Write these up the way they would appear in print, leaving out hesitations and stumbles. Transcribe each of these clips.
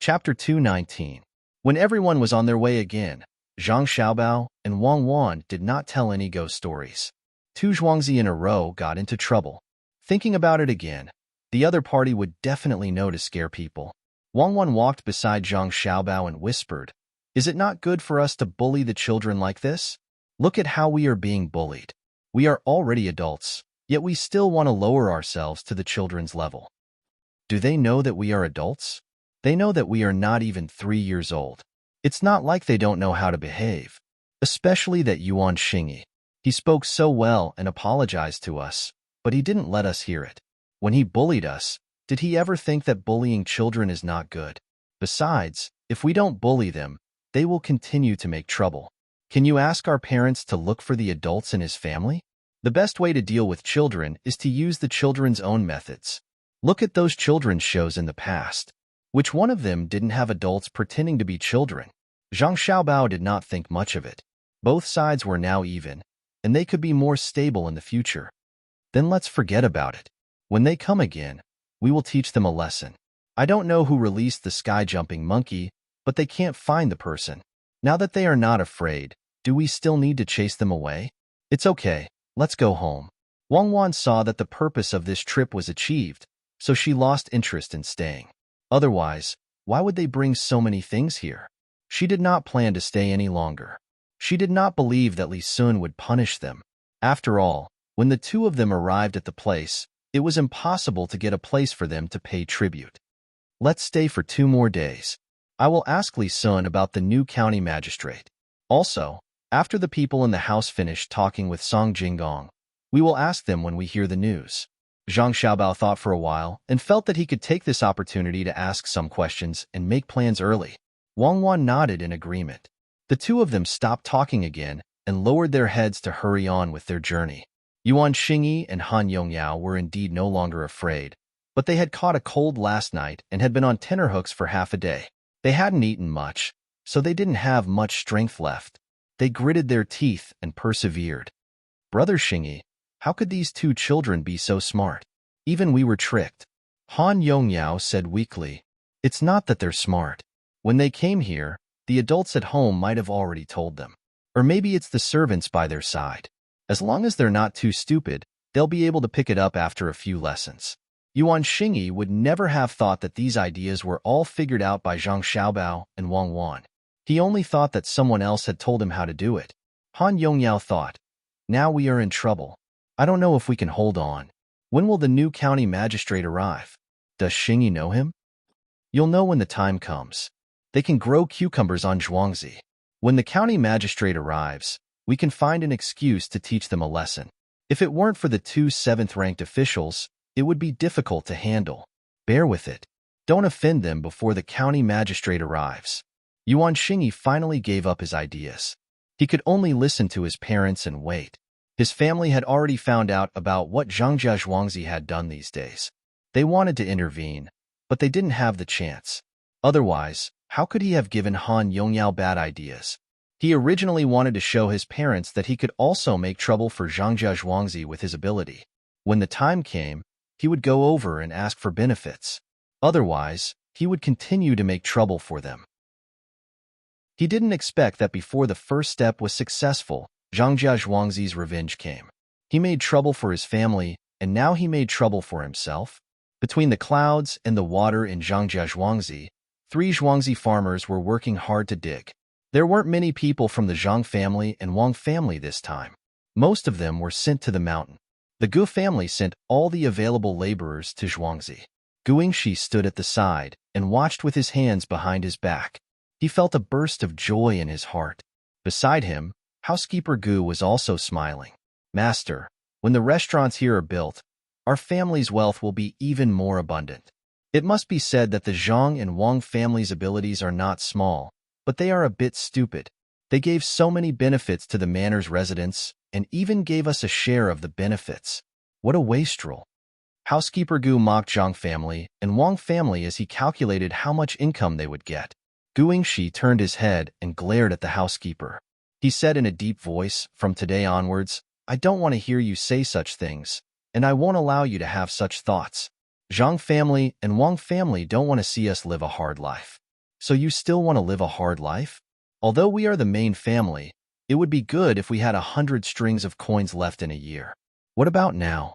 Chapter 219. When everyone was on their way again, Zhang Xiaobao and Wang Wan did not tell any ghost stories. Two Zhuangzi in a row got into trouble. Thinking about it again, the other party would definitely know to scare people. Wang Wan walked beside Zhang Xiaobao and whispered, "Is it not good for us to bully the children like this? Look at how we are being bullied. We are already adults, yet we still want to lower ourselves to the children's level. Do they know that we are adults? They know that we are not even 3 years old. It's not like they don't know how to behave. Especially that Yuan Xingyi. He spoke so well and apologized to us, but he didn't let us hear it. When he bullied us, did he ever think that bullying children is not good? Besides, if we don't bully them, they will continue to make trouble. Can you ask our parents to look for the adults in his family? The best way to deal with children is to use the children's own methods. Look at those children's shows in the past. Which one of them didn't have adults pretending to be children?" Zhang Xiaobao did not think much of it. Both sides were now even, and they could be more stable in the future. Then let's forget about it. When they come again, we will teach them a lesson. I don't know who released the sky-jumping monkey, but they can't find the person. Now that they are not afraid, do we still need to chase them away? It's okay, let's go home. Wang Wan saw that the purpose of this trip was achieved, so she lost interest in staying. Otherwise, why would they bring so many things here? She did not plan to stay any longer. She did not believe that Li Sun would punish them. After all, when the two of them arrived at the place, it was impossible to get a place for them to pay tribute. Let's stay for 2 more days. I will ask Li Sun about the new county magistrate. Also, after the people in the house finish talking with Song Jinggong, we will ask them when we hear the news. Zhang Xiaobao thought for a while and felt that he could take this opportunity to ask some questions and make plans early. Wang Wan nodded in agreement. The two of them stopped talking again and lowered their heads to hurry on with their journey. Yuan Xingyi and Han Yongyao were indeed no longer afraid, but they had caught a cold last night and had been on tenterhooks for half a day. They hadn't eaten much, so they didn't have much strength left. They gritted their teeth and persevered. "Brother Xingyi, how could these 2 children be so smart? Even we were tricked." Han Yongyao said weakly, "It's not that they're smart. When they came here, the adults at home might have already told them. Or maybe it's the servants by their side. As long as they're not too stupid, they'll be able to pick it up after a few lessons." Yuan Xingyi would never have thought that these ideas were all figured out by Zhang Xiaobao and Wang Wan. He only thought that someone else had told him how to do it. Han Yongyao thought, "Now we are in trouble. I don't know if we can hold on. When will the new county magistrate arrive? Does Xingyi know him? You'll know when the time comes. They can grow cucumbers on Zhuangzi. When the county magistrate arrives, we can find an excuse to teach them a lesson. If it weren't for the 2 7th-ranked officials, it would be difficult to handle. Bear with it. Don't offend them before the county magistrate arrives." Yuan Xingyi finally gave up his ideas. He could only listen to his parents and wait. His family had already found out about what Zhangjia Zhuangzi had done these days. They wanted to intervene, but they didn't have the chance. Otherwise, how could he have given Han Yongyao bad ideas? He originally wanted to show his parents that he could also make trouble for Zhangjia Zhuangzi with his ability. When the time came, he would go over and ask for benefits. Otherwise, he would continue to make trouble for them. He didn't expect that before the first step was successful, Zhangjia Zhuangzi's revenge came. He made trouble for his family, and now he made trouble for himself. Between the clouds and the water in Zhangjia Zhuangzi, 3 Zhuangzi farmers were working hard to dig. There weren't many people from the Zhang family and Wang family this time. Most of them were sent to the mountain. The Gu family sent all the available laborers to Zhuangzi. Guingxi stood at the side and watched with his hands behind his back. He felt a burst of joy in his heart. Beside him, housekeeper Gu was also smiling. "Master, when the restaurants here are built, our family's wealth will be even more abundant." It must be said that the Zhang and Wang families' abilities are not small, but they are a bit stupid. They gave so many benefits to the manor's residents and even gave us a share of the benefits. What a wastrel. Housekeeper Gu mocked Zhang family and Wang family as he calculated how much income they would get. Guingxi turned his head and glared at the housekeeper. He said in a deep voice, "From today onwards, I don't want to hear you say such things, and I won't allow you to have such thoughts. Zhang family and Wang family don't want to see us live a hard life. So you still want to live a hard life? Although we are the main family, it would be good if we had 100 strings of coins left in a year. What about now?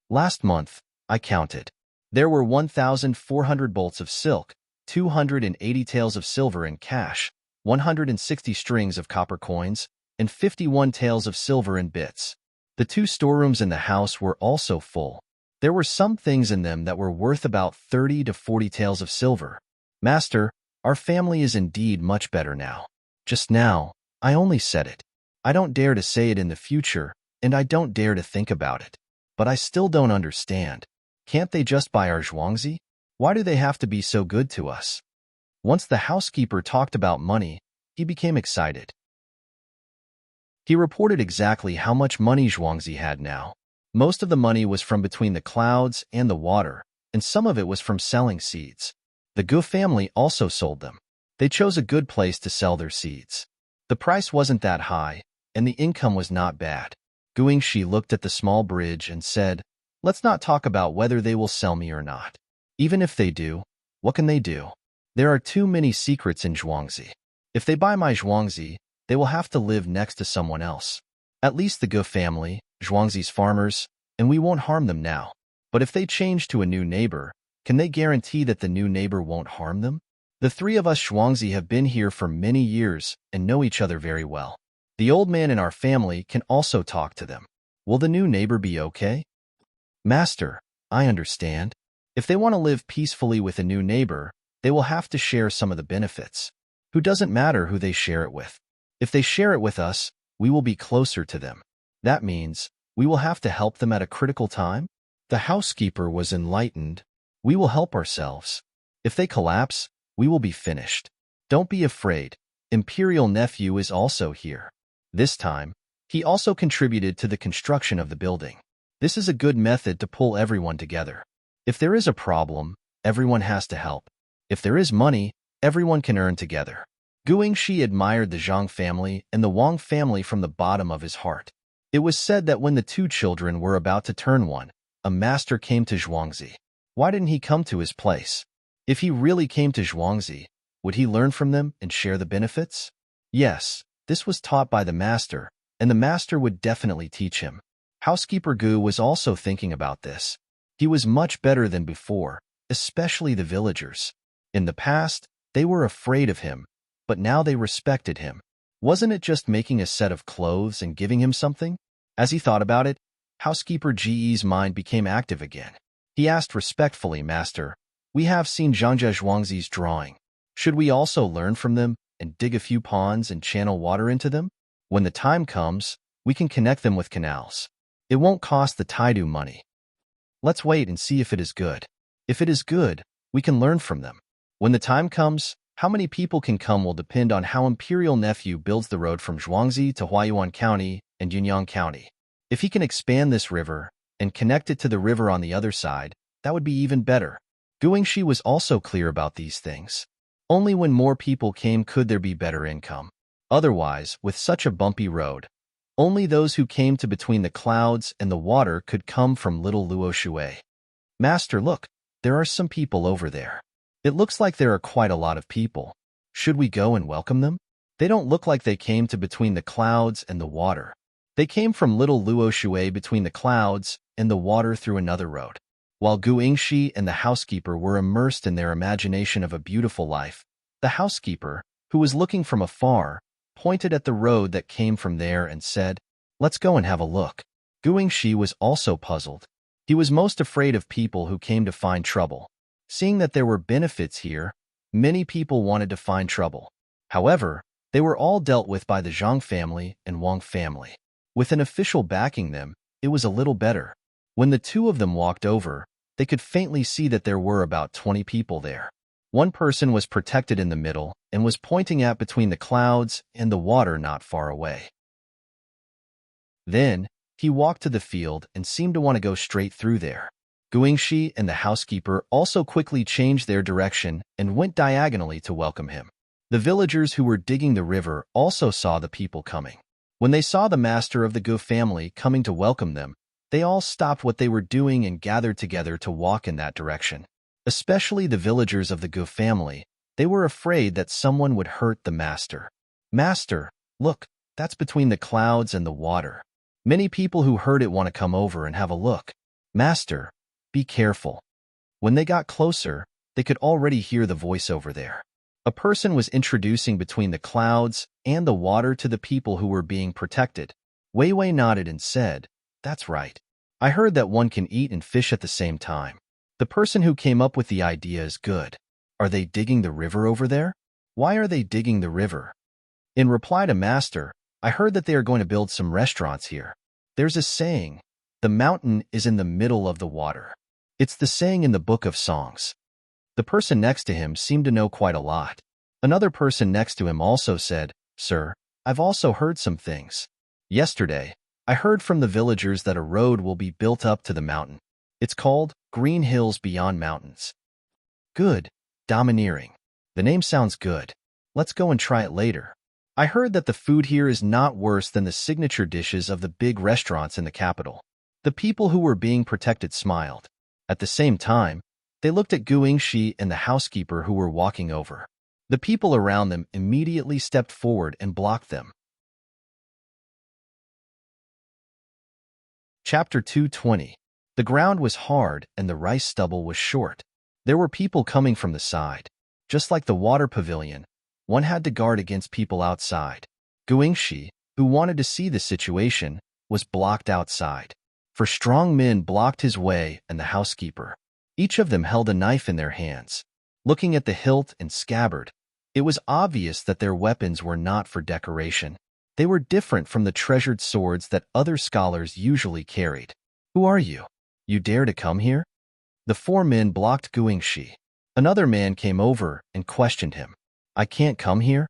Last month, I counted. There were 1,400 bolts of silk, 280 taels of silver in cash, 160 strings of copper coins, and 51 taels of silver in bits. The 2 storerooms in the house were also full. There were some things in them that were worth about 30 to 40 taels of silver. Master, our family is indeed much better now. Just now, I only said it. I don't dare to say it in the future, and I don't dare to think about it. But I still don't understand. Can't they just buy our zhuangzi? Why do they have to be so good to us? Once the housekeeper talked about money, he became excited. He reported exactly how much money Zhuangzi had now. Most of the money was from between the clouds and the water, and some of it was from selling seeds. The Gu family also sold them. They chose a good place to sell their seeds. The price wasn't that high, and the income was not bad. Guingxi looked at the small bridge and said, "Let's not talk about whether they will sell me or not. Even if they do, what can they do? There are too many secrets in Zhuangzi. If they buy my Zhuangzi, they will have to live next to someone else. At least the Gu family, Zhuangzi's farmers, and we won't harm them now. But if they change to a new neighbor, can they guarantee that the new neighbor won't harm them? The 3 of us Zhuangzi have been here for many years and know each other very well. The old man in our family can also talk to them. Will the new neighbor be okay?" "Master, I understand. If they want to live peacefully with a new neighbor, they will have to share some of the benefits. Who doesn't matter who they share it with. If they share it with us, we will be closer to them. That means we will have to help them at a critical time." The housekeeper was enlightened. "We will help ourselves. If they collapse, we will be finished. Don't be afraid. Imperial Nephew is also here." This time, he also contributed to the construction of the building. This is a good method to pull everyone together. If there is a problem, everyone has to help. If there is money, everyone can earn together. Guingxi admired the Zhang family and the Wang family from the bottom of his heart. It was said that when the 2 children were about to turn 1, a master came to Zhuangzi. Why didn't he come to his place? If he really came to Zhuangzi, would he learn from them and share the benefits? Yes, this was taught by the master, and the master would definitely teach him. Housekeeper Gu was also thinking about this. He was much better than before, especially the villagers. In the past, they were afraid of him, but now they respected him. Wasn't it just making a set of clothes and giving him something? As he thought about it, Housekeeper Ji's mind became active again. He asked respectfully, "Master, we have seen Zhangzhe Zhuangzi's drawing. Should we also learn from them and dig a few ponds and channel water into them? When the time comes, we can connect them with canals. It won't cost the Taidu money. Let's wait and see if it is good. If it is good, we can learn from them. When the time comes, how many people can come will depend on how Imperial Nephew builds the road from Zhuangzi to Huayuan County and Yunyang County. If he can expand this river and connect it to the river on the other side, that would be even better." Guingxi was also clear about these things. Only when more people came could there be better income. Otherwise, with such a bumpy road, only those who came to between the clouds and the water could come from Little Luoshui. "Master, look, there are some people over there. It looks like there are quite a lot of people. Should we go and welcome them? They don't look like they came to between the clouds and the water. They came from Little Luoshui between the clouds and the water through another road." While Guingxi and the housekeeper were immersed in their imagination of a beautiful life, the housekeeper, who was looking from afar, pointed at the road that came from there and said, "Let's go and have a look." Guingxi was also puzzled. He was most afraid of people who came to find trouble. Seeing that there were benefits here, many people wanted to find trouble. However, they were all dealt with by the Zhang family and Wang family. With an official backing them, it was a little better. When the 2 of them walked over, they could faintly see that there were about 20 people there. One person was protected in the middle and was pointing at between the clouds and the water not far away. Then, he walked to the field and seemed to want to go straight through there. Guingxi and the housekeeper also quickly changed their direction and went diagonally to welcome him. The villagers who were digging the river also saw the people coming. When they saw the master of the Gu family coming to welcome them, they all stopped what they were doing and gathered together to walk in that direction. Especially the villagers of the Gu family, They were afraid that someone would hurt the master. Master, look, that's between the clouds and the water. Many people who heard it want to come over and have a look. Master, be careful. When they got closer, they could already hear the voice over there. A person was introducing between the clouds and the water to the people who were being protected. Wei Wei nodded and said, "That's right. I heard that one can eat and fish at the same time. The person who came up with the idea is good. Are they digging the river over there? Why are they digging the river?" In reply to Master, I heard that they are going to build some restaurants here. There's a saying, the mountain is in the middle of the water. It's the saying in the Book of Songs. The person next to him seemed to know quite a lot. Another person next to him also said, "Sir, I've also heard some things. Yesterday, I heard from the villagers that a road will be built up to the mountain. It's called Green Hills Beyond Mountains." Good, domineering. The name sounds good. Let's go and try it later. I heard that the food here is not worse than the signature dishes of the big restaurants in the capital. The people who were being protected smiled. At the same time, they looked at Gu Yingxi and the housekeeper who were walking over. The people around them immediately stepped forward and blocked them. Chapter 220. The ground was hard and the rice stubble was short. There were people coming from the side. Just like the water pavilion, one had to guard against people outside. Gu Yingxi, who wanted to see the situation, was blocked outside. For strong men blocked his way and the housekeeper. Each of them held a knife in their hands. Looking at the hilt and scabbard, it was obvious that their weapons were not for decoration. They were different from the treasured swords that other scholars usually carried. "Who are you? You dare to come here?" The four men blocked Gu Yingxi. Another man came over and questioned him. "I can't come here?"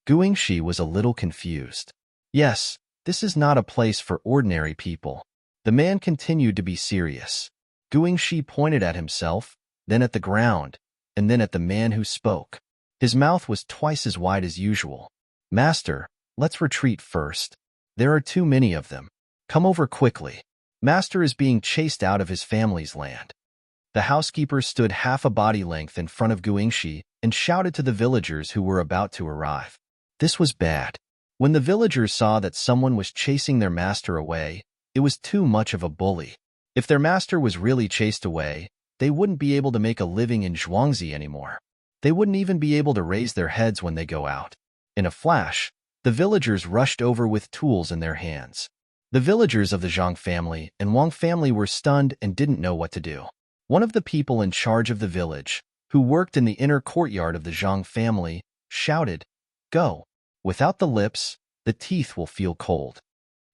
Gu Yingxi was a little confused. "Yes, this is not a place for ordinary people." The man continued to be serious. Gu Yingxi pointed at himself, then at the ground, and then at the man who spoke. His mouth was twice as wide as usual. "Master, let's retreat first. There are too many of them. Come over quickly. Master is being chased out of his family's land." The housekeeper stood half a body length in front of Gu Yingxi and shouted to the villagers who were about to arrive. This was bad. When the villagers saw that someone was chasing their master away, it was too much of a bully. If their master was really chased away, they wouldn't be able to make a living in Zhuangzi anymore. They wouldn't even be able to raise their heads when they go out. In a flash, the villagers rushed over with tools in their hands. The villagers of the Zhang family and Wang family were stunned and didn't know what to do. One of the people in charge of the village, who worked in the inner courtyard of the Zhang family, shouted, "Go. Without the lips, the teeth will feel cold."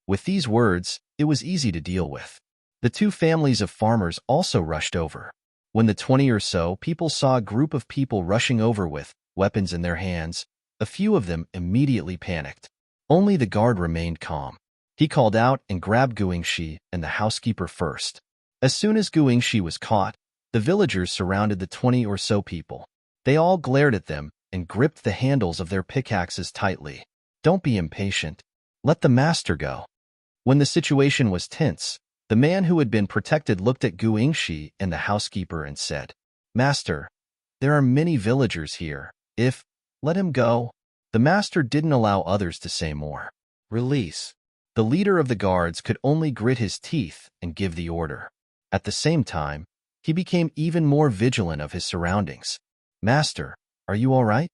With these words, it was easy to deal with. The two families of farmers also rushed over. When the 20 or so people saw a group of people rushing over with weapons in their hands, a few of them immediately panicked. Only the guard remained calm. He called out and grabbed Gu Yingxi and the housekeeper first. As soon as Gu Yingxi was caught, the villagers surrounded the 20 or so people. They all glared at them and gripped the handles of their pickaxes tightly. "Don't be impatient. Let the master go." When the situation was tense, the man who had been protected looked at Gu Yingxi and the housekeeper and said, "Master, there are many villagers here. Let him go." The master didn't allow others to say more. "Release." The leader of the guards could only grit his teeth and give the order. At the same time, he became even more vigilant of his surroundings. "Master, are you all right?"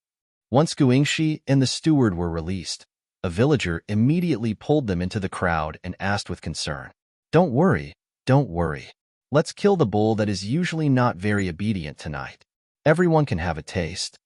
Once Gu Yingxi and the steward were released, a villager immediately pulled them into the crowd and asked with concern, don't worry. Let's kill the bull that is usually not very obedient tonight. Everyone can have a taste."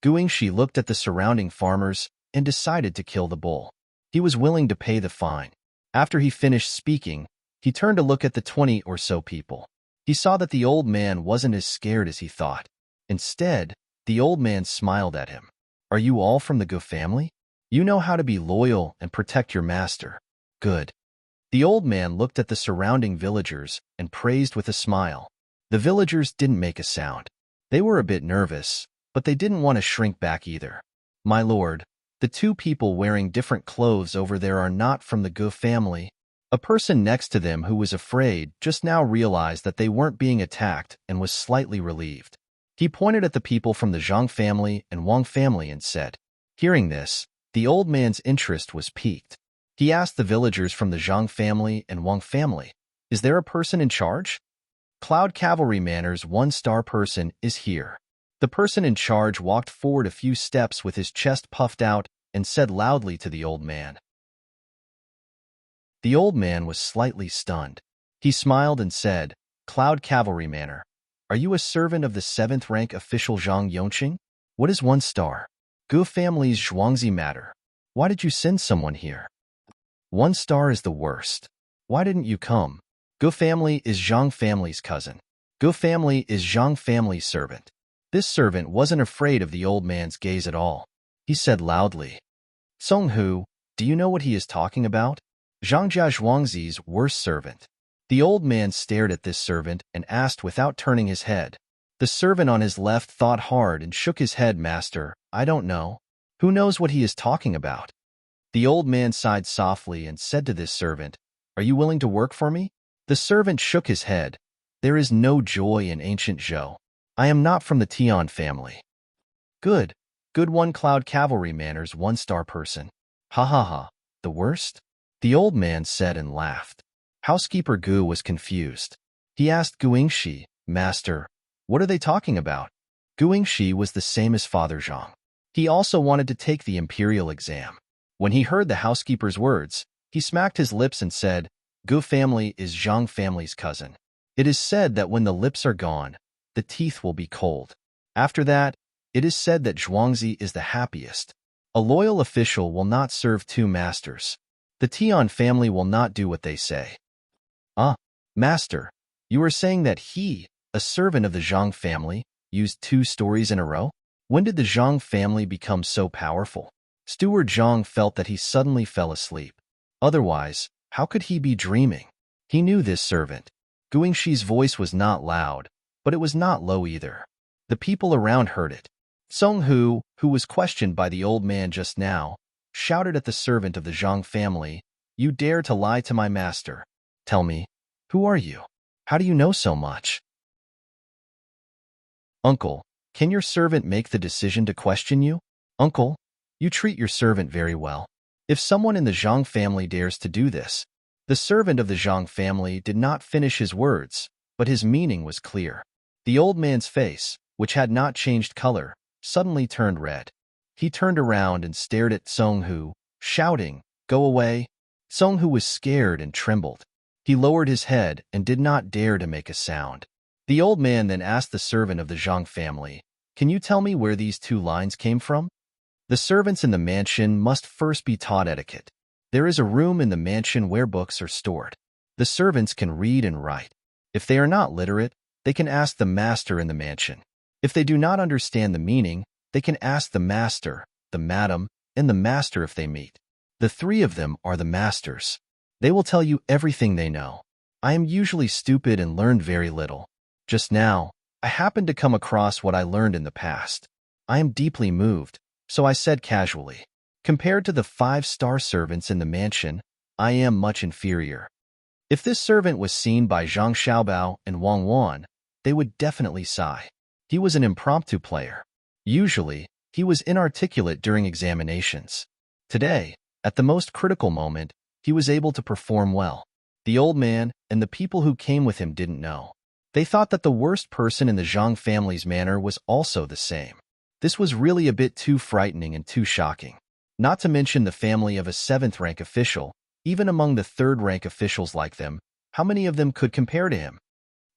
Gu Yingxi looked at the surrounding farmers and decided to kill the bull. He was willing to pay the fine. After he finished speaking, he turned to look at the 20 or so people. He saw that the old man wasn't as scared as he thought. Instead, the old man smiled at him. "Are you all from the Gu family? You know how to be loyal and protect your master. Good." The old man looked at the surrounding villagers and praised with a smile. The villagers didn't make a sound. They were a bit nervous, but they didn't want to shrink back either. "My lord, the two people wearing different clothes over there are not from the Gu family." A person next to them who was afraid just now realized that they weren't being attacked and was slightly relieved. He pointed at the people from the Zhang family and Wang family and said. Hearing this, the old man's interest was piqued. He asked the villagers from the Zhang family and Wang family, "Is there a person in charge?" Cloud Cavalry Manor's one-star person is here. The person in charge walked forward a few steps with his chest puffed out and said loudly to the old man. The old man was slightly stunned. He smiled and said, "Cloud Cavalry Manor, are you a servant of the 7th rank official Zhang Yongqing? What is 1 star? Gu family's Zhuangzi matter. Why did you send someone here? 1 star is the worst. Why didn't you come? Gu family is Zhang family's cousin. Gu family is Zhang family's servant." This servant wasn't afraid of the old man's gaze at all. He said loudly, "Song Hu, do you know what he is talking about? Zhangjia Zhuangzi's worst servant." The old man stared at this servant and asked without turning his head. The servant on his left thought hard and shook his head. "Master, I don't know. Who knows what he is talking about?" The old man sighed softly and said to this servant, "Are you willing to work for me?" The servant shook his head. "There is no joy in ancient Zhou. I am not from the Tian family." Good. Good one. Cloud Cavalry Manor's 1-star person. Ha ha ha. The worst? The old man said and laughed. Housekeeper Gu was confused. He asked Guingxi, "Master, what are they talking about?" Guingxi was the same as Father Zhang. He also wanted to take the imperial exam. When he heard the housekeeper's words, he smacked his lips and said, "Gu family is Zhang family's cousin. It is said that when the lips are gone, the teeth will be cold. After that, it is said that Zhuangzi is the happiest. A loyal official will not serve 2 masters. The Tian family will not do what they say." "Ah, master, you are saying that he, a servant of the Zhang family, used 2 stories in a row? When did the Zhang family become so powerful?" Steward Zhang felt that he suddenly fell asleep. Otherwise, how could he be dreaming? He knew this servant. Guingxi's voice was not loud, but it was not low either. The people around heard it. Song Hu, who was questioned by the old man just now, shouted at the servant of the Zhang family, "You dare to lie to my master. Tell me, who are you? How do you know so much?" "Uncle, can your servant make the decision to question you?" "Uncle, you treat your servant very well. If someone in the Zhang family dares to do this..." The servant of the Zhang family did not finish his words, but his meaning was clear. The old man's face, which had not changed color, suddenly turned red. He turned around and stared at Song Hu, shouting, "Go away!" Song Hu was scared and trembled. He lowered his head and did not dare to make a sound. The old man then asked the servant of the Zhang family, "Can you tell me where these 2 lines came from?" The servants in the mansion must first be taught etiquette. There is a room in the mansion where books are stored. The servants can read and write. If they are not literate, they can ask the master in the mansion. If they do not understand the meaning, they can ask the master, the madam, and the master if they meet. The 3 of them are the masters. They will tell you everything they know. I am usually stupid and learned very little. Just now, I happened to come across what I learned in the past. I am deeply moved, so I said casually, "Compared to the 5-star servants in the mansion, I am much inferior." If this servant was seen by Zhang Xiaobao and Wang Wan, they would definitely sigh. He was an impromptu player. Usually, he was inarticulate during examinations. Today, at the most critical moment, he was able to perform well. The old man and the people who came with him didn't know. They thought that the worst person in the Zhang family's manor was also the same. This was really a bit too frightening and too shocking. Not to mention the family of a 7th rank official. Even among the 3rd rank officials like them, how many of them could compare to him?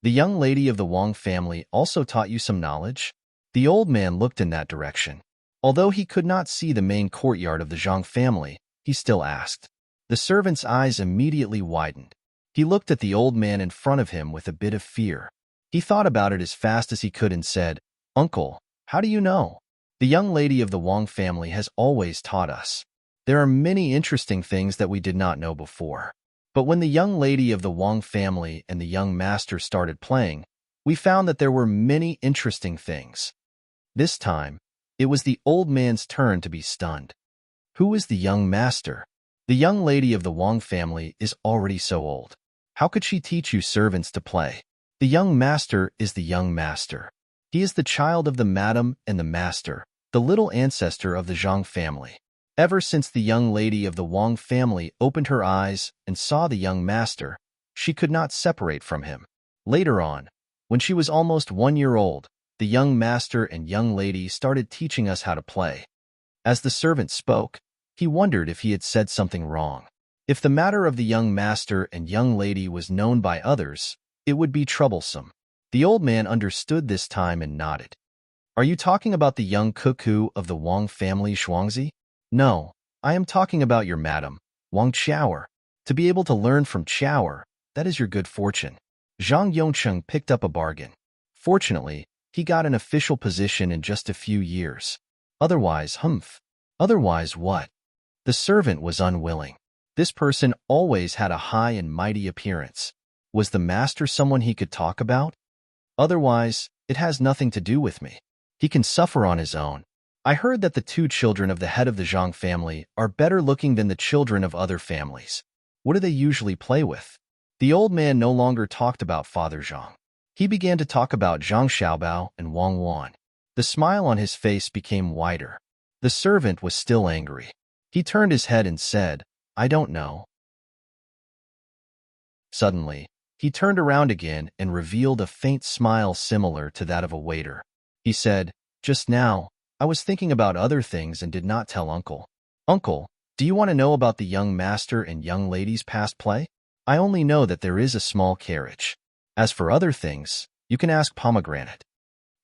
The young lady of the Wang family also taught you some knowledge? The old man looked in that direction. Although he could not see the main courtyard of the Zhang family, he still asked. The servant's eyes immediately widened. He looked at the old man in front of him with a bit of fear. He thought about it as fast as he could and said, "Uncle, how do you know? The young lady of the Wang family has always taught us. There are many interesting things that we did not know before. But when the young lady of the Wang family and the young master started playing, we found that there were many interesting things." This time, it was the old man's turn to be stunned. Who is the young master? The young lady of the Wang family is already so old. How could she teach you servants to play? The young master is the young master. He is the child of the madam and the master, the little ancestor of the Zhang family. Ever since the young lady of the Wang family opened her eyes and saw the young master, she could not separate from him. Later on, when she was almost 1 year old, the young master and young lady started teaching us how to play. As the servant spoke, he wondered if he had said something wrong. If the matter of the young master and young lady was known by others, it would be troublesome. The old man understood this time and nodded. Are you talking about the young cuckoo of the Wang family, Shuangzi? No, I am talking about your madam, Wang Chaoer. To be able to learn from Chaoer, that is your good fortune. Zhang Yongcheng picked up a bargain. Fortunately, he got an official position in just a few years. Otherwise, Otherwise what? The servant was unwilling. This person always had a high and mighty appearance. Was the master someone he could talk about? Otherwise, it has nothing to do with me. He can suffer on his own. I heard that the 2 children of the head of the Zhang family are better looking than the children of other families. What do they usually play with? The old man no longer talked about Father Zhang. He began to talk about Zhang Xiaobao and Wang Wan. The smile on his face became wider. The servant was still angry. He turned his head and said, I don't know. Suddenly, he turned around again and revealed a faint smile similar to that of a waiter. He said, just now, I was thinking about other things and did not tell Uncle. Uncle, do you want to know about the young master and young lady's past play? I only know that there is a small carriage. As for other things, you can ask Pomegranate.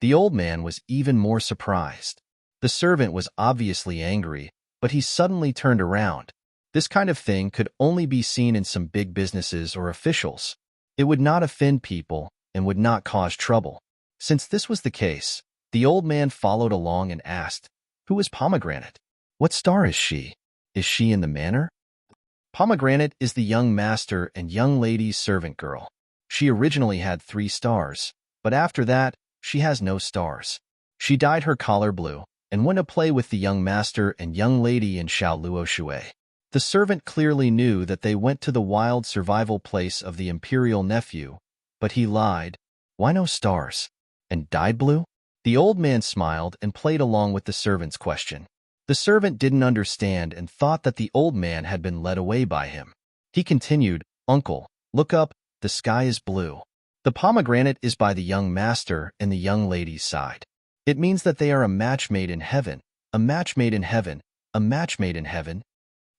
The old man was even more surprised. The servant was obviously angry, but he suddenly turned around. This kind of thing could only be seen in some big businesses or officials. It would not offend people and would not cause trouble. Since this was the case, the old man followed along and asked, Who is Pomegranate? What star is she? Is she in the manor? Pomegranate is the young master and young lady's servant girl. She originally had 3 stars, but after that, she has no stars. She dyed her collar blue and went to play with the young master and young lady in Shaoluo Shui. The servant clearly knew that they went to the wild survival place of the imperial nephew, but he lied. Why no stars? And dyed blue? The old man smiled and played along with the servant's question. The servant didn't understand and thought that the old man had been led away by him. He continued, Uncle, look up, the sky is blue. The pomegranate is by the young master and the young lady's side. It means that they are a match made in heaven, a match made in heaven, a match made in heaven.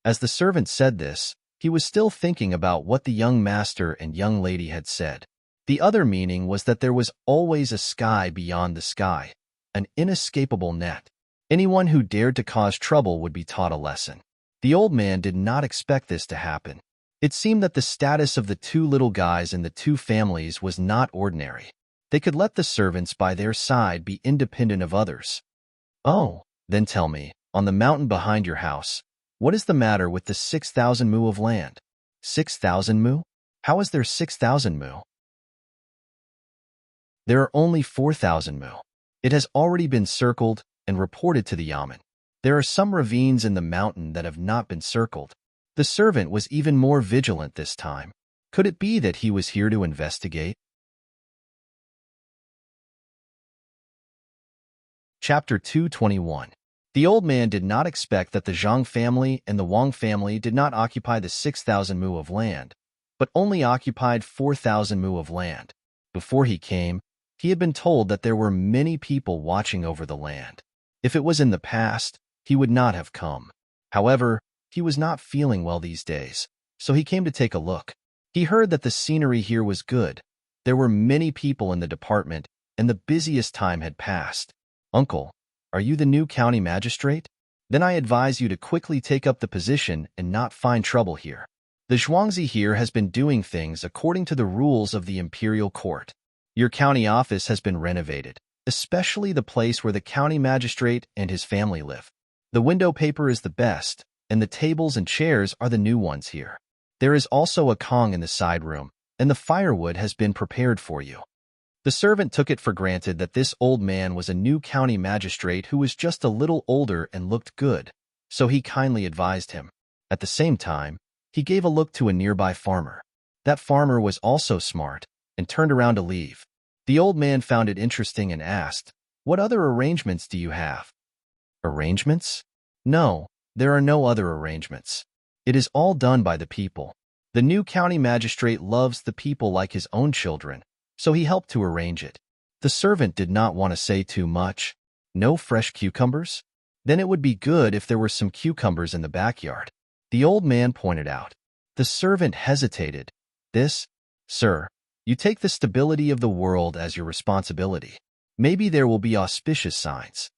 As the servant said this, he was still thinking about what the young master and young lady had said. The other meaning was that there was always a sky beyond the sky, an inescapable net. Anyone who dared to cause trouble would be taught a lesson. The old man did not expect this to happen. It seemed that the status of the 2 little guys in the 2 families was not ordinary. They could let the servants by their side be independent of others. Oh, then tell me, on the mountain behind your house, what is the matter with the 6,000 mu of land? 6,000 mu? How is there 6,000 mu? There are only 4,000 mu. It has already been circled and reported to the yamen. There are some ravines in the mountain that have not been circled. The servant was even more vigilant this time. Could it be that he was here to investigate? Chapter 221. The old man did not expect that the Zhang family and the Wang family did not occupy the 6,000 mu of land, but only occupied 4,000 mu of land. Before he came, he had been told that there were many people watching over the land. If it was in the past, he would not have come. However, he was not feeling well these days, so he came to take a look. He heard that the scenery here was good. There were many people in the department, and the busiest time had passed. Uncle, are you the new county magistrate? Then I advise you to quickly take up the position and not find trouble here. The Zhuangzi here has been doing things according to the rules of the imperial court. Your county office has been renovated, especially the place where the county magistrate and his family live. The window paper is the best, and the tables and chairs are the new ones here. There is also a Kong in the side room, and the firewood has been prepared for you. The servant took it for granted that this old man was a new county magistrate who was just a little older and looked good, so he kindly advised him. At the same time, he gave a look to a nearby farmer. That farmer was also smart, and turned around to leave. The old man found it interesting and asked, "What other arrangements do you have?" "Arrangements? No, there are no other arrangements. It is all done by the people. The new county magistrate loves the people like his own children, so he helped to arrange it." The servant did not want to say too much. "No fresh cucumbers? Then it would be good if there were some cucumbers in the backyard," the old man pointed out. The servant hesitated. "This, sir, you take the stability of the world as your responsibility. Maybe there will be auspicious signs."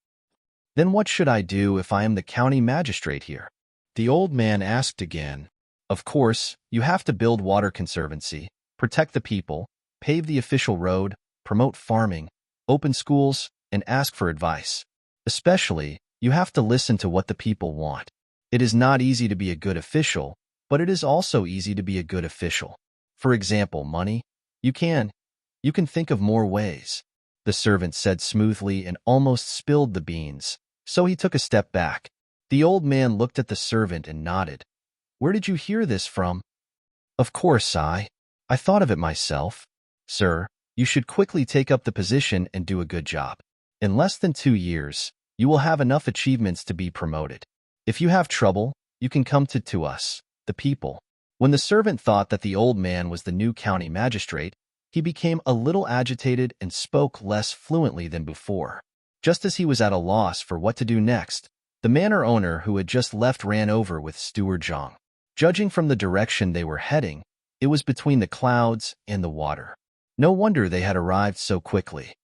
"Then what should I do if I am the county magistrate here?" the old man asked again. "Of course, you have to build water conservancy, protect the people, pave the official road, promote farming, open schools, and ask for advice. Especially, you have to listen to what the people want. It is not easy to be a good official, but it is also easy to be a good official. For example, money. You can think of more ways," the servant said smoothly and almost spilled the beans, so he took a step back. The old man looked at the servant and nodded. "Where did you hear this from?" "Of course, I thought of it myself. Sir, you should quickly take up the position and do a good job. In less than 2 years, you will have enough achievements to be promoted. If you have trouble, you can come to us, the people." When the servant thought that the old man was the new county magistrate, he became a little agitated and spoke less fluently than before. Just as he was at a loss for what to do next, the manor owner who had just left ran over with Steward Zhang. Judging from the direction they were heading, it was between the clouds and the water. No wonder they had arrived so quickly.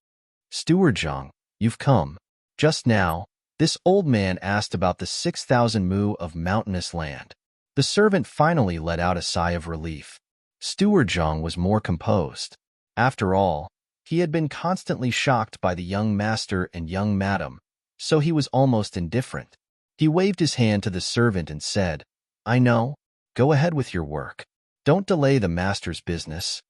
"Steward Zhang, you've come. Just now, this old man asked about the 6,000 mu of mountainous land." The servant finally let out a sigh of relief. Steward Zhang was more composed. After all, he had been constantly shocked by the young master and young madam, so he was almost indifferent. He waved his hand to the servant and said, "I know. Go ahead with your work. Don't delay the master's business."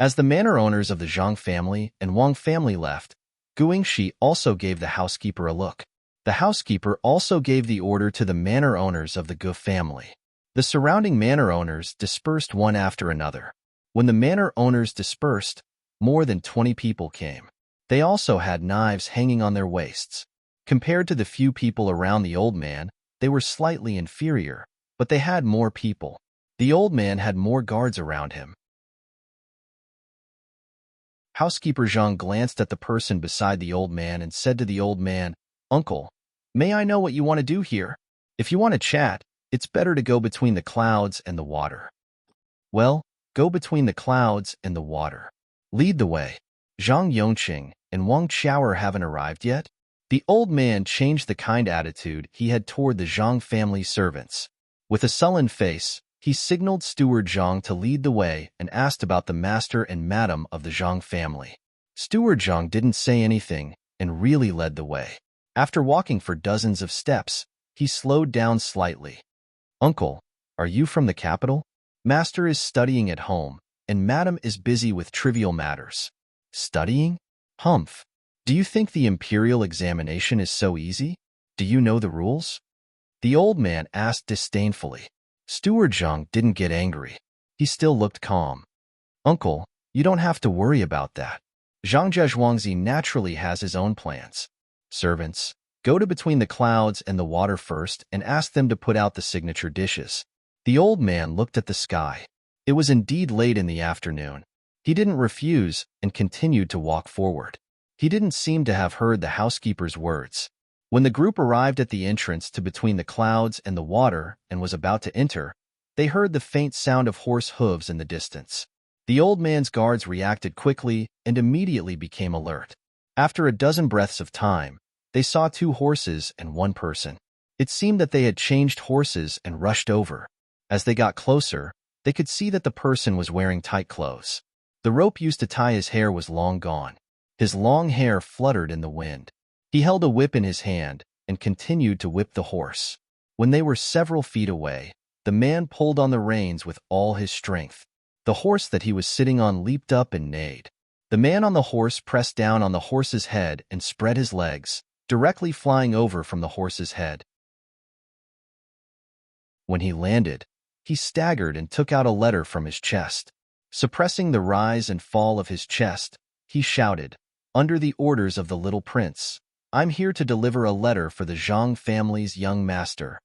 As the manor owners of the Zhang family and Wang family left, Guingxi also gave the housekeeper a look. The housekeeper also gave the order to the manor owners of the Gu family. The surrounding manor owners dispersed one after another. When the manor owners dispersed, more than 20 people came. They also had knives hanging on their waists. Compared to the few people around the old man, they were slightly inferior, but they had more people. The old man had more guards around him. Housekeeper Zhang glanced at the person beside the old man and said to the old man, "Uncle, may I know what you want to do here? If you want to chat, it's better to go between the clouds and the water." "Well, go between the clouds and the water. Lead the way. Zhang Yongqing and Wang Qiaoer haven't arrived yet?" The old man changed the kind attitude he had toward the Zhang family servants. With a sullen face, he signaled Steward Zhang to lead the way and asked about the master and madam of the Zhang family. Steward Zhang didn't say anything and really led the way. After walking for dozens of steps, he slowed down slightly. "Uncle, are you from the capital? Master is studying at home, and Madam is busy with trivial matters." "Studying? Humph. Do you think the imperial examination is so easy? Do you know the rules?" the old man asked disdainfully. Steward Zhang didn't get angry. He still looked calm. "Uncle, you don't have to worry about that. Zhang Zhuangzi naturally has his own plans. Servants, go to between the clouds and the water first and ask them to put out the signature dishes." The old man looked at the sky. It was indeed late in the afternoon. He didn't refuse and continued to walk forward. He didn't seem to have heard the housekeeper's words. When the group arrived at the entrance to between the clouds and the water and was about to enter, they heard the faint sound of horse hooves in the distance. The old man's guards reacted quickly and immediately became alert. After a dozen breaths of time, they saw 2 horses and 1 person. It seemed that they had changed horses and rushed over. As they got closer, they could see that the person was wearing tight clothes. The rope used to tie his hair was long gone. His long hair fluttered in the wind. He held a whip in his hand and continued to whip the horse. When they were several feet away, the man pulled on the reins with all his strength. The horse that he was sitting on leaped up and neighed. The man on the horse pressed down on the horse's head and spread his legs, directly flying over from the horse's head. When he landed, he staggered and took out a letter from his chest. Suppressing the rise and fall of his chest, he shouted, under the orders of the little prince. I'm here to deliver a letter for the Zhang family's young master.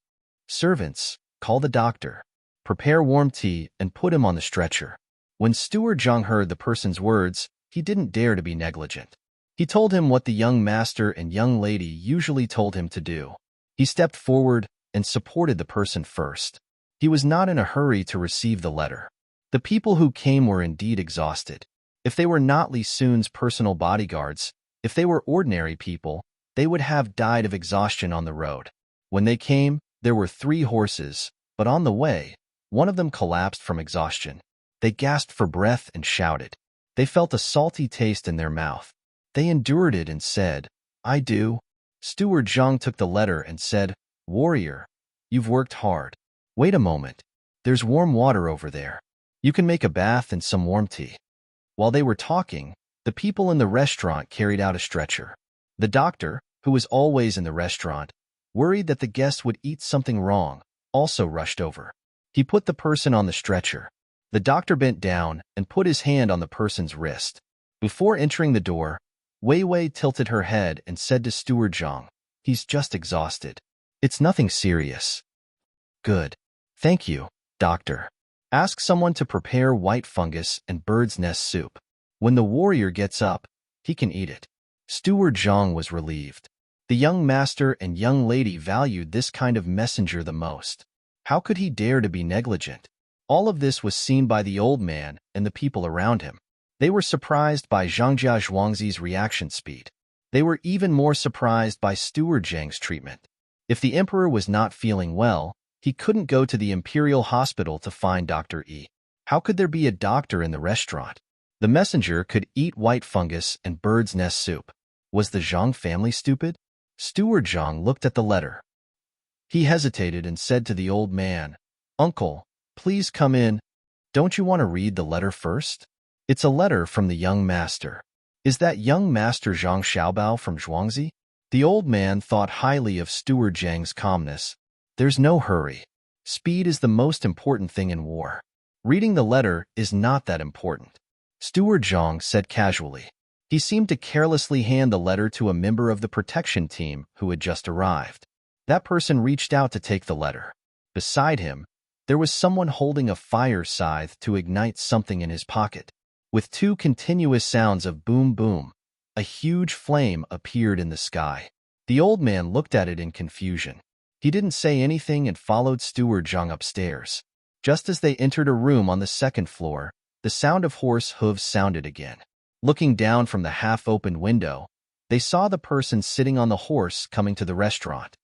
Servants, call the doctor. Prepare warm tea and put him on the stretcher. When Steward Zhang heard the person's words, he didn't dare to be negligent. He told him what the young master and young lady usually told him to do. He stepped forward and supported the person first. He was not in a hurry to receive the letter. The people who came were indeed exhausted. If they were not Li Sun's personal bodyguards, if they were ordinary people, they would have died of exhaustion on the road. When they came, there were 3 horses, but on the way, one of them collapsed from exhaustion. They gasped for breath and shouted. They felt a salty taste in their mouth. They endured it and said, I do. Steward Zhang took the letter and said, Warrior, you've worked hard. Wait a moment. There's warm water over there. You can make a bath and some warm tea. While they were talking, the people in the restaurant carried out a stretcher. The doctor, who was always in the restaurant, worried that the guests would eat something wrong, also rushed over. He put the person on the stretcher. The doctor bent down and put his hand on the person's wrist. Before entering the door, Wei Wei tilted her head and said to Steward Zhang, He's just exhausted. It's nothing serious. Good. Thank you, doctor. Ask someone to prepare white fungus and bird's nest soup. When the warrior gets up, he can eat it. Steward Zhang was relieved. The young master and young lady valued this kind of messenger the most. How could he dare to be negligent? All of this was seen by the old man and the people around him. They were surprised by Zhangjia Zhuangzi's reaction speed. They were even more surprised by Steward Zhang's treatment. If the emperor was not feeling well, he couldn't go to the imperial hospital to find Dr. Yi. How could there be a doctor in the restaurant? The messenger could eat white fungus and bird's nest soup. Was the Zhang family stupid? Steward Zhang looked at the letter. He hesitated and said to the old man, Uncle, please come in. Don't you want to read the letter first? It's a letter from the young master. Is that young master Zhang Xiaobao from Zhuangzi? The old man thought highly of Steward Zhang's calmness. There's no hurry. Speed is the most important thing in war. Reading the letter is not that important. Steward Zhang said casually. He seemed to carelessly hand the letter to a member of the protection team who had just arrived. That person reached out to take the letter. Beside him, there was someone holding a fire scythe to ignite something in his pocket. With 2 continuous sounds of boom boom, a huge flame appeared in the sky. The old man looked at it in confusion. He didn't say anything and followed Steward Zhang upstairs. Just as they entered a room on the 2nd floor, the sound of horse hooves sounded again. Looking down from the half-opened window, they saw the person sitting on the horse coming to the restaurant.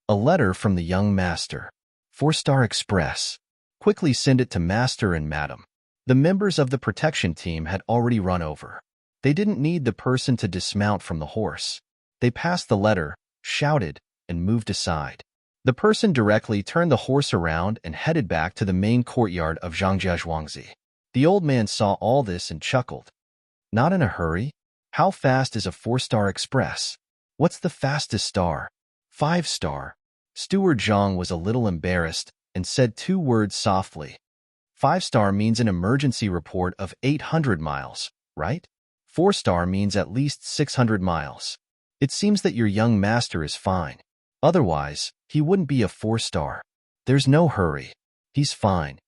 A letter from the young master. 4-star express. Quickly send it to master and madam. The members of the protection team had already run over. They didn't need the person to dismount from the horse. They passed the letter, shouted, and moved aside. The person directly turned the horse around and headed back to the main courtyard of Zhangjia Zhuangzi. The old man saw all this and chuckled. Not in a hurry? How fast is a 4-star express? What's the fastest star? 5-star. Steward Zhang was a little embarrassed and said 2 words softly. 5-star means an emergency report of 800 miles, right? 4-star means at least 600 miles. It seems that your young master is fine. Otherwise, he wouldn't be a 4-star. There's no hurry. He's fine.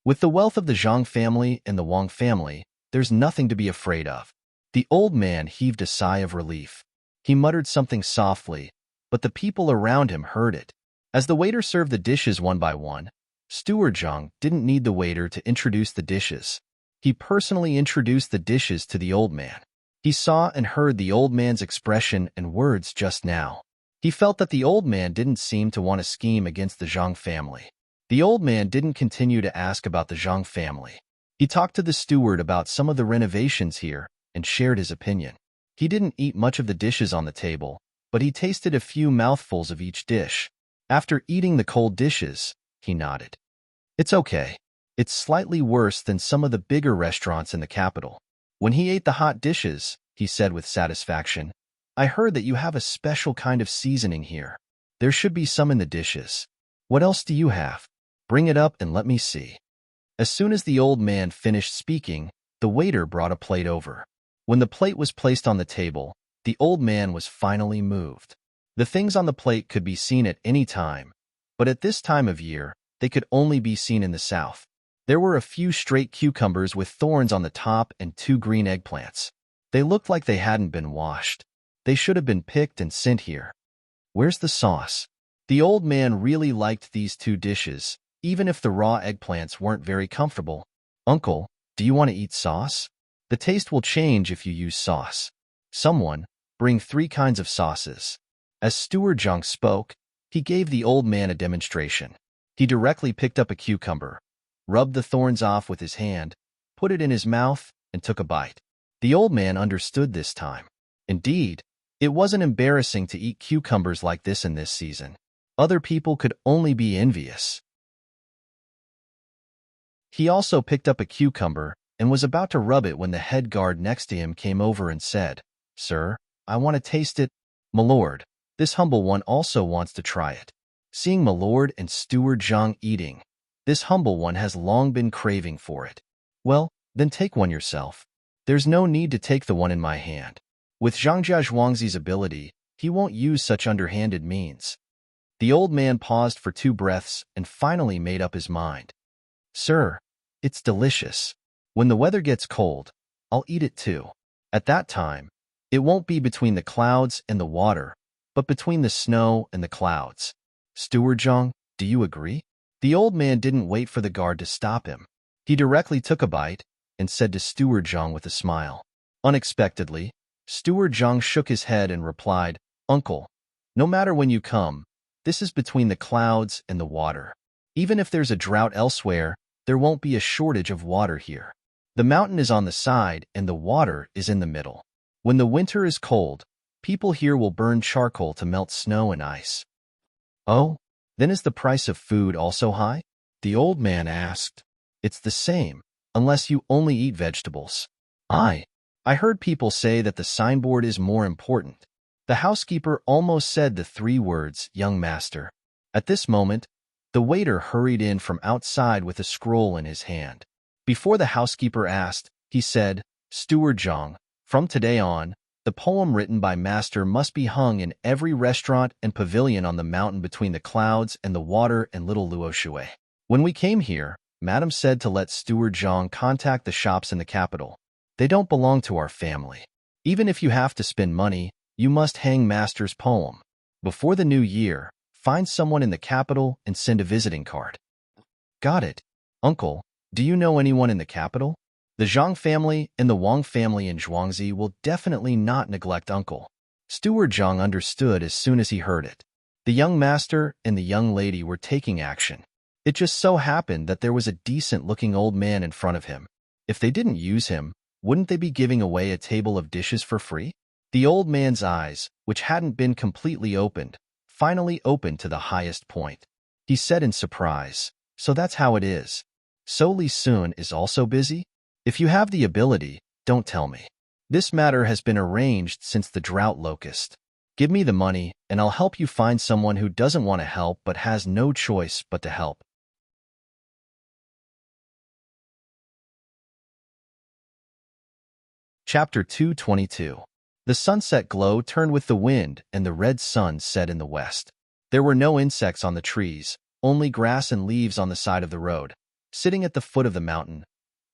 With the wealth of the Zhang family and the Wang family, there's nothing to be afraid of. The old man heaved a sigh of relief. He muttered something softly, but the people around him heard it. As the waiter served the dishes one by one, Steward Zhang didn't need the waiter to introduce the dishes. He personally introduced the dishes to the old man. He saw and heard the old man's expression and words just now. He felt that the old man didn't seem to want to scheme against the Zhang family. The old man didn't continue to ask about the Zhang family. He talked to the steward about some of the renovations here and shared his opinion. He didn't eat much of the dishes on the table, but he tasted a few mouthfuls of each dish. After eating the cold dishes, he nodded. It's okay. It's slightly worse than some of the bigger restaurants in the capital. When he ate the hot dishes, he said with satisfaction, I heard that you have a special kind of seasoning here. There should be some in the dishes. What else do you have? Bring it up and let me see. As soon as the old man finished speaking, The waiter brought a plate over. When the plate was placed on the table, the old man was finally moved. The things on the plate could be seen at any time, but at this time of year, they could only be seen in the south. There were a few straight cucumbers with thorns on the top and 2 green eggplants. They looked like they hadn't been washed. They should have been picked and sent here. Where's the sauce? The old man really liked these 2 dishes, even if the raw eggplants weren't very comfortable. Uncle, do you want to eat sauce? The taste will change if you use sauce. Someone, bring 3 kinds of sauces. As Steward Zhang spoke, he gave the old man a demonstration. He directly picked up a cucumber, rubbed the thorns off with his hand, put it in his mouth, and took a bite. The old man understood this time. Indeed, it wasn't embarrassing to eat cucumbers like this in this season. Other people could only be envious. He also picked up a cucumber and was about to rub it when the head guard next to him came over and said, "Sir, I want to taste it." "My lord, this humble one also wants to try it." Seeing my lord and Steward Zhang eating, this humble one has long been craving for it. "Well, then take one yourself. There's no need to take the one in my hand." With Zhangjia Zhuangzi's ability, he won't use such underhanded means. The old man paused for 2 breaths and finally made up his mind. "Sir, it's delicious. When the weather gets cold, I'll eat it too. At that time, it won't be between the clouds and the water, but between the snow and the clouds. Steward Zhang, do you agree?" The old man didn't wait for the guard to stop him. He directly took a bite and said to Steward Zhang with a smile. Unexpectedly, Steward Zhang shook his head and replied, "Uncle, no matter when you come, this is between the clouds and the water. Even if there's a drought elsewhere, there won't be a shortage of water here. The mountain is on the side and the water is in the middle. When the winter is cold, people here will burn charcoal to melt snow and ice." "Oh, then is the price of food also high?" the old man asked. "It's the same, unless you only eat vegetables." I heard people say that the signboard is more important." The housekeeper almost said the 3 words, "young master." At this moment, the waiter hurried in from outside with a scroll in his hand. Before the housekeeper asked, he said, "Steward Zhang, from today on, the poem written by Master must be hung in every restaurant and pavilion on the mountain between the clouds and the water and Little Luoshui. When we came here, Madam said to let Steward Zhang contact the shops in the capital. They don't belong to our family. Even if you have to spend money, you must hang Master's poem. Before the new year, find someone in the capital and send a visiting card." "Got it. Uncle, do you know anyone in the capital? The Zhang family and the Wang family in Zhuangzi will definitely not neglect Uncle." Steward Zhang understood as soon as he heard it. The young master and the young lady were taking action. It just so happened that there was a decent-looking old man in front of him. If they didn't use him, wouldn't they be giving away a table of dishes for free? The old man's eyes, which hadn't been completely opened, finally opened to the highest point. He said in surprise, "So that's how it is. So Li Sun is also busy? If you have the ability, don't tell me. This matter has been arranged since the drought locust. Give me the money, and I'll help you find someone who doesn't want to help but has no choice but to help." Chapter 222. The sunset glow turned with the wind, and the red sun set in the west. There were no insects on the trees, only grass and leaves on the side of the road. Sitting at the foot of the mountain,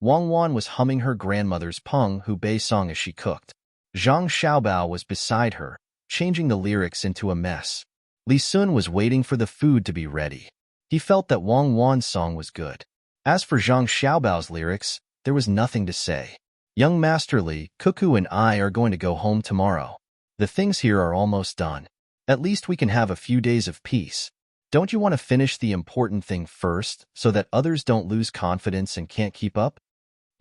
Wang Wan was humming her grandmother's Peng Hu Bei song as she cooked. Zhang Xiaobao was beside her, changing the lyrics into a mess. Li Sun was waiting for the food to be ready. He felt that Wang Wan's song was good. As for Zhang Xiaobao's lyrics, there was nothing to say. "Young Master Li, Cuckoo and I are going to go home tomorrow. The things here are almost done. At least we can have a few days of peace. Don't you want to finish the important thing first so that others don't lose confidence and can't keep up?"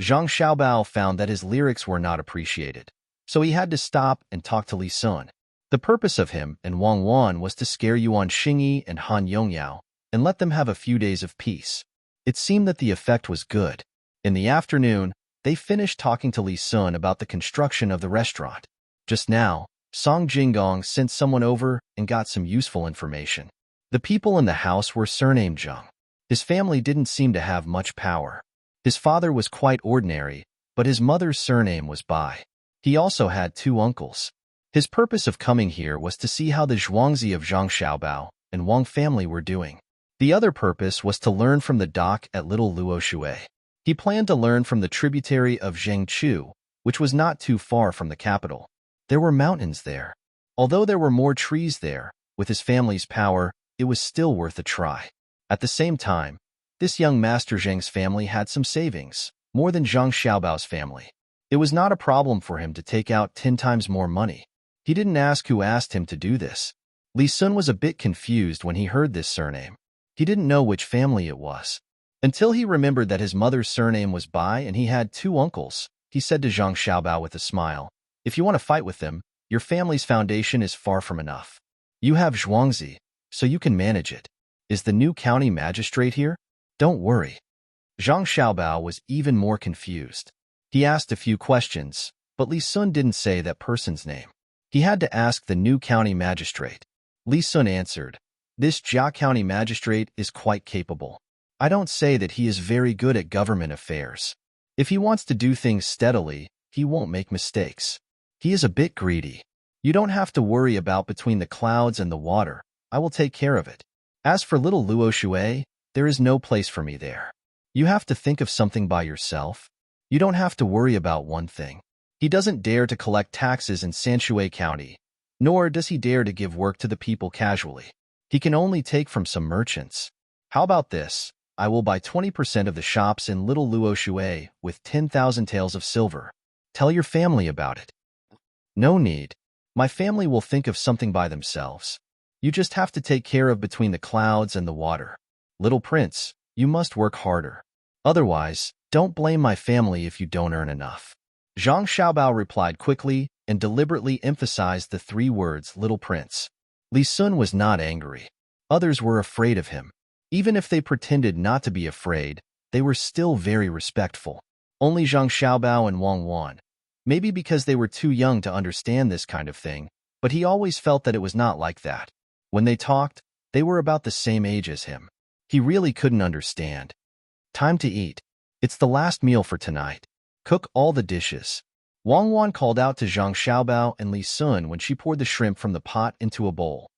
Zhang Xiaobao found that his lyrics were not appreciated, so he had to stop and talk to Li Sun. The purpose of him and Wang Wan was to scare Yuan Xingyi and Han Yongyao and let them have a few days of peace. It seemed that the effect was good. In the afternoon, they finished talking to Li Sun about the construction of the restaurant. Just now, Song Jinggong sent someone over and got some useful information. The people in the house were surnamed Zhang. His family didn't seem to have much power. His father was quite ordinary, but his mother's surname was Bai. He also had 2 uncles. His purpose of coming here was to see how the Zhuangzi of Zhang Xiaobao and Wang family were doing. The other purpose was to learn from the dock at Little Luoshui. He planned to learn from the tributary of Zhengchu, which was not too far from the capital. There were mountains there. Although there were more trees there, with his family's power, it was still worth a try. At the same time, this young Master Zheng's family had some savings, more than Zhang Xiaobao's family. It was not a problem for him to take out 10 times more money. He didn't ask who asked him to do this. Li Sun was a bit confused when he heard this surname. He didn't know which family it was. Until he remembered that his mother's surname was Bai and he had 2 uncles, he said to Zhang Xiaobao with a smile, "If you want to fight with them, your family's foundation is far from enough. You have Zhuangzi, so you can manage it. Is the new county magistrate here? Don't worry." Zhang Xiaobao was even more confused. He asked a few questions, but Li Sun didn't say that person's name. He had to ask the new county magistrate. Li Sun answered, "This Jia County magistrate is quite capable. I don't say that he is very good at government affairs. If he wants to do things steadily, he won't make mistakes. He is a bit greedy. You don't have to worry about between the clouds and the water. I will take care of it. As for Little Luoshui, there is no place for me there. You have to think of something by yourself. You don't have to worry about one thing. He doesn't dare to collect taxes in Sanshui County, nor does he dare to give work to the people casually. He can only take from some merchants. How about this? I will buy 20% of the shops in Little Luoshui with 10,000 taels of silver. Tell your family about it." "No need. My family will think of something by themselves. You just have to take care of between the clouds and the water. Little prince, you must work harder. Otherwise, don't blame my family if you don't earn enough." Zhang Xiaobao replied quickly and deliberately emphasized the 3 words, "little prince." Li Sun was not angry. Others were afraid of him. Even if they pretended not to be afraid, they were still very respectful. Only Zhang Xiaobao and Wang Wan. Maybe because they were too young to understand this kind of thing, but he always felt that it was not like that. When they talked, they were about the same age as him. He really couldn't understand. "Time to eat. It's the last meal for tonight. Cook all the dishes." Wang Wan called out to Zhang Xiaobao and Li Sun when she poured the shrimp from the pot into a bowl.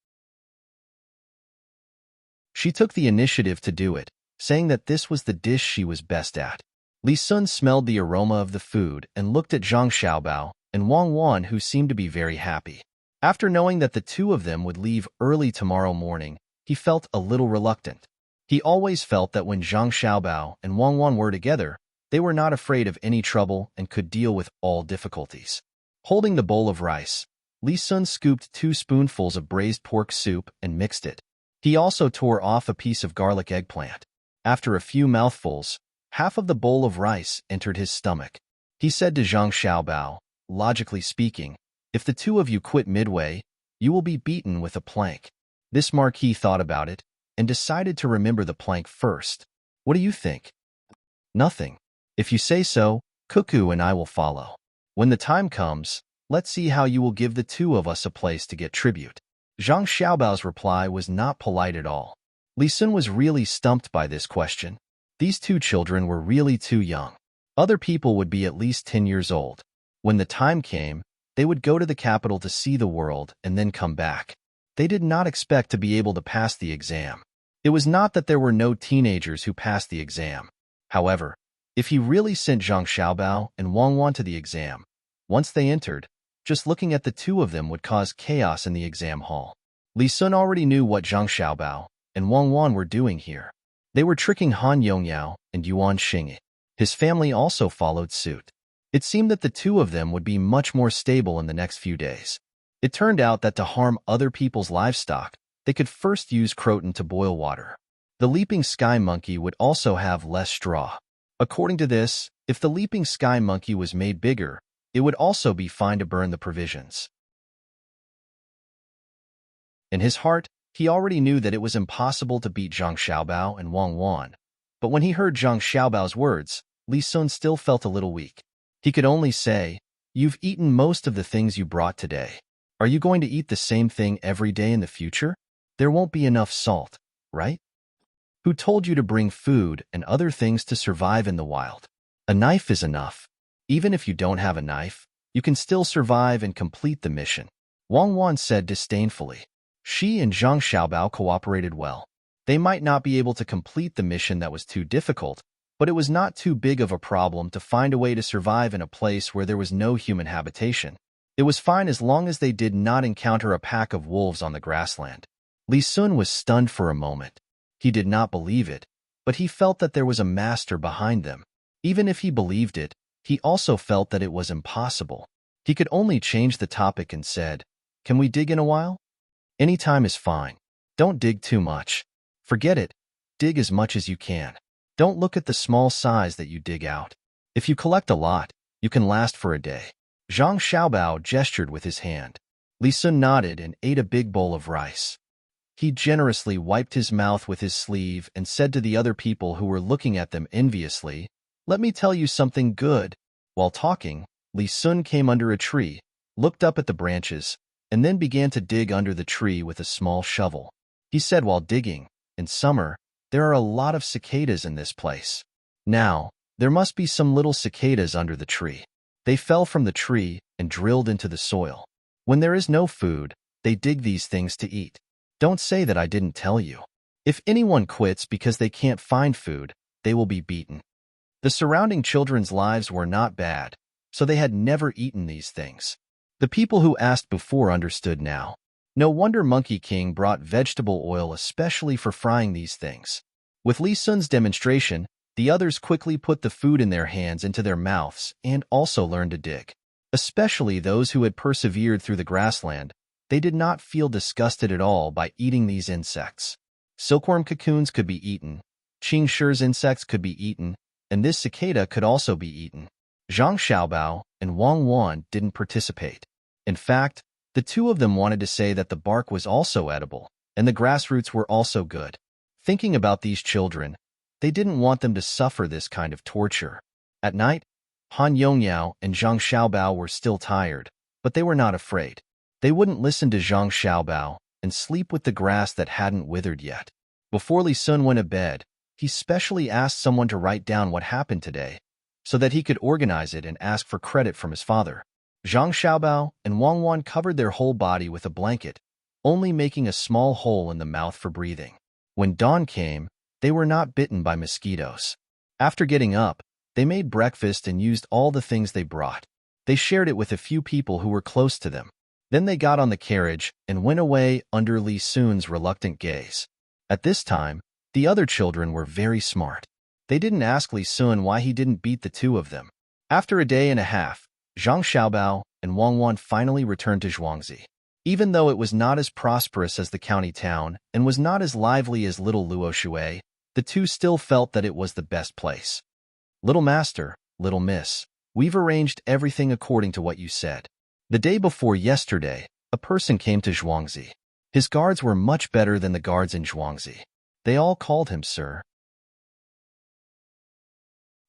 She took the initiative to do it, saying that this was the dish she was best at. Li Sun smelled the aroma of the food and looked at Zhang Xiaobao and Wang Wan, who seemed to be very happy. After knowing that the 2 of them would leave early tomorrow morning, he felt a little reluctant. He always felt that when Zhang Xiaobao and Wang Wan were together, they were not afraid of any trouble and could deal with all difficulties. Holding the bowl of rice, Li Sun scooped 2 spoonfuls of braised pork soup and mixed it. He also tore off a piece of garlic eggplant. After a few mouthfuls, half of the bowl of rice entered his stomach. He said to Zhang Xiaobao, "Logically speaking, if the 2 of you quit midway, you will be beaten with a plank." This Marquis thought about it and decided to remember the plank first. "What do you think?" "Nothing. If you say so, Cuckoo and I will follow. When the time comes, let's see how you will give the 2 of us a place to get tribute." Zhang Xiaobao's reply was not polite at all. Li Sun was really stumped by this question. These 2 children were really too young. Other people would be at least 10 years old. When the time came, they would go to the capital to see the world and then come back. They did not expect to be able to pass the exam. It was not that there were no teenagers who passed the exam. However, if he really sent Zhang Xiaobao and Wang Wan to the exam, once they entered, just looking at the 2 of them would cause chaos in the exam hall. Li Sun already knew what Zhang Xiaobao and Wang Wan were doing here. They were tricking Han Yongyao and Yuan Xingyi. His family also followed suit. It seemed that the 2 of them would be much more stable in the next few days. It turned out that to harm other people's livestock, they could first use croton to boil water. The leaping sky monkey would also have less straw. According to this, if the leaping sky monkey was made bigger, it would also be fine to burn the provisions. In his heart, he already knew that it was impossible to beat Zhang Xiaobao and Wang Wan. But when he heard Zhang Xiaobao's words, Li Sun still felt a little weak. He could only say, "You've eaten most of the things you brought today. Are you going to eat the same thing every day in the future? There won't be enough salt, right? Who told you to bring food and other things to survive in the wild? A knife is enough." Even if you don't have a knife, you can still survive and complete the mission, Wang Wan said disdainfully. She and Zhang Xiaobao cooperated well. They might not be able to complete the mission that was too difficult, but it was not too big of a problem to find a way to survive in a place where there was no human habitation. It was fine as long as they did not encounter a pack of wolves on the grassland. Li Sun was stunned for a moment. He did not believe it, but he felt that there was a master behind them. Even if he believed it, he also felt that it was impossible. He could only change the topic and said, "Can we dig in a while?" "Any time is fine. Don't dig too much. Forget it. Dig as much as you can. Don't look at the small size that you dig out. If you collect a lot, you can last for a day." Zhang Xiaobao gestured with his hand. Li Sun nodded and ate a big bowl of rice. He generously wiped his mouth with his sleeve and said to the other people who were looking at them enviously, "Let me tell you something good." While talking, Li Sun came under a tree, looked up at the branches, and then began to dig under the tree with a small shovel. He said while digging, "In summer, there are a lot of cicadas in this place. Now, there must be some little cicadas under the tree. They fell from the tree and drilled into the soil. When there is no food, they dig these things to eat. Don't say that I didn't tell you. If anyone quits because they can't find food, they will be beaten." The surrounding children's lives were not bad, so they had never eaten these things. The people who asked before understood now. No wonder Monkey King brought vegetable oil especially for frying these things. With Li Sun's demonstration, the others quickly put the food in their hands into their mouths and also learned to dig. Especially those who had persevered through the grassland, they did not feel disgusted at all by eating these insects. Silkworm cocoons could be eaten, Qing Shi's insects could be eaten, and this cicada could also be eaten. Zhang Xiaobao and Wang Wan didn't participate. In fact, the two of them wanted to say that the bark was also edible, and the grass roots were also good. Thinking about these children, they didn't want them to suffer this kind of torture. At night, Han Yongyao and Zhang Xiaobao were still tired, but they were not afraid. They wouldn't listen to Zhang Xiaobao and sleep with the grass that hadn't withered yet. Before Li Sun went to bed, he specially asked someone to write down what happened today, so that he could organize it and ask for credit from his father. Zhang Xiaobao and Wang Wan covered their whole body with a blanket, only making a small hole in the mouth for breathing. When dawn came, they were not bitten by mosquitoes. After getting up, they made breakfast and used all the things they brought. They shared it with a few people who were close to them. Then they got on the carriage and went away under Li Sun's reluctant gaze. At this time, the other children were very smart. They didn't ask Li Sun why he didn't beat the two of them. After a day and a half, Zhang Xiaobao and Wang Wan finally returned to Zhuangzi. Even though it was not as prosperous as the county town and was not as lively as Little Luoshui, the two still felt that it was the best place. "Little Master, Little Miss, we've arranged everything according to what you said. The day before yesterday, a person came to Zhuangzi. His guards were much better than the guards in Zhuangzi. They all called him Sir.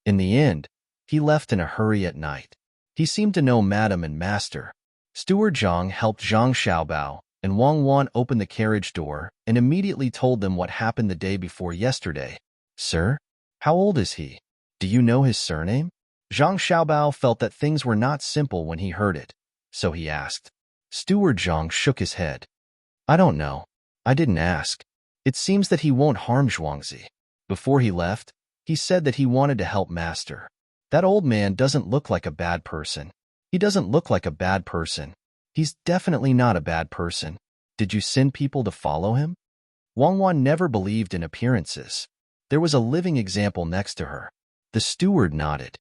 In the end, he left in a hurry at night. He seemed to know Madam and Master. Steward Zhang helped Zhang Xiaobao, and Wang Wan opened the carriage door and immediately told them what happened the day before yesterday. "Sir, how old is he? Do you know his surname?" Zhang Xiaobao felt that things were not simple when he heard it, so he asked. Steward Zhang shook his head. "I don't know. I didn't ask. It seems that he won't harm Zhuangzi." Before he left, he said that he wanted to help Master. "That old man doesn't look like a bad person. He doesn't look like a bad person. He's definitely not a bad person. Did you send people to follow him?" Wang Wan never believed in appearances. There was a living example next to her. The steward nodded.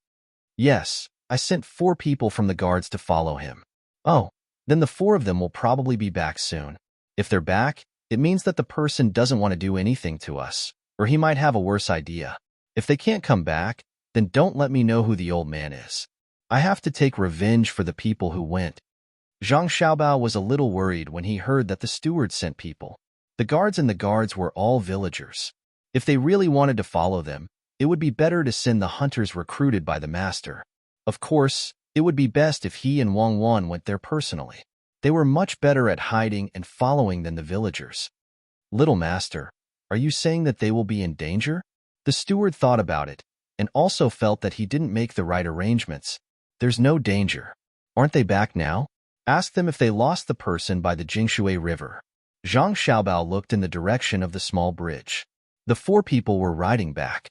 "Yes, I sent 4 people from the guards to follow him." "Oh, then the 4 of them will probably be back soon. If they're back, it means that the person doesn't want to do anything to us, or he might have a worse idea. If they can't come back, then don't let me know who the old man is. I have to take revenge for the people who went." Zhang Xiaobao was a little worried when he heard that the steward sent people. The guards were all villagers. If they really wanted to follow them, it would be better to send the hunters recruited by the master. Of course, it would be best if he and Wang Wan went there personally. They were much better at hiding and following than the villagers. "Little Master, are you saying that they will be in danger?" The steward thought about it, and also felt that he didn't make the right arrangements. There's no danger. Aren't they back now? Ask them if they lost the person by the Jingshui River. Zhang Xiaobao looked in the direction of the small bridge. The 4 people were riding back.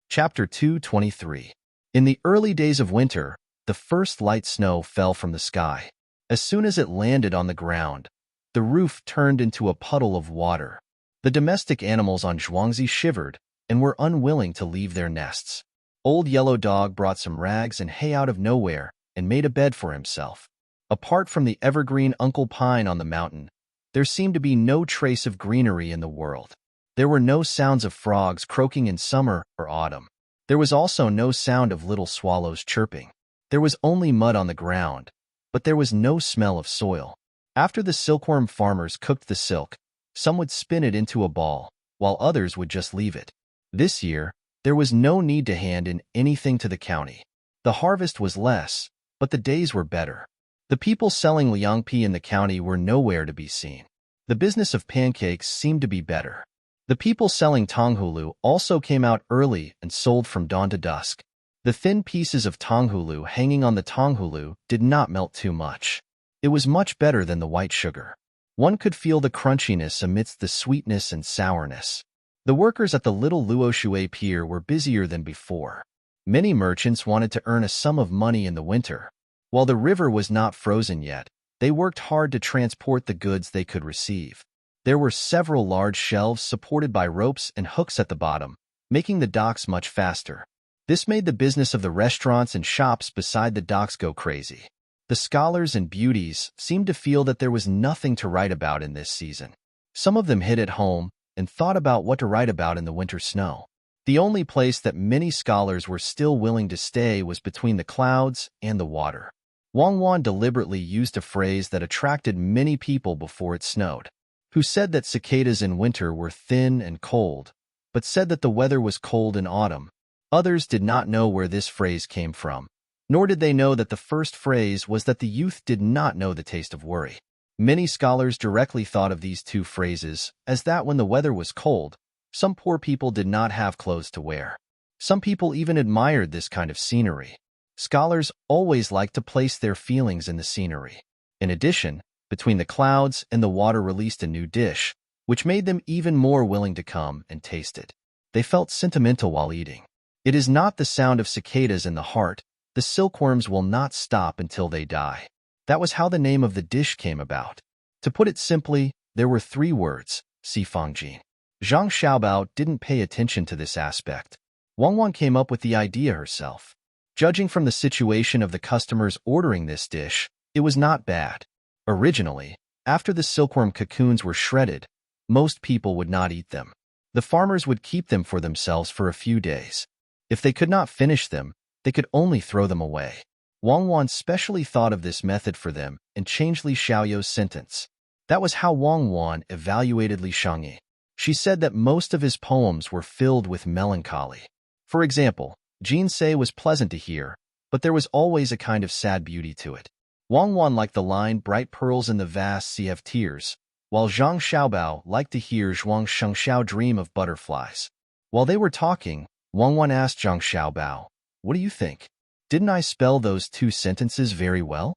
Chapter 223. In the early days of winter, the first light snow fell from the sky. As soon as it landed on the ground, the roof turned into a puddle of water. The domestic animals on Zhuangzi shivered and were unwilling to leave their nests. Old Yellow Dog brought some rags and hay out of nowhere and made a bed for himself. Apart from the evergreen Uncle Pine on the mountain, there seemed to be no trace of greenery in the world. There were no sounds of frogs croaking in summer or autumn. There was also no sound of little swallows chirping. There was only mud on the ground, but there was no smell of soil. After the silkworm farmers cooked the silk, some would spin it into a ball, while others would just leave it. This year, there was no need to hand in anything to the county. The harvest was less, but the days were better. The people selling liangpi in the county were nowhere to be seen. The business of pancakes seemed to be better. The people selling tonghulu also came out early and sold from dawn to dusk. The thin pieces of tonghulu hanging on the tonghulu did not melt too much. It was much better than the white sugar. One could feel the crunchiness amidst the sweetness and sourness. The workers at the little Luoshui pier were busier than before. Many merchants wanted to earn a sum of money in the winter. While the river was not frozen yet, they worked hard to transport the goods they could receive. There were several large shelves supported by ropes and hooks at the bottom, making the docks much faster. This made the business of the restaurants and shops beside the docks go crazy. The scholars and beauties seemed to feel that there was nothing to write about in this season. Some of them hid at home and thought about what to write about in the winter snow. The only place that many scholars were still willing to stay was between the clouds and the water. Wang Wan deliberately used a phrase that attracted many people before it snowed, who said that cicadas in winter were thin and cold, but said that the weather was cold in autumn. Others did not know where this phrase came from, nor did they know that the first phrase was that the youth did not know the taste of worry. Many scholars directly thought of these 2 phrases as that when the weather was cold, some poor people did not have clothes to wear. Some people even admired this kind of scenery. Scholars always liked to place their feelings in the scenery. In addition, between the clouds and the water released a new dish, which made them even more willing to come and taste it. They felt sentimental while eating. It is not the sound of cicadas in the heart. The silkworms will not stop until they die. That was how the name of the dish came about. To put it simply, there were 3 words, Si Fangjin. Zhang Xiaobao didn't pay attention to this aspect. Wang Wan came up with the idea herself. Judging from the situation of the customers ordering this dish, it was not bad. Originally, after the silkworm cocoons were shredded, most people would not eat them. The farmers would keep them for themselves for a few days. If they could not finish them, they could only throw them away. Wang Wan specially thought of this method for them and changed Li Xiaoyou's sentence. That was how Wang Wan evaluated Li Shangyi. She said that most of his poems were filled with melancholy. For example, Jin Se was pleasant to hear, but there was always a kind of sad beauty to it. Wang Wan liked the line bright pearls in the vast sea of tears, while Zhang Xiaobao liked to hear Zhuang Shengxiao dream of butterflies. While they were talking, Wang Wan asked Zhang Xiaobao, "What do you think? Didn't I spell those 2 sentences very well?"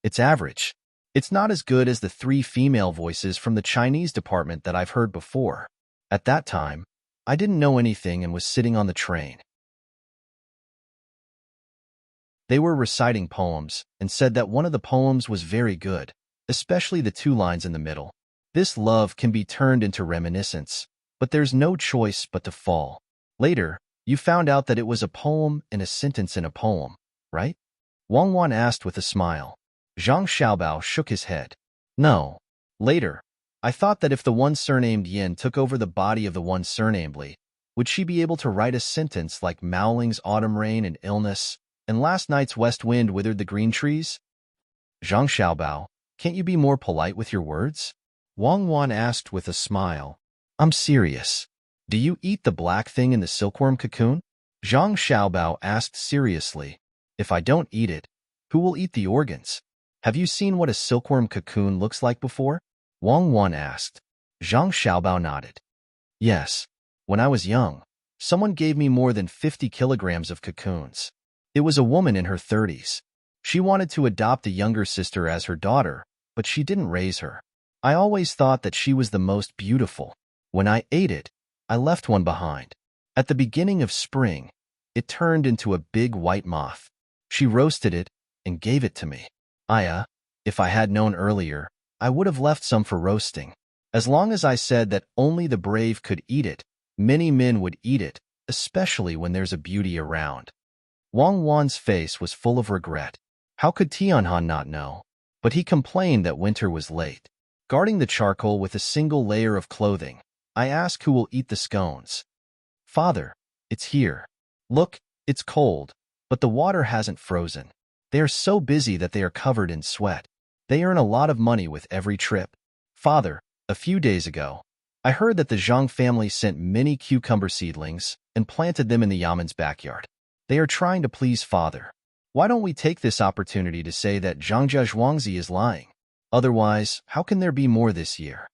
"It's average. It's not as good as the 3 female voices from the Chinese department that I've heard before. At that time, I didn't know anything and was sitting on the train." They were reciting poems and said that one of the poems was very good, especially the 2 lines in the middle. This love can be turned into reminiscence, but there's no choice but to fall. Later, you found out that it was a poem and a sentence in a poem, right? Wang Wan asked with a smile. Zhang Xiaobao shook his head. No. Later, I thought that if the one surnamed Yin took over the body of the one surnamed Li, would she be able to write a sentence like Mowling's autumn rain and illness, and last night's west wind withered the green trees? Zhang Xiaobao, can't you be more polite with your words? Wang Wan asked with a smile. I'm serious. Do you eat the black thing in the silkworm cocoon? Zhang Xiaobao asked seriously. If I don't eat it, who will eat the organs? Have you seen what a silkworm cocoon looks like before? Wang Wan asked. Zhang Xiaobao nodded. Yes. When I was young, someone gave me more than 50 kilograms of cocoons. It was a woman in her 30s. She wanted to adopt a younger sister as her daughter, but she didn't raise her. I always thought that she was the most beautiful. When I ate it, I left one behind. At the beginning of spring, it turned into a big white moth. She roasted it and gave it to me. If I had known earlier, I would have left some for roasting. As long as I said that only the brave could eat it, many men would eat it, especially when there's a beauty around. Wang Wan's face was full of regret. How could Tianhan not know? But he complained that winter was late. Guarding the charcoal with a single layer of clothing, I asked who will eat the scones. Father, it's here. Look, it's cold, but the water hasn't frozen. They are so busy that they are covered in sweat. They earn a lot of money with every trip. Father, a few days ago, I heard that the Zhang family sent many cucumber seedlings and planted them in the Yaman's backyard. They are trying to please Father. Why don't we take this opportunity to say that Zhangjia Zhuangzi is lying? Otherwise, how can there be more this year?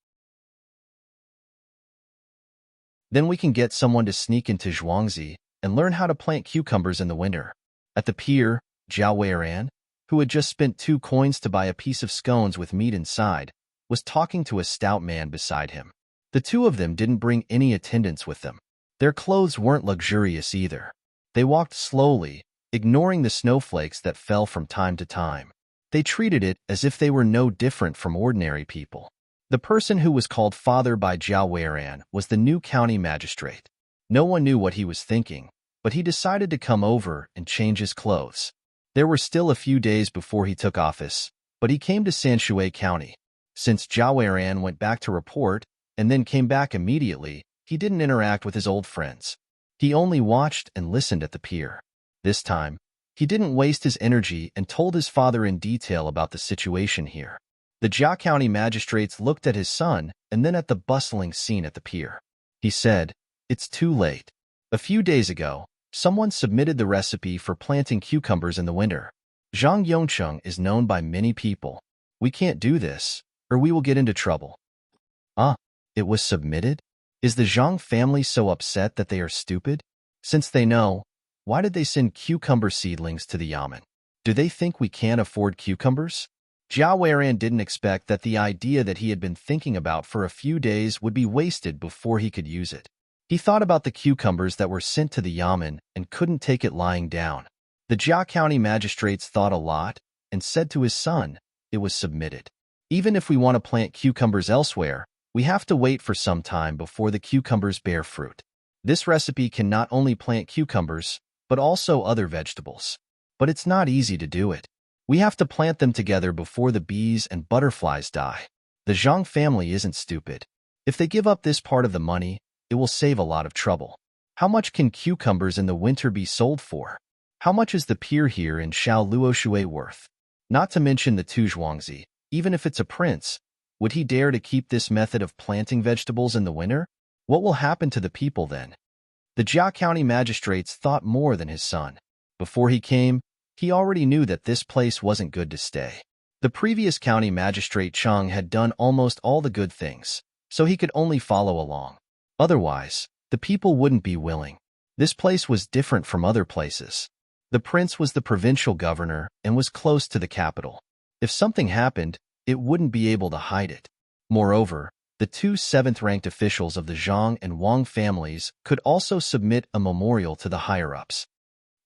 Then we can get someone to sneak into Zhuangzi and learn how to plant cucumbers in the winter. At the pier, Zhao Weiran, who had just spent 2 coins to buy a piece of scones with meat inside, was talking to a stout man beside him. The two of them didn't bring any attendants with them. Their clothes weren't luxurious either. They walked slowly, ignoring the snowflakes that fell from time to time. They treated it as if they were no different from ordinary people. The person who was called Father by Zhao Weiran was the new county magistrate. No one knew what he was thinking, but he decided to come over and change his clothes. There were still a few days before he took office, but he came to Sanshui County. Since Zhao Weiran went back to report and then came back immediately, he didn't interact with his old friends. He only watched and listened at the pier. This time, he didn't waste his energy and told his father in detail about the situation here. The Jia County magistrates looked at his son and then at the bustling scene at the pier. He said, "It's too late. A few days ago, someone submitted the recipe for planting cucumbers in the winter. Zhang Yongcheng is known by many people. We can't do this, or we will get into trouble." It was submitted? Is the Zhang family so upset that they are stupid? Since they know, why did they send cucumber seedlings to the Yamen? Do they think we can't afford cucumbers? Zhao Weiran didn't expect that the idea that he had been thinking about for a few days would be wasted before he could use it. He thought about the cucumbers that were sent to the Yamen and couldn't take it lying down. The Jia County magistrates thought a lot and said to his son, "It was submitted. Even if we want to plant cucumbers elsewhere, we have to wait for some time before the cucumbers bear fruit. This recipe can not only plant cucumbers, but also other vegetables. But it's not easy to do it. We have to plant them together before the bees and butterflies die. The Zhang family isn't stupid. If they give up this part of the money, it will save a lot of trouble. How much can cucumbers in the winter be sold for? How much is the pier here in Shao Luoshui worth? Not to mention the Tu Zhuangzi, even if it's a prince, would he dare to keep this method of planting vegetables in the winter? What will happen to the people then? The Jia County magistrates thought more than his son. Before he came, he already knew that this place wasn't good to stay. The previous county magistrate Cheng had done almost all the good things, so he could only follow along. Otherwise, the people wouldn't be willing. This place was different from other places. The prince was the provincial governor and was close to the capital. If something happened, it wouldn't be able to hide it. Moreover, the 2 seventh-ranked officials of the Zhang and Wang families could also submit a memorial to the higher-ups.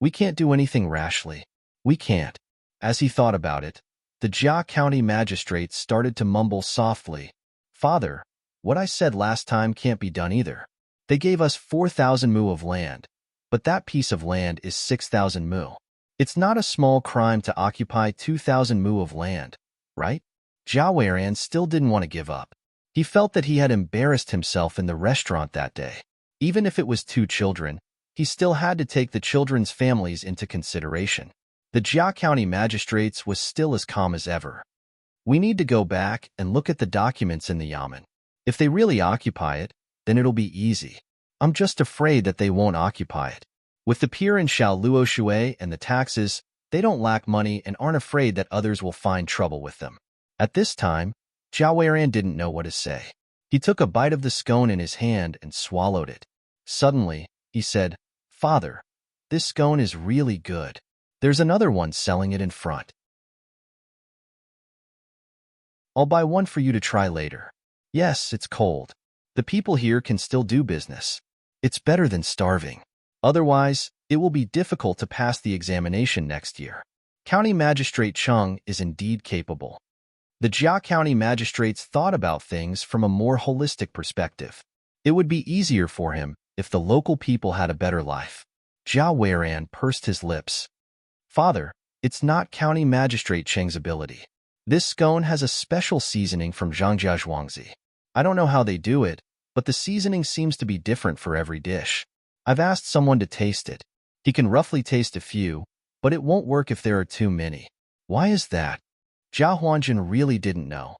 We can't do anything rashly. We can't. As he thought about it, the Jia County magistrates started to mumble softly, "Father, what I said last time can't be done either. They gave us 4,000 mu of land, but that piece of land is 6,000 mu. It's not a small crime to occupy 2,000 mu of land, right?" Zhao Weiran still didn't want to give up. He felt that he had embarrassed himself in the restaurant that day. Even if it was 2 children, he still had to take the children's families into consideration. The Jia County magistrates was still as calm as ever. "We need to go back and look at the documents in the Yamen. If they really occupy it, then it'll be easy. I'm just afraid that they won't occupy it. With the pier in Shao Luoshui and the taxes, they don't lack money and aren't afraid that others will find trouble with them." At this time, Zhao Weiran didn't know what to say. He took a bite of the scone in his hand and swallowed it. Suddenly, he said, "Father, this scone is really good. There's another one selling it in front. I'll buy one for you to try later. Yes, it's cold. The people here can still do business. It's better than starving. Otherwise, it will be difficult to pass the examination next year." County Magistrate Chung is indeed capable. The Jia County magistrates thought about things from a more holistic perspective. It would be easier for him if the local people had a better life. Jia Weiran pursed his lips. "Father, it's not County Magistrate Cheng's ability. This scone has a special seasoning from Zhangjia Zhuangzi. I don't know how they do it, but the seasoning seems to be different for every dish. I've asked someone to taste it. He can roughly taste a few, but it won't work if there are too many." "Why is that?" Jia Huanjun really didn't know.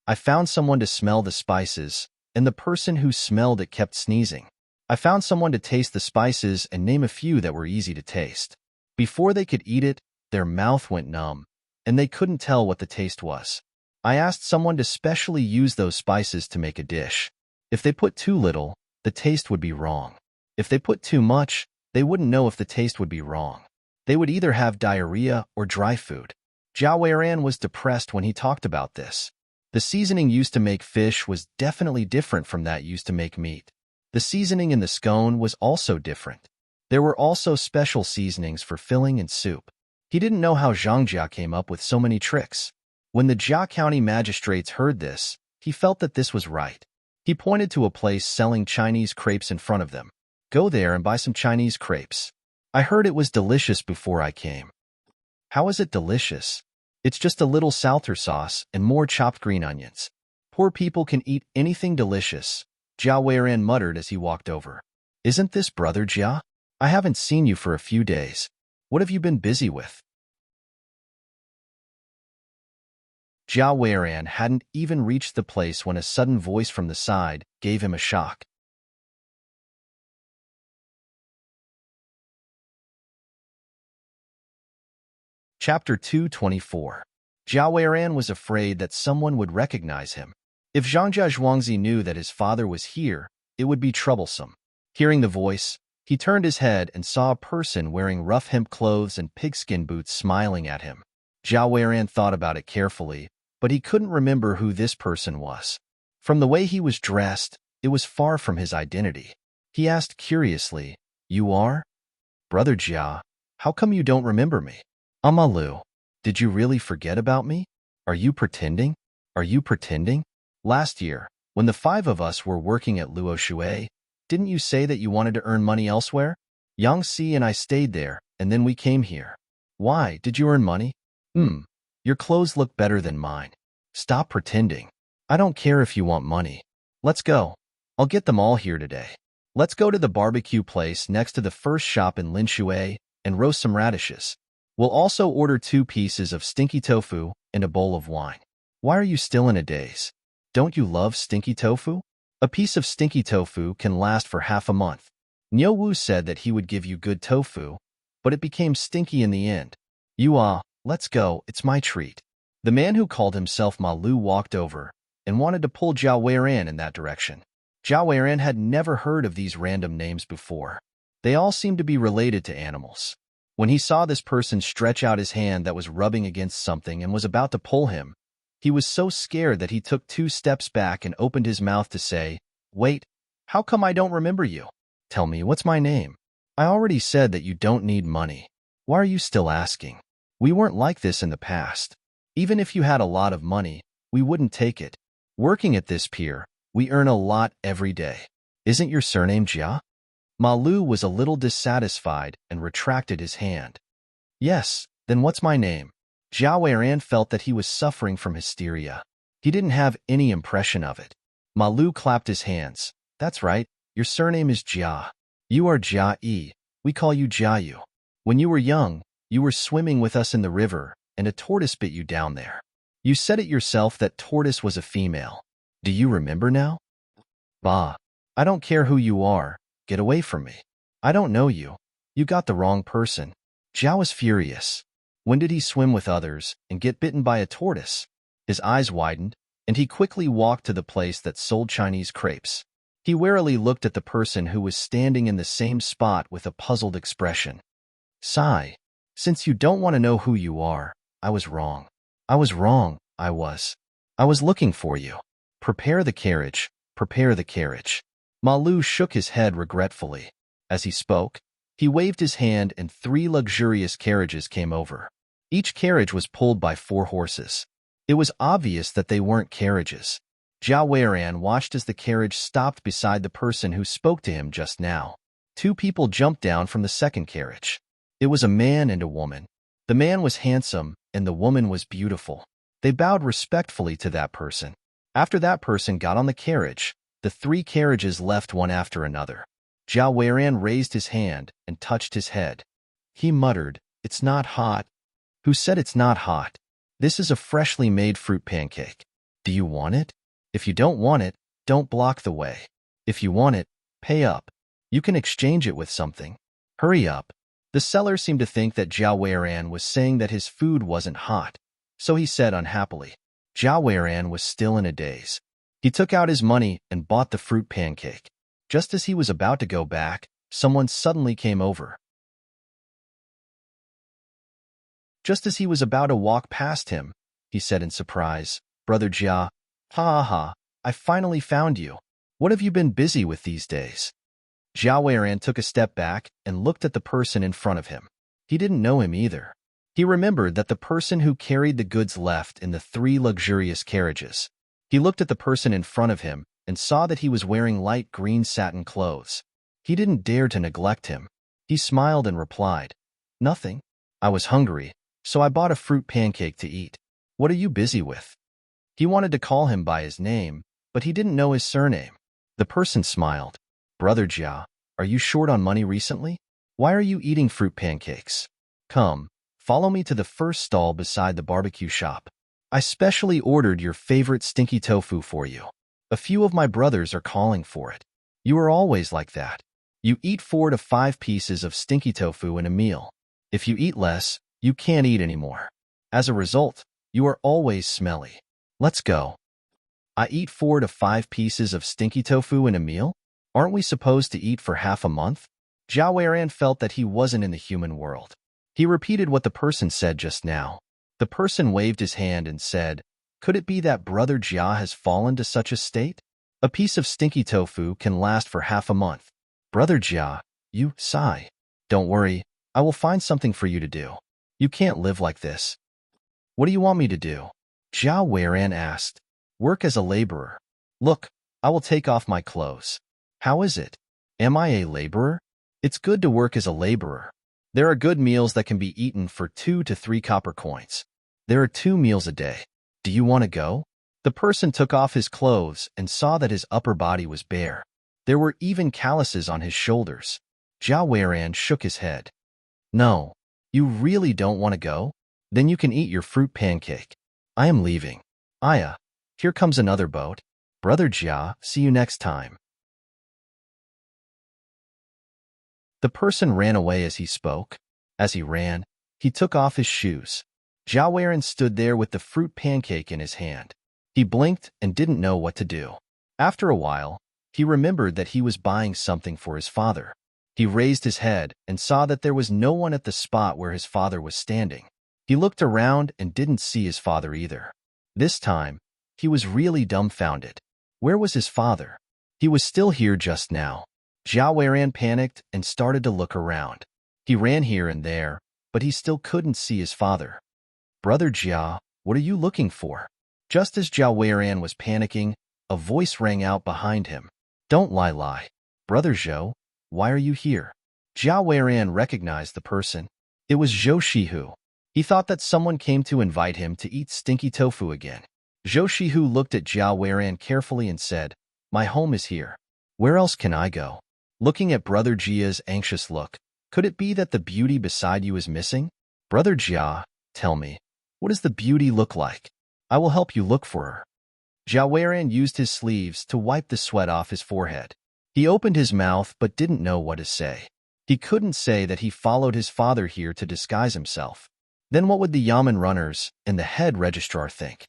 "I found someone to smell the spices, and the person who smelled it kept sneezing. I found someone to taste the spices and name a few that were easy to taste. Before they could eat it, their mouth went numb, and they couldn't tell what the taste was. I asked someone to specially use those spices to make a dish. If they put too little, the taste would be wrong. If they put too much, they wouldn't know if the taste would be wrong. They would either have diarrhea or dry food." Jia Weiran was depressed when he talked about this. The seasoning used to make fish was definitely different from that used to make meat. The seasoning in the scone was also different. There were also special seasonings for filling and soup. He didn't know how Zhangjia came up with so many tricks. When the Jia County magistrates heard this, he felt that this was right. He pointed to a place selling Chinese crepes in front of them. "Go there and buy some Chinese crepes. I heard it was delicious before I came." "How is it delicious? It's just a little salter sauce and more chopped green onions. Poor people can eat anything delicious," Jia Weiran muttered as he walked over. "Isn't this Brother Jia? I haven't seen you for a few days. What have you been busy with?" Jia Weiran hadn't even reached the place when a sudden voice from the side gave him a shock. Chapter 224. Jia Weiran was afraid that someone would recognize him. If Zhangjia Zhuangzi knew that his father was here, it would be troublesome. Hearing the voice, he turned his head and saw a person wearing rough hemp clothes and pigskin boots smiling at him. Jia Weiran thought about it carefully, but he couldn't remember who this person was. From the way he was dressed, it was far from his identity. He asked curiously, "You are? Brother Jia, how come you don't remember me?" "Amalu, did you really forget about me? Are you pretending? Are you pretending? Last year, when the five of us were working at Luo Shui, didn't you say that you wanted to earn money elsewhere? Yang Si and I stayed there, and then we came here. Why, did you earn money? Your clothes look better than mine. Stop pretending. I don't care if you want money. Let's go. I'll get them all here today. Let's go to the barbecue place next to the first shop in Linshui and roast some radishes. We'll also order 2 pieces of stinky tofu and a bowl of wine." "Why are you still in a daze? Don't you love stinky tofu? A piece of stinky tofu can last for half a month. Niu Wu said that he would give you good tofu, but it became stinky in the end. Let's go, it's my treat." The man who called himself Ma Lu walked over and wanted to pull Jia Weiran in that direction. Jia Weiran had never heard of these random names before. They all seemed to be related to animals. When he saw this person stretch out his hand that was rubbing against something and was about to pull him, he was so scared that he took 2 steps back and opened his mouth to say, "Wait, how come I don't remember you? Tell me, what's my name? I already said that you don't need money. Why are you still asking? We weren't like this in the past. Even if you had a lot of money, we wouldn't take it. Working at this pier, we earn a lot every day. Isn't your surname Jia?" Ma Lu was a little dissatisfied and retracted his hand. "Yes, then what's my name?" Jia Weiran felt that he was suffering from hysteria. He didn't have any impression of it. Ma Lu clapped his hands. "That's right, your surname is Jia. You are Jia Yi. We call you Jiayu. When you were young, you were swimming with us in the river, and a tortoise bit you down there. You said it yourself that tortoise was a female. Do you remember now?" "Bah, I don't care who you are. Get away from me. I don't know you. You got the wrong person." Jia was furious. When did he swim with others and get bitten by a tortoise? His eyes widened, and he quickly walked to the place that sold Chinese crepes. He warily looked at the person who was standing in the same spot with a puzzled expression. Sigh. Since you don't want to know who you are, I was wrong. I was wrong, I was. I was looking for you. Prepare the carriage, prepare the carriage. Ma Lu shook his head regretfully. As he spoke, he waved his hand and 3 luxurious carriages came over. Each carriage was pulled by 4 horses. It was obvious that they weren't carriages. Zhao Weiran watched as the carriage stopped beside the person who spoke to him just now. 2 people jumped down from the second carriage. It was a man and a woman. The man was handsome, and the woman was beautiful. They bowed respectfully to that person. After that person got on the carriage, the 3 carriages left one after another. Zhao Weiran raised his hand and touched his head. He muttered, "It's not hot." "Who said it's not hot? This is a freshly made fruit pancake. Do you want it? If you don't want it, don't block the way. If you want it, pay up. You can exchange it with something. Hurry up." The seller seemed to think that Zhao Weiran was saying that his food wasn't hot, so he said unhappily. Zhao Weiran was still in a daze. He took out his money and bought the fruit pancake. Just as he was about to go back, someone suddenly came over. Just as he was about to walk past him, he said in surprise, "Brother Jia, ha ha ha, I finally found you. What have you been busy with these days?" Zhao Weiran took a step back and looked at the person in front of him. He didn't know him either. He remembered that the person who carried the goods left in the 3 luxurious carriages. He looked at the person in front of him and saw that he was wearing light green satin clothes. He didn't dare to neglect him. He smiled and replied, "Nothing. I was hungry, so I bought a fruit pancake to eat. What are you busy with?" He wanted to call him by his name, but he didn't know his surname. The person smiled. "Brother Jia, are you short on money recently? Why are you eating fruit pancakes? Come, follow me to the first stall beside the barbecue shop. I specially ordered your favorite stinky tofu for you. A few of my brothers are calling for it. You are always like that. You eat 4 to 5 pieces of stinky tofu in a meal. If you eat less, you can't eat anymore. As a result, you are always smelly. Let's go." "I eat 4 to 5 pieces of stinky tofu in a meal? Aren't we supposed to eat for half a month?" Zhao Weiran felt that he wasn't in the human world. He repeated what the person said just now. The person waved his hand and said, "Could it be that Brother Jia has fallen to such a state? A piece of stinky tofu can last for half a month. Brother Jia, you sigh. Don't worry, I will find something for you to do. You can't live like this." "What do you want me to do?" Zhao Weiran asked. "Work as a laborer. Look, I will take off my clothes." "How is it? Am I a laborer?" "It's good to work as a laborer. There are good meals that can be eaten for 2 to 3 copper coins. There are 2 meals a day. Do you want to go?" The person took off his clothes and saw that his upper body was bare. There were even calluses on his shoulders. Zhao Weiran shook his head. "No, you really don't want to go? Then you can eat your fruit pancake. I am leaving. Aya, here comes another boat. Brother Jia, see you next time." The person ran away as he spoke. As he ran, he took off his shoes. Zhao Weiran stood there with the fruit pancake in his hand. He blinked and didn't know what to do. After a while, he remembered that he was buying something for his father. He raised his head and saw that there was no one at the spot where his father was standing. He looked around and didn't see his father either. This time, he was really dumbfounded. Where was his father? He was still here just now. Zhao Weiran panicked and started to look around. He ran here and there, but he still couldn't see his father. "Brother Jia, what are you looking for?" Just as Zhao Weiran was panicking, a voice rang out behind him. "Don't lie. Brother Zhou, why are you here?" Zhao Weiran recognized the person. It was Zhou Shihu. He thought that someone came to invite him to eat stinky tofu again. Zhou Shihu looked at Zhao Weiran carefully and said, "My home is here. Where else can I go?" Looking at Brother Jia's anxious look, could it be that the beauty beside you is missing? "Brother Jia, tell me, what does the beauty look like? I will help you look for her." Zhao Weiran used his sleeves to wipe the sweat off his forehead. He opened his mouth but didn't know what to say. He couldn't say that he followed his father here to disguise himself. Then what would the Yamen runners and the head registrar think?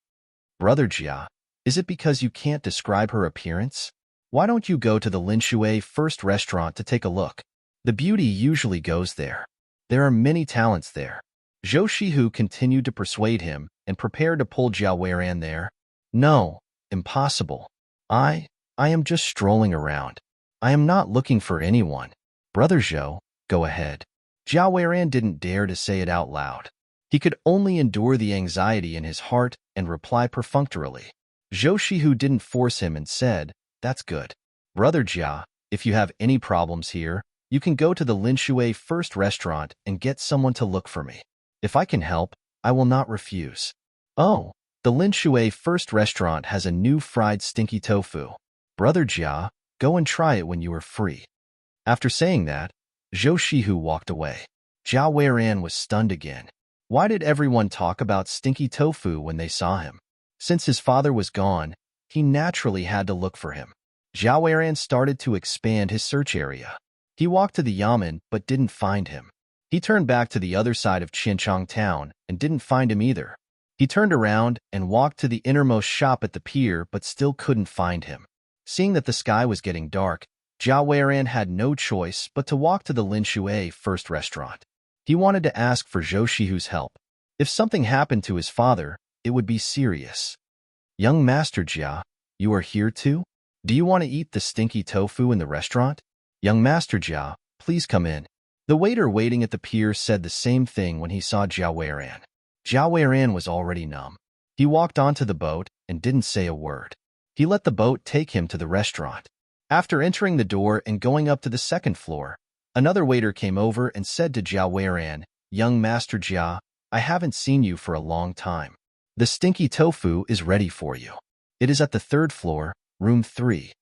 "Brother Jia, is it because you can't describe her appearance? Why don't you go to the Linshui First restaurant to take a look? The beauty usually goes there. There are many talents there. Zhou Shihu continued to persuade him and prepared to pull Jiao Weiran there. No, impossible. I am just strolling around. I am not looking for anyone. Brother Zhou, go ahead. Jiao Weiran didn't dare to say it out loud. He could only endure the anxiety in his heart and reply perfunctorily. Zhou Shihu didn't force him and said, "That's good. Brother Jia, if you have any problems here, you can go to the Linshui First restaurant and get someone to look for me. If I can help, I will not refuse." Oh, the Linshui First restaurant has a new fried stinky tofu. Brother Jia, go and try it when you are free. After saying that, Zhou Shihu walked away. Jiao Weiran was stunned again. Why did everyone talk about stinky tofu when they saw him? Since his father was gone, he naturally had to look for him. Jiao Weiran started to expand his search area. He walked to the yamen but didn't find him. He turned back to the other side of Qinchang town and didn't find him either. He turned around and walked to the innermost shop at the pier but still couldn't find him. Seeing that the sky was getting dark, Jiao Weiran had no choice but to walk to the Linshui First restaurant. He wanted to ask for Zhou Shihu's help. If something happened to his father, it would be serious. "Young Master Jia, you are here too? Do you want to eat the stinky tofu in the restaurant? Young Master Jia, please come in." The waiter waiting at the pier said the same thing when he saw Jiao Weiran. Jiao Weiran was already numb. He walked onto the boat and didn't say a word. He let the boat take him to the restaurant. After entering the door and going up to the second floor, another waiter came over and said to Jiao Weiran, "Young Master Jia, I haven't seen you for a long time. The stinky tofu is ready for you. It is at the third floor, room 3.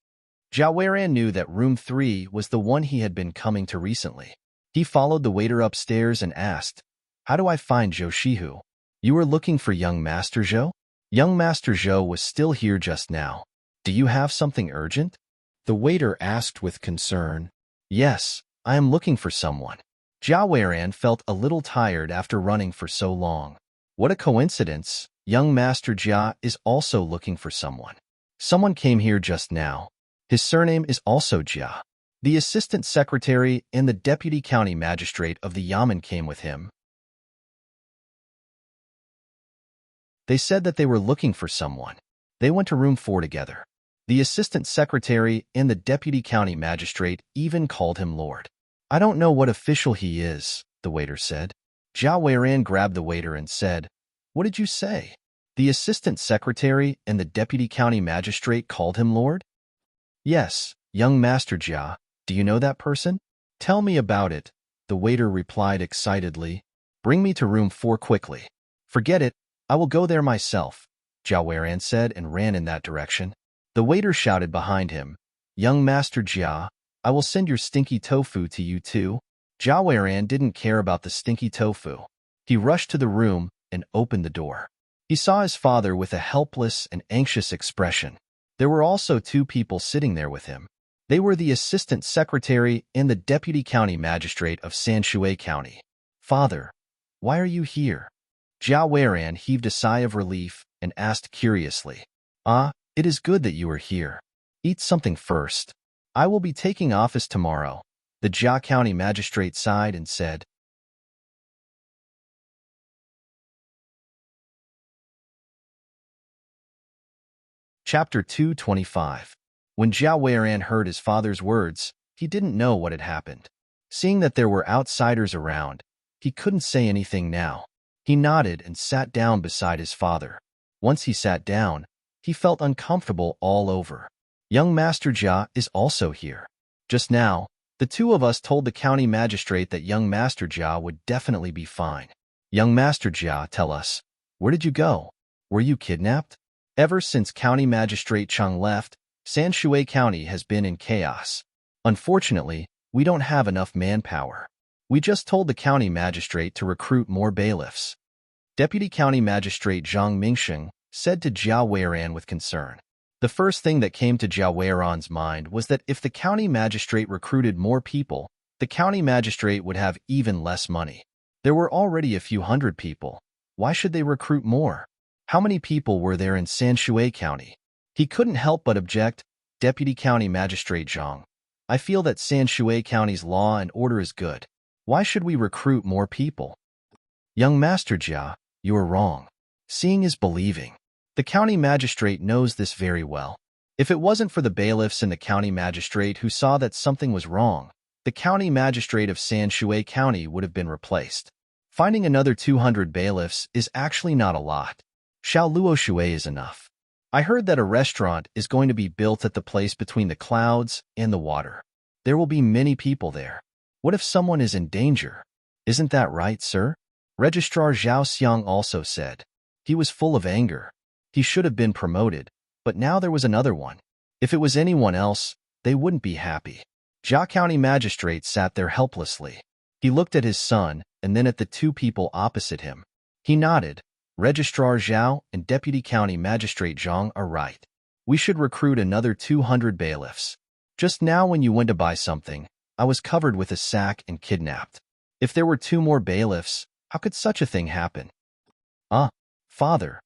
Jiao Weiran knew that room 3 was the one he had been coming to recently. He followed the waiter upstairs and asked, "How do I find Zhou Shihu? You were looking for young Master Zhou?" Young Master Zhou was still here just now. "Do you have something urgent?" The waiter asked with concern. "Yes, I am looking for someone." Jiao Weiran felt a little tired after running for so long. What a coincidence, young Master Jia is also looking for someone. Someone came here just now. His surname is also Jia. The assistant secretary and the deputy county magistrate of the yamen came with him. They said that they were looking for someone. They went to room 4 together. The assistant secretary and the deputy county magistrate even called him Lord. "I don't know what official he is," the waiter said. Jiao Weiran grabbed the waiter and said, "What did you say?" The assistant secretary and the deputy county magistrate called him Lord? "Yes, young Master Jia. Do you know that person?" "Tell me about it," the waiter replied excitedly. "Bring me to room 4 quickly." "Forget it. I will go there myself," Jiao Weiran said and ran in that direction. The waiter shouted behind him, "Young Master Jia, I will send your stinky tofu to you too." Jiao Weiran didn't care about the stinky tofu. He rushed to the room and opened the door. He saw his father with a helpless and anxious expression. There were also 2 people sitting there with him. They were the assistant secretary and the deputy county magistrate of Sanshui County. "Father, why are you here?" Jiao Weiran heaved a sigh of relief and asked curiously, "Ah, it is good that you are here. Eat something first. I will be taking office tomorrow." The Jia County magistrate sighed and said, Chapter 225. When Jiao Weiran heard his father's words, he didn't know what had happened. Seeing that there were outsiders around, he couldn't say anything now. He nodded and sat down beside his father. Once he sat down, he felt uncomfortable all over. Young Master Jia is also here. Just now, the 2 of us told the county magistrate that young Master Jia would definitely be fine. Young Master Jia, tell us, where did you go? Were you kidnapped? Ever since County Magistrate Cheng left, Sanshui County has been in chaos. Unfortunately, we don't have enough manpower. We just told the county magistrate to recruit more bailiffs. Deputy County Magistrate Zhang Mingsheng said to Jiao Weiran with concern. The first thing that came to Jiao Weiran's mind was that if the county magistrate recruited more people, the county magistrate would have even less money. There were already a few hundred people. Why should they recruit more? How many people were there in Sanshui County? He couldn't help but object. Deputy County Magistrate Zhang. I feel that Sanshui County's law and order is good. Why should we recruit more people? Young Master Jia, you are wrong. Seeing is believing. The county magistrate knows this very well. If it wasn't for the bailiffs and the county magistrate who saw that something was wrong, the county magistrate of Sanshui County would have been replaced. Finding another 200 bailiffs is actually not a lot. Xiao Luo Shui is enough. I heard that a restaurant is going to be built at the place between the clouds and the water. There will be many people there. What if someone is in danger? Isn't that right, sir? Registrar Zhao Xiang also said. He was full of anger. He should have been promoted, but now there was another one. If it was anyone else, they wouldn't be happy. Jia County Magistrate sat there helplessly. He looked at his son and then at the two people opposite him. He nodded. Registrar Zhao and Deputy County Magistrate Zhang are right. We should recruit another 200 bailiffs. Just now when you went to buy something, I was covered with a sack and kidnapped. If there were 2 more bailiffs, how could such a thing happen? Father,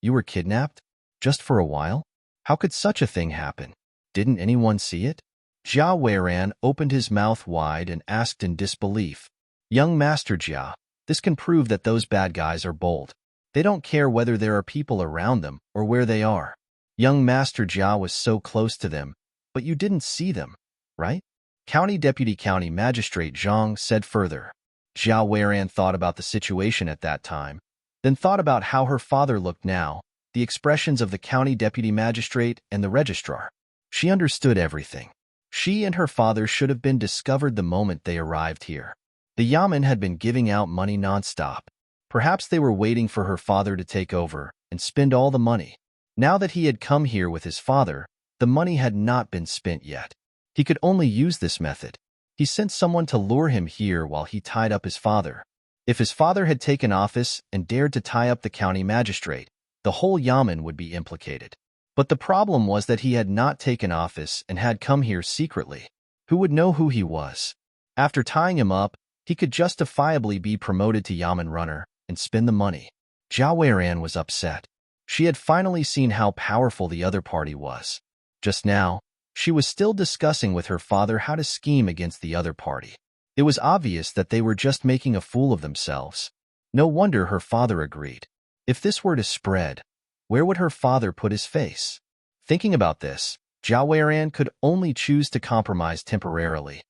you were kidnapped? Just for a while? How could such a thing happen? Didn't anyone see it? Jia Weiran opened his mouth wide and asked in disbelief. Young Master Jia, this can prove that those bad guys are bold. They don't care whether there are people around them or where they are. Young Master Jia was so close to them, but you didn't see them, right? County Deputy County Magistrate Zhang said further. Jia Weiran thought about the situation at that time, then thought about how her father looked now, the expressions of the county deputy magistrate and the registrar. She understood everything. She and her father should have been discovered the moment they arrived here. The Yamen had been giving out money nonstop. Perhaps they were waiting for her father to take over and spend all the money. Now that he had come here with his father, the money had not been spent yet. He could only use this method. He sent someone to lure him here while he tied up his father. If his father had taken office and dared to tie up the county magistrate, the whole Yamen would be implicated. But the problem was that he had not taken office and had come here secretly. Who would know who he was? After tying him up, he could justifiably be promoted to Yamen runner and spend the money. Jia Weiran was upset. She had finally seen how powerful the other party was. Just now, she was still discussing with her father how to scheme against the other party. It was obvious that they were just making a fool of themselves. No wonder her father agreed. If this were to spread, where would her father put his face? Thinking about this, Jia Weiran could only choose to compromise temporarily.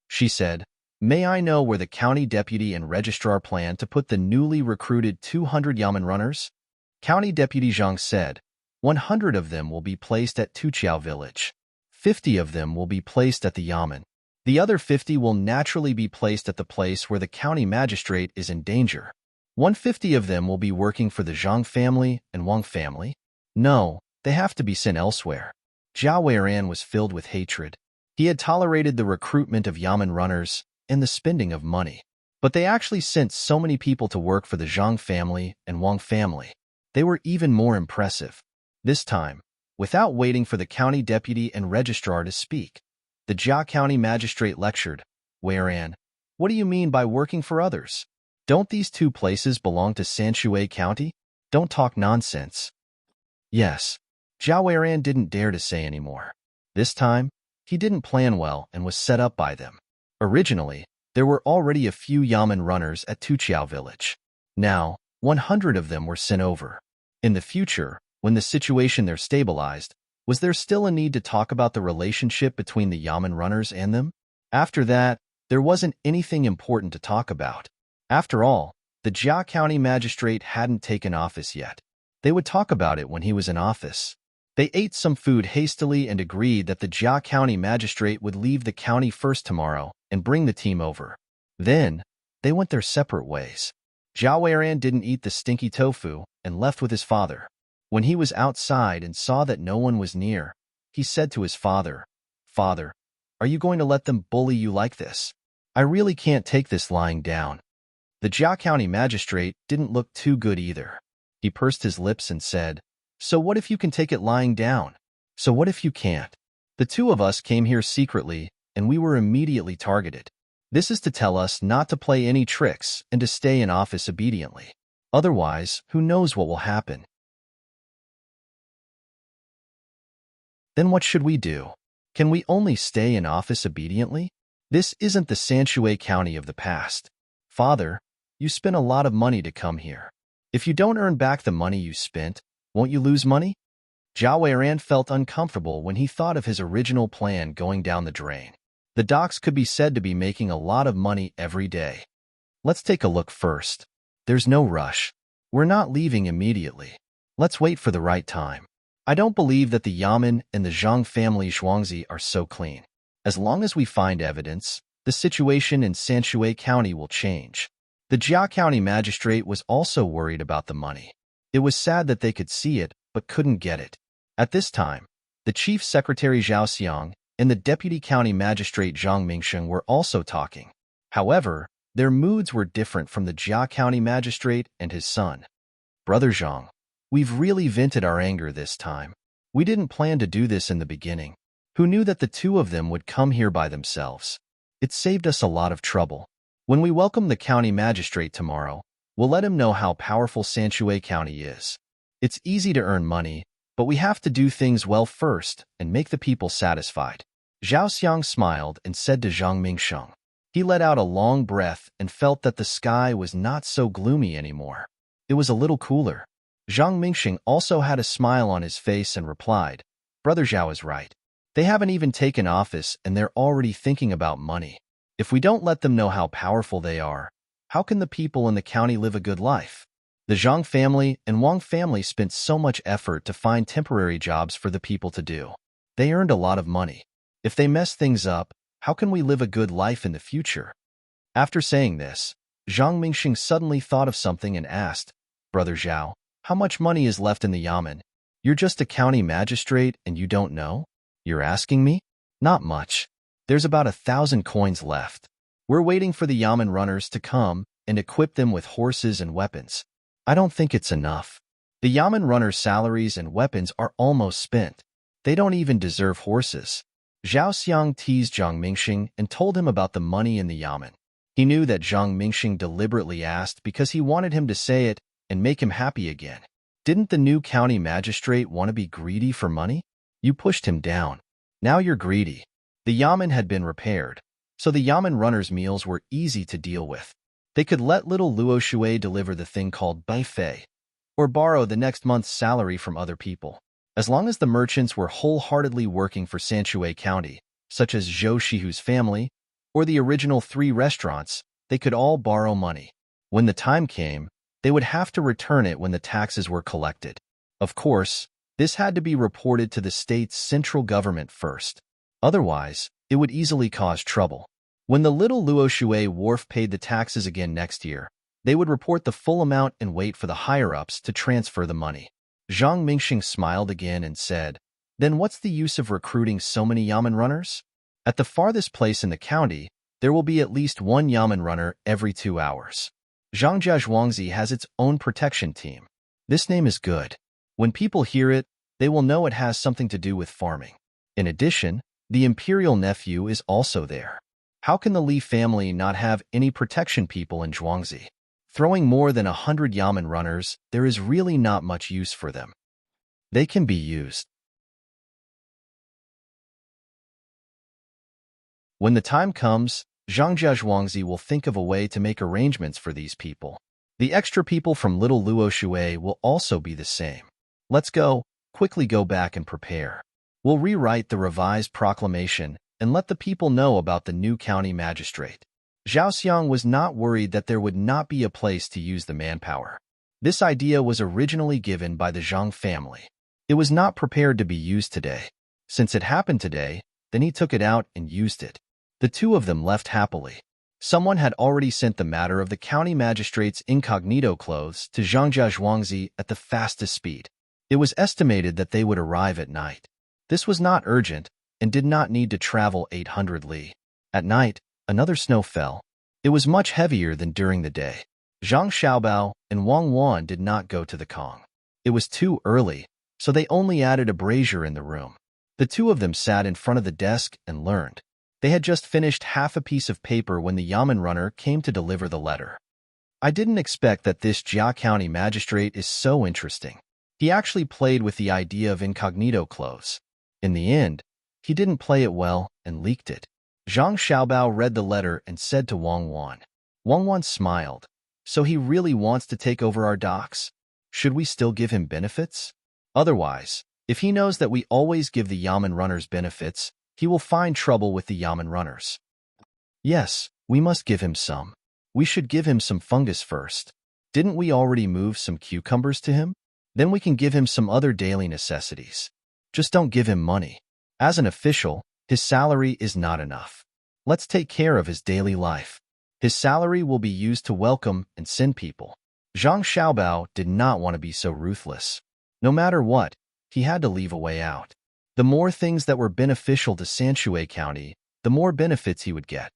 She said, "May I know where the county deputy and registrar plan to put the newly recruited 200 Yamen runners?" County Deputy Zhang said, 100 of them will be placed at Tuqiao village. 50 of them will be placed at the Yamen. The other 50 will naturally be placed at the place where the county magistrate is in danger. 150 of them will be working for the Zhang family and Wang family. No, they have to be sent elsewhere. Jia Weiran was filled with hatred. He had tolerated the recruitment of Yamen runners and the spending of money. But they actually sent so many people to work for the Zhang family and Wang family. They were even more impressive. This time, without waiting for the county deputy and registrar to speak, the Jia County magistrate lectured, "Weiran, what do you mean by working for others? Don't these 2 places belong to Sanshui County? Don't talk nonsense." Yes, Jia Weiran didn't dare to say anymore. This time, he didn't plan well and was set up by them. Originally, there were already a few Yamen runners at Tuqiao village. Now, 100 of them were sent over. In the future, when the situation there stabilized, was there still a need to talk about the relationship between the Yamen runners and them? After that, there wasn't anything important to talk about. After all, the Jia County magistrate hadn't taken office yet. They would talk about it when he was in office. They ate some food hastily and agreed that the Jia County magistrate would leave the county first tomorrow and bring the team over. Then, they went their separate ways. Jia Weiran didn't eat the stinky tofu and left with his father. When he was outside and saw that no one was near, he said to his father, "Father, are you going to let them bully you like this? I really can't take this lying down." The Jia County magistrate didn't look too good either. He pursed his lips and said, "So what if you can take it lying down? So what if you can't? The 2 of us came here secretly, and we were immediately targeted. This is to tell us not to play any tricks and to stay in office obediently. Otherwise, who knows what will happen?" Then what should we do? Can we only stay in office obediently? This isn't the Sanshui County of the past. Father, you spent a lot of money to come here. If you don't earn back the money you spent, won't you lose money? Zhao Weiran felt uncomfortable when he thought of his original plan going down the drain. The docks could be said to be making a lot of money every day. Let's take a look first. There's no rush. We're not leaving immediately. Let's wait for the right time. I don't believe that the Yamen and the Zhang family Zhuangzi are so clean. As long as we find evidence, the situation in Sanshui County will change. The Jia County magistrate was also worried about the money. It was sad that they could see it, but couldn't get it. At this time, the chief secretary Zhao Xiang and the deputy county magistrate Zhang Mingsheng were also talking. However, their moods were different from the Jia County magistrate and his son. Brother Zhang, we've really vented our anger this time. We didn't plan to do this in the beginning. Who knew that the two of them would come here by themselves? It saved us a lot of trouble. When we welcome the county magistrate tomorrow, we'll let him know how powerful Sanshui County is. It's easy to earn money, but we have to do things well first and make the people satisfied. Zhao Xiang smiled and said to Zhang Mingsheng. He let out a long breath and felt that the sky was not so gloomy anymore. It was a little cooler. Zhang Mingsheng also had a smile on his face and replied, Brother Zhao is right. They haven't even taken office and they're already thinking about money. If we don't let them know how powerful they are, how can the people in the county live a good life? The Zhang family and Wang family spent so much effort to find temporary jobs for the people to do. They earned a lot of money. If they mess things up, how can we live a good life in the future? After saying this, Zhang Mingsheng suddenly thought of something and asked, Brother Zhao, how much money is left in the Yamen? You're just a county magistrate and you don't know? You're asking me? Not much. There's about 1,000 coins left. We're waiting for the Yamen runners to come and equip them with horses and weapons. I don't think it's enough. The Yamen runners' salaries and weapons are almost spent. They don't even deserve horses. Zhao Xiang teased Zhang Mingsheng and told him about the money in the Yamen. He knew that Zhang Mingsheng deliberately asked because he wanted him to say it and make him happy again. Didn't the new county magistrate want to be greedy for money? You pushed him down. Now you're greedy. The Yamen had been repaired, so the Yamen runners' meals were easy to deal with. They could let little Luo Shui deliver the thing called buffet, or borrow the next month's salary from other people. As long as the merchants were wholeheartedly working for Sanshui County, such as Zhou Shihu's family, or the original 3 restaurants, they could all borrow money. When the time came, they would have to return it when the taxes were collected. Of course, this had to be reported to the state's central government first. Otherwise, it would easily cause trouble. When the little Luo Shui wharf paid the taxes again next year, they would report the full amount and wait for the higher-ups to transfer the money. Zhang Mingsheng smiled again and said, Then what's the use of recruiting so many Yamen runners? At the farthest place in the county, there will be at least 1 Yamen runner every 2 hours. Zhangjia Zhuangzi has its own protection team. This name is good. When people hear it, they will know it has something to do with farming. In addition, the imperial nephew is also there. How can the Li family not have any protection people in Zhuangzi? Throwing more than 100 Yamen runners, there is really not much use for them. They can be used. When the time comes, Zhangjia Zhuangzi will think of a way to make arrangements for these people. The extra people from Little Luo Shui will also be the same. Let's quickly go back and prepare. We'll rewrite the revised proclamation and let the people know about the new county magistrate. Zhao Xiang was not worried that there would not be a place to use the manpower. This idea was originally given by the Zhang family. It was not prepared to be used today. Since it happened today, then he took it out and used it. The two of them left happily. Someone had already sent the matter of the county magistrate's incognito clothes to Zhangjia Zhuangzi at the fastest speed. It was estimated that they would arrive at night. This was not urgent and did not need to travel 800 li. At night, another snow fell. It was much heavier than during the day. Zhang Xiaobao and Wang Wan did not go to the Kong. It was too early, so they only added a brazier in the room. The two of them sat in front of the desk and learned. They had just finished half a piece of paper when the Yamen runner came to deliver the letter. I didn't expect that this Jia County magistrate is so interesting. He actually played with the idea of incognito clothes. In the end, he didn't play it well and leaked it. Zhang Xiaobao read the letter and said to Wang Wan. Wang Wan smiled. So he really wants to take over our docks? Should we still give him benefits? Otherwise, if he knows that we always give the Yamen runners benefits, he will find trouble with the Yamen runners. Yes, we must give him some. We should give him some fungus first. Didn't we already move some cucumbers to him? Then we can give him some other daily necessities. Just don't give him money. As an official, his salary is not enough. Let's take care of his daily life. His salary will be used to welcome and send people. Zhang Xiaobao did not want to be so ruthless. No matter what, he had to leave a way out. The more things that were beneficial to Sanshui County, the more benefits he would get.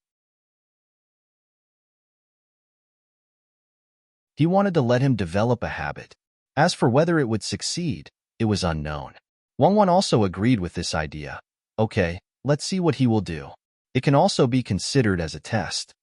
He wanted to let him develop a habit. As for whether it would succeed, it was unknown. Wang Wan also agreed with this idea. Okay, let's see what he will do. It can also be considered as a test.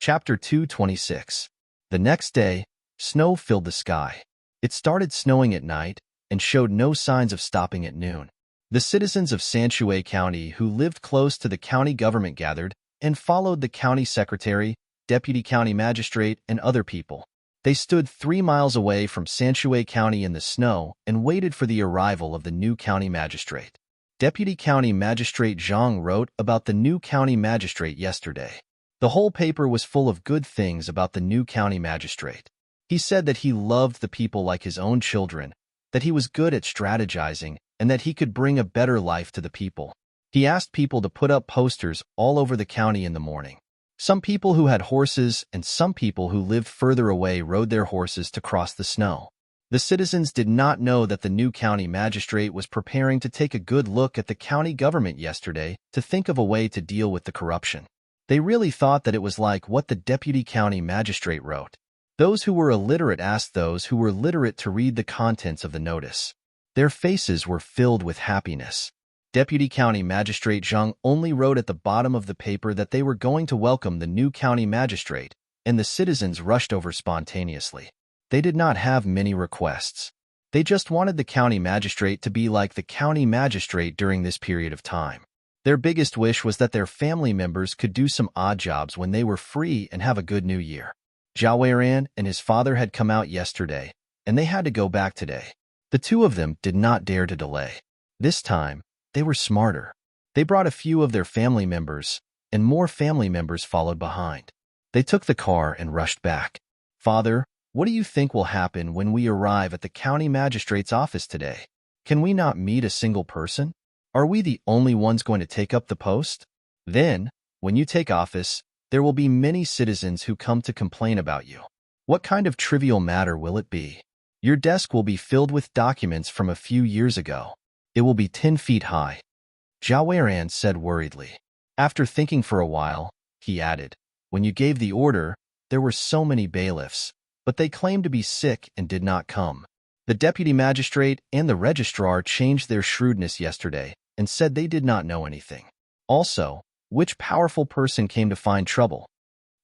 Chapter 226. The next day, snow filled the sky. It started snowing at night and showed no signs of stopping at noon. The citizens of Sanshui County who lived close to the county government gathered and followed the county secretary, deputy county magistrate, and other people. They stood 3 miles away from Sanshui County in the snow and waited for the arrival of the new county magistrate. Deputy County Magistrate Zhang wrote about the new county magistrate yesterday. The whole paper was full of good things about the new county magistrate. He said that he loved the people like his own children, that he was good at strategizing, and that he could bring a better life to the people. He asked people to put up posters all over the county in the morning. Some people who had horses and some people who lived further away rode their horses to cross the snow. The citizens did not know that the new county magistrate was preparing to take a good look at the county government yesterday to think of a way to deal with the corruption. They really thought that it was like what the deputy county magistrate wrote. Those who were illiterate asked those who were literate to read the contents of the notice. Their faces were filled with happiness. Deputy County Magistrate Zhang only wrote at the bottom of the paper that they were going to welcome the new county magistrate, and the citizens rushed over spontaneously. They did not have many requests. They just wanted the county magistrate to be like the county magistrate during this period of time. Their biggest wish was that their family members could do some odd jobs when they were free and have a good new year. Zhao Weiran and his father had come out yesterday, and they had to go back today. The two of them did not dare to delay. This time, they were smarter. They brought a few of their family members, and more family members followed behind. They took the car and rushed back. Father, what do you think will happen when we arrive at the county magistrate's office today? Can we not meet a single person? Are we the only ones going to take up the post? Then, when you take office, there will be many citizens who come to complain about you. What kind of trivial matter will it be? Your desk will be filled with documents from a few years ago. It will be 10 feet high. Zhao Weiran said worriedly. After thinking for a while, he added, when you gave the order, there were so many bailiffs, but they claimed to be sick and did not come. The deputy magistrate and the registrar changed their shrewdness yesterday and said they did not know anything. Also, which powerful person came to find trouble?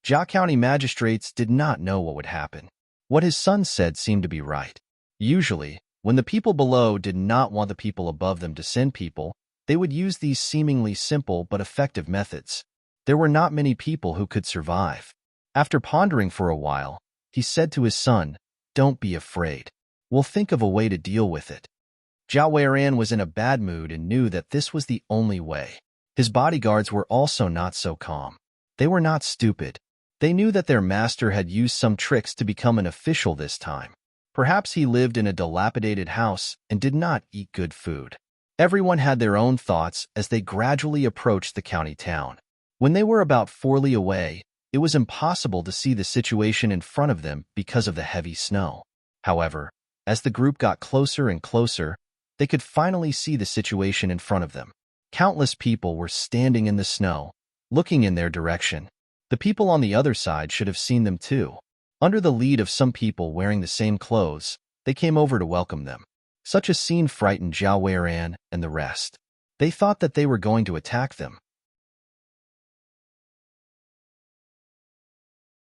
Jia County magistrates did not know what would happen. What his son said seemed to be right. Usually, when the people below did not want the people above them to send people, they would use these seemingly simple but effective methods. There were not many people who could survive. After pondering for a while, he said to his son, "Don't be afraid. We'll think of a way to deal with it." Zhao Weiran was in a bad mood and knew that this was the only way. His bodyguards were also not so calm. They were not stupid. They knew that their master had used some tricks to become an official this time. Perhaps he lived in a dilapidated house and did not eat good food. Everyone had their own thoughts as they gradually approached the county town. When they were about 4 li away, it was impossible to see the situation in front of them because of the heavy snow. However, as the group got closer and closer, they could finally see the situation in front of them. Countless people were standing in the snow, looking in their direction. The people on the other side should have seen them too. Under the lead of some people wearing the same clothes, they came over to welcome them. Such a scene frightened Zhao Weiran and the rest. They thought that they were going to attack them.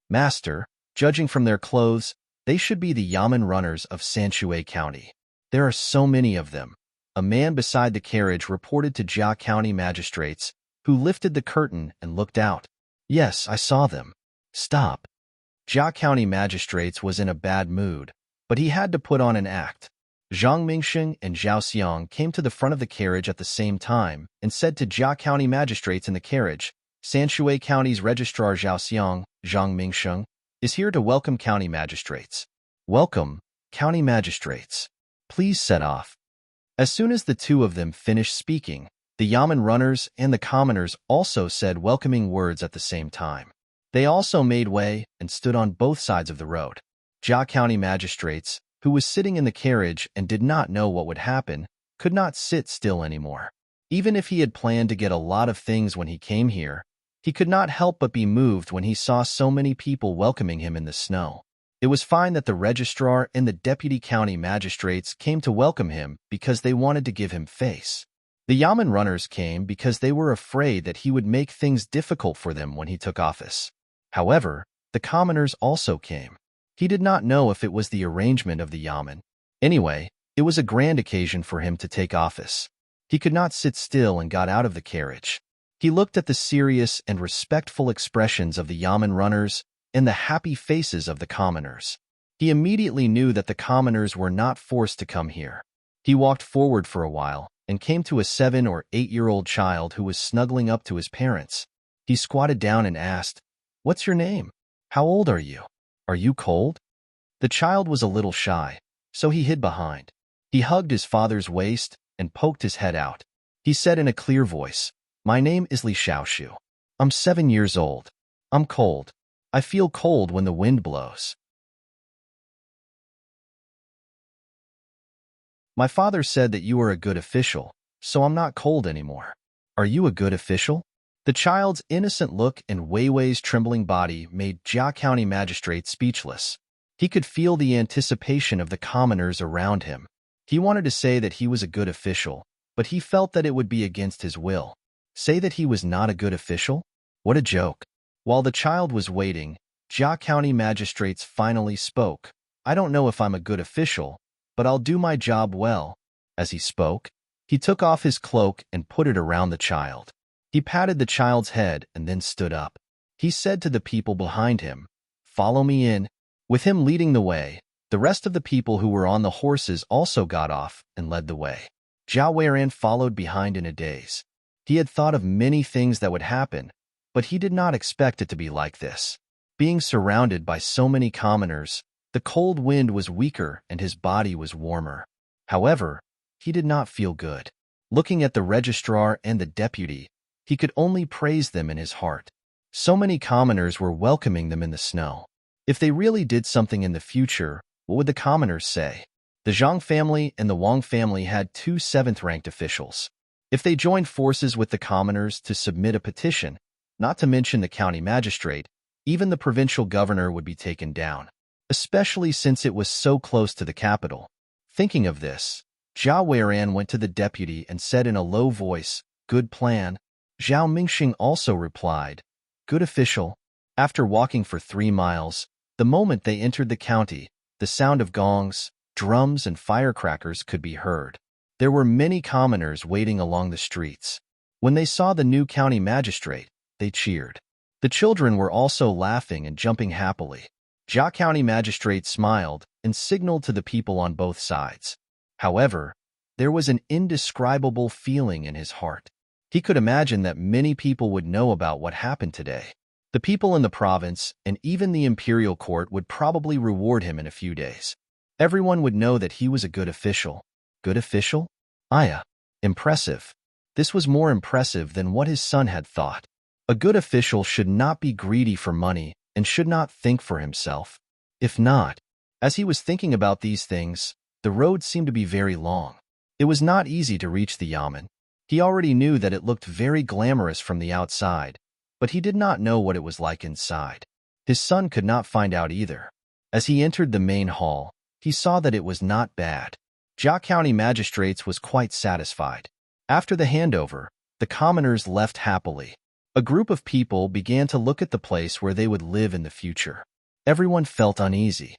Master, judging from their clothes, they should be the yamen runners of Sanshui County. There are so many of them. A man beside the carriage reported to Jia County magistrates, who lifted the curtain and looked out. Yes, I saw them. Stop. Jia County magistrates was in a bad mood, but he had to put on an act. Zhang Mingsheng and Zhao Xiang came to the front of the carriage at the same time and said to Jia County magistrates in the carriage, Sanshui County's registrar Zhao Xiang, Zhang Mingsheng, is here to welcome county magistrates. Welcome, county magistrates. Please set off. As soon as the two of them finished speaking, the yamen runners and the commoners also said welcoming words at the same time. They also made way and stood on both sides of the road. Jia County magistrates, who was sitting in the carriage and did not know what would happen, could not sit still anymore. Even if he had planned to get a lot of things when he came here, he could not help but be moved when he saw so many people welcoming him in the snow. It was fine that the registrar and the deputy county magistrates came to welcome him because they wanted to give him face. The yamen runners came because they were afraid that he would make things difficult for them when he took office. However, the commoners also came. He did not know if it was the arrangement of the yamen. Anyway, it was a grand occasion for him to take office. He could not sit still and got out of the carriage. He looked at the serious and respectful expressions of the yamen runners and the happy faces of the commoners. He immediately knew that the commoners were not forced to come here. He walked forward for a while and came to a 7- or 8-year-old child who was snuggling up to his parents. He squatted down and asked, "What's your name? How old are you? Are you cold?" The child was a little shy, so he hid behind. He hugged his father's waist and poked his head out. He said in a clear voice, "My name is Li Xiaoshu. I'm 7 years old. I'm cold. I feel cold when the wind blows. My father said that you are a good official, so I'm not cold anymore. Are you a good official?" The child's innocent look and Weiwei's trembling body made Jia County magistrate speechless. He could feel the anticipation of the commoners around him. He wanted to say that he was a good official, but he felt that it would be against his will. Say that he was not a good official? What a joke. While the child was waiting, Jia County magistrates finally spoke. "I don't know if I'm a good official, but I'll do my job well." As he spoke, he took off his cloak and put it around the child. He patted the child's head and then stood up. He said to the people behind him, "Follow me in." With him leading the way, the rest of the people who were on the horses also got off and led the way. Zhao Weiran followed behind in a daze. He had thought of many things that would happen, but he did not expect it to be like this. Being surrounded by so many commoners, the cold wind was weaker and his body was warmer. However, he did not feel good. Looking at the registrar and the deputy, he could only praise them in his heart. So many commoners were welcoming them in the snow. If they really did something in the future, what would the commoners say? The Zhang family and the Wang family had 2 7th-ranked officials. If they joined forces with the commoners to submit a petition, not to mention the county magistrate, even the provincial governor would be taken down, especially since it was so close to the capital. Thinking of this, Zhao Weiran went to the deputy and said in a low voice, "Good plan." Zhao Mingxing also replied, "Good official." After walking for 3 miles, the moment they entered the county, the sound of gongs, drums, and firecrackers could be heard. There were many commoners waiting along the streets. When they saw the new county magistrate, they cheered. The children were also laughing and jumping happily. Jia County magistrate smiled and signaled to the people on both sides. However, there was an indescribable feeling in his heart. He could imagine that many people would know about what happened today. The people in the province and even the imperial court would probably reward him in a few days. Everyone would know that he was a good official. Good official? Aya. Impressive. This was more impressive than what his son had thought. A good official should not be greedy for money and should not think for himself. If not, as he was thinking about these things, the road seemed to be very long. It was not easy to reach the yamen. He already knew that it looked very glamorous from the outside, but he did not know what it was like inside. His son could not find out either. As he entered the main hall, he saw that it was not bad. Jia County magistrates was quite satisfied. After the handover, the commoners left happily. A group of people began to look at the place where they would live in the future. Everyone felt uneasy.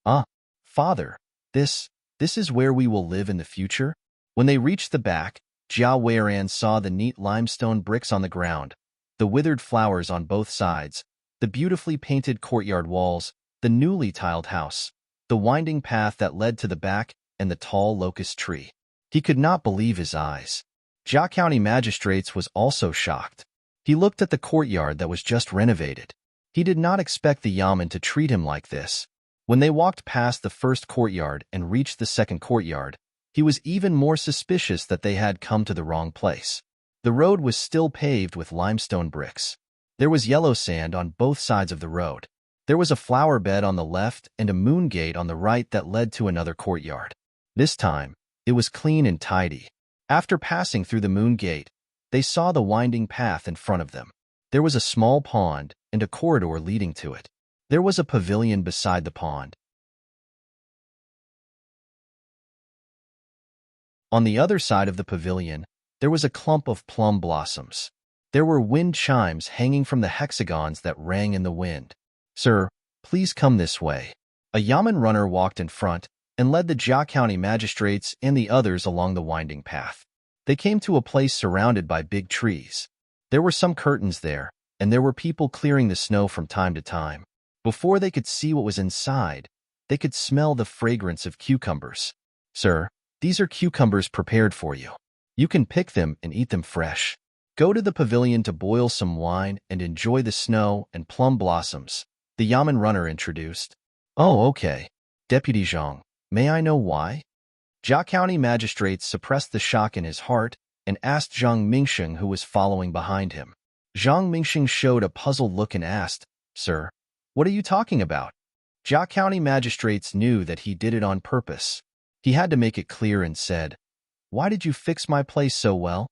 Ah, father, this is where we will live in the future? When they reached the back, Jiao Weiran saw the neat limestone bricks on the ground, the withered flowers on both sides, the beautifully painted courtyard walls, the newly tiled house, the winding path that led to the back, and the tall locust tree. He could not believe his eyes. Jia County Magistrates was also shocked. He looked at the courtyard that was just renovated. He did not expect the Yamen to treat him like this. When they walked past the first courtyard and reached the second courtyard, he was even more suspicious that they had come to the wrong place. The road was still paved with limestone bricks. There was yellow sand on both sides of the road. There was a flower bed on the left and a moon gate on the right that led to another courtyard. This time, it was clean and tidy. After passing through the moon gate, they saw the winding path in front of them. There was a small pond and a corridor leading to it. There was a pavilion beside the pond. On the other side of the pavilion, there was a clump of plum blossoms. There were wind chimes hanging from the hexagons that rang in the wind. "Sir, please come this way." A Yamen runner walked in front and led the Jia County magistrates and the others along the winding path. They came to a place surrounded by big trees. There were some curtains there, and there were people clearing the snow from time to time. Before they could see what was inside, they could smell the fragrance of cucumbers. "Sir, these are cucumbers prepared for you. You can pick them and eat them fresh. Go to the pavilion to boil some wine and enjoy the snow and plum blossoms," the Yamen runner introduced. "Oh, okay. Deputy Zhang, may I know why?" Jia County magistrates suppressed the shock in his heart and asked Zhang Mingsheng, who was following behind him. Zhang Mingsheng showed a puzzled look and asked, "Sir, what are you talking about?" Jia County magistrates knew that he did it on purpose. He had to make it clear and said, "Why did you fix my place so well?"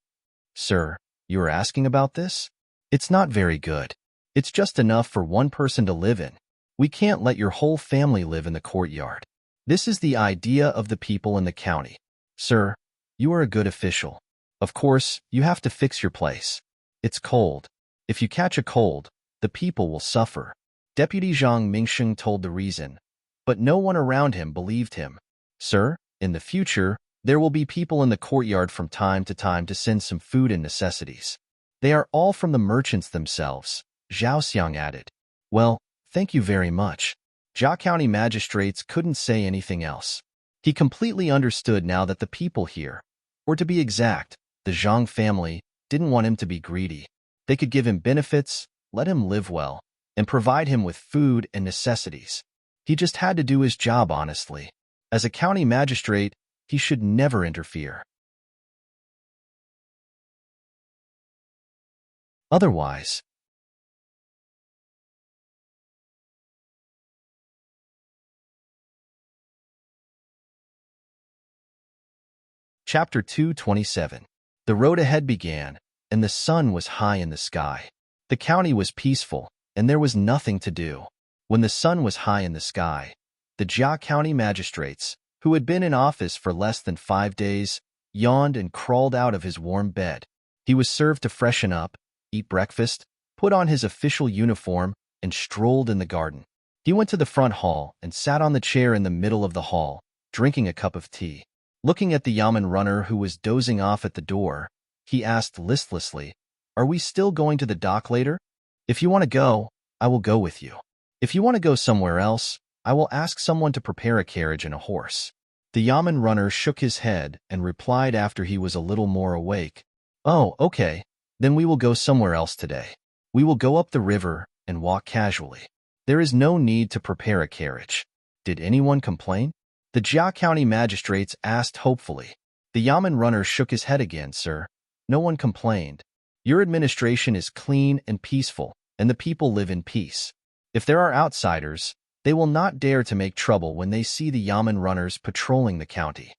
"Sir, you are asking about this? It's not very good. It's just enough for one person to live in. We can't let your whole family live in the courtyard. This is the idea of the people in the county. Sir, you are a good official. Of course, you have to fix your place. It's cold. If you catch a cold, the people will suffer." Deputy Zhang Mingsheng told the reason, but no one around him believed him. "Sir, in the future, there will be people in the courtyard from time to send some food and necessities. They are all from the merchants themselves," Zhao Xiang added. "Well, thank you very much." Jia County magistrates couldn't say anything else. He completely understood now that the people here, or to be exact, the Zhang family, didn't want him to be greedy. They could give him benefits, let him live well, and provide him with food and necessities. He just had to do his job honestly. As a county magistrate, he should never interfere. Otherwise, Chapter 227. The road ahead began, and the sun was high in the sky. The county was peaceful, and there was nothing to do. When the sun was high in the sky, the Jia County magistrates, who had been in office for less than 5 days, yawned and crawled out of his warm bed. He was served to freshen up, eat breakfast, put on his official uniform, and strolled in the garden. He went to the front hall and sat on the chair in the middle of the hall, drinking a cup of tea. Looking at the Yamen runner who was dozing off at the door, he asked listlessly, "Are we still going to the dock later? If you want to go, I will go with you. If you want to go somewhere else, I will ask someone to prepare a carriage and a horse." The Yamen runner shook his head and replied after he was a little more awake, "Oh, okay, then we will go somewhere else today. We will go up the river and walk casually. There is no need to prepare a carriage." Did anyone complain? The Jia County magistrates asked hopefully. The Yamen runner shook his head again. "Sir, no one complained. Your administration is clean and peaceful, and the people live in peace. If there are outsiders, they will not dare to make trouble when they see the Yamen runners patrolling the county."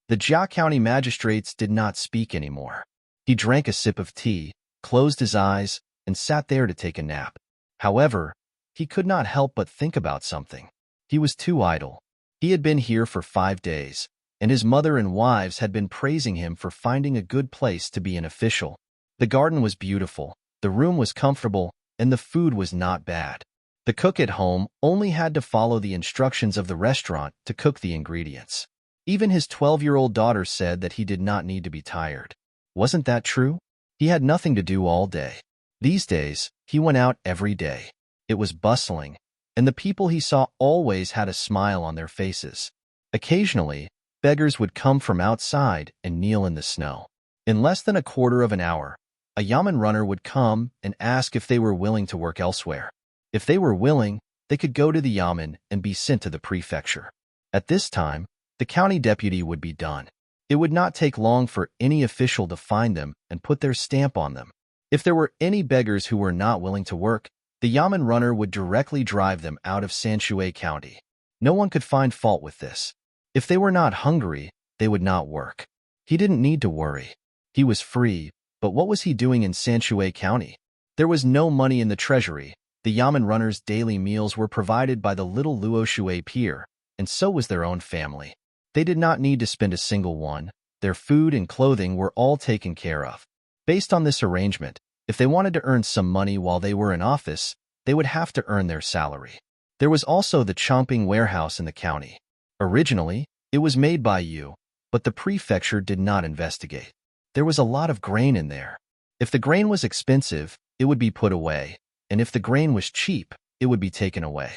The Jia County magistrates did not speak anymore. He drank a sip of tea, closed his eyes, and sat there to take a nap. However, he could not help but think about something. He was too idle. He had been here for 5 days, and his mother and wives had been praising him for finding a good place to be an official. The garden was beautiful, The room was comfortable, and the food was not bad. The cook at home only had to follow the instructions of the restaurant to cook the ingredients. Even his 12-year-old daughter said that he did not need to be tired. Wasn't that true? He had nothing to do all day. These days, he went out every day. It was bustling, and the people he saw always had a smile on their faces. Occasionally, beggars would come from outside and kneel in the snow. In less than a quarter of an hour, a yamen runner would come and ask if they were willing to work elsewhere. If they were willing, they could go to the yamen and be sent to the prefecture. At this time, the county deputy would be done. It would not take long for any official to find them and put their stamp on them. If there were any beggars who were not willing to work, the yamen runner would directly drive them out of Sanshui County. No one could find fault with this. If they were not hungry, they would not work. He didn't need to worry. He was free, but what was he doing in Sanshui County? There was no money in the treasury. The yamen runners' daily meals were provided by the little Luoshui pier, and so was their own family. They did not need to spend a single one. Their food and clothing were all taken care of. Based on this arrangement, if they wanted to earn some money while they were in office, they would have to earn their salary. There was also the Chomping warehouse in the county. Originally, it was made by you, but the prefecture did not investigate. There was a lot of grain in there. If the grain was expensive, it would be put away, and if the grain was cheap, it would be taken away.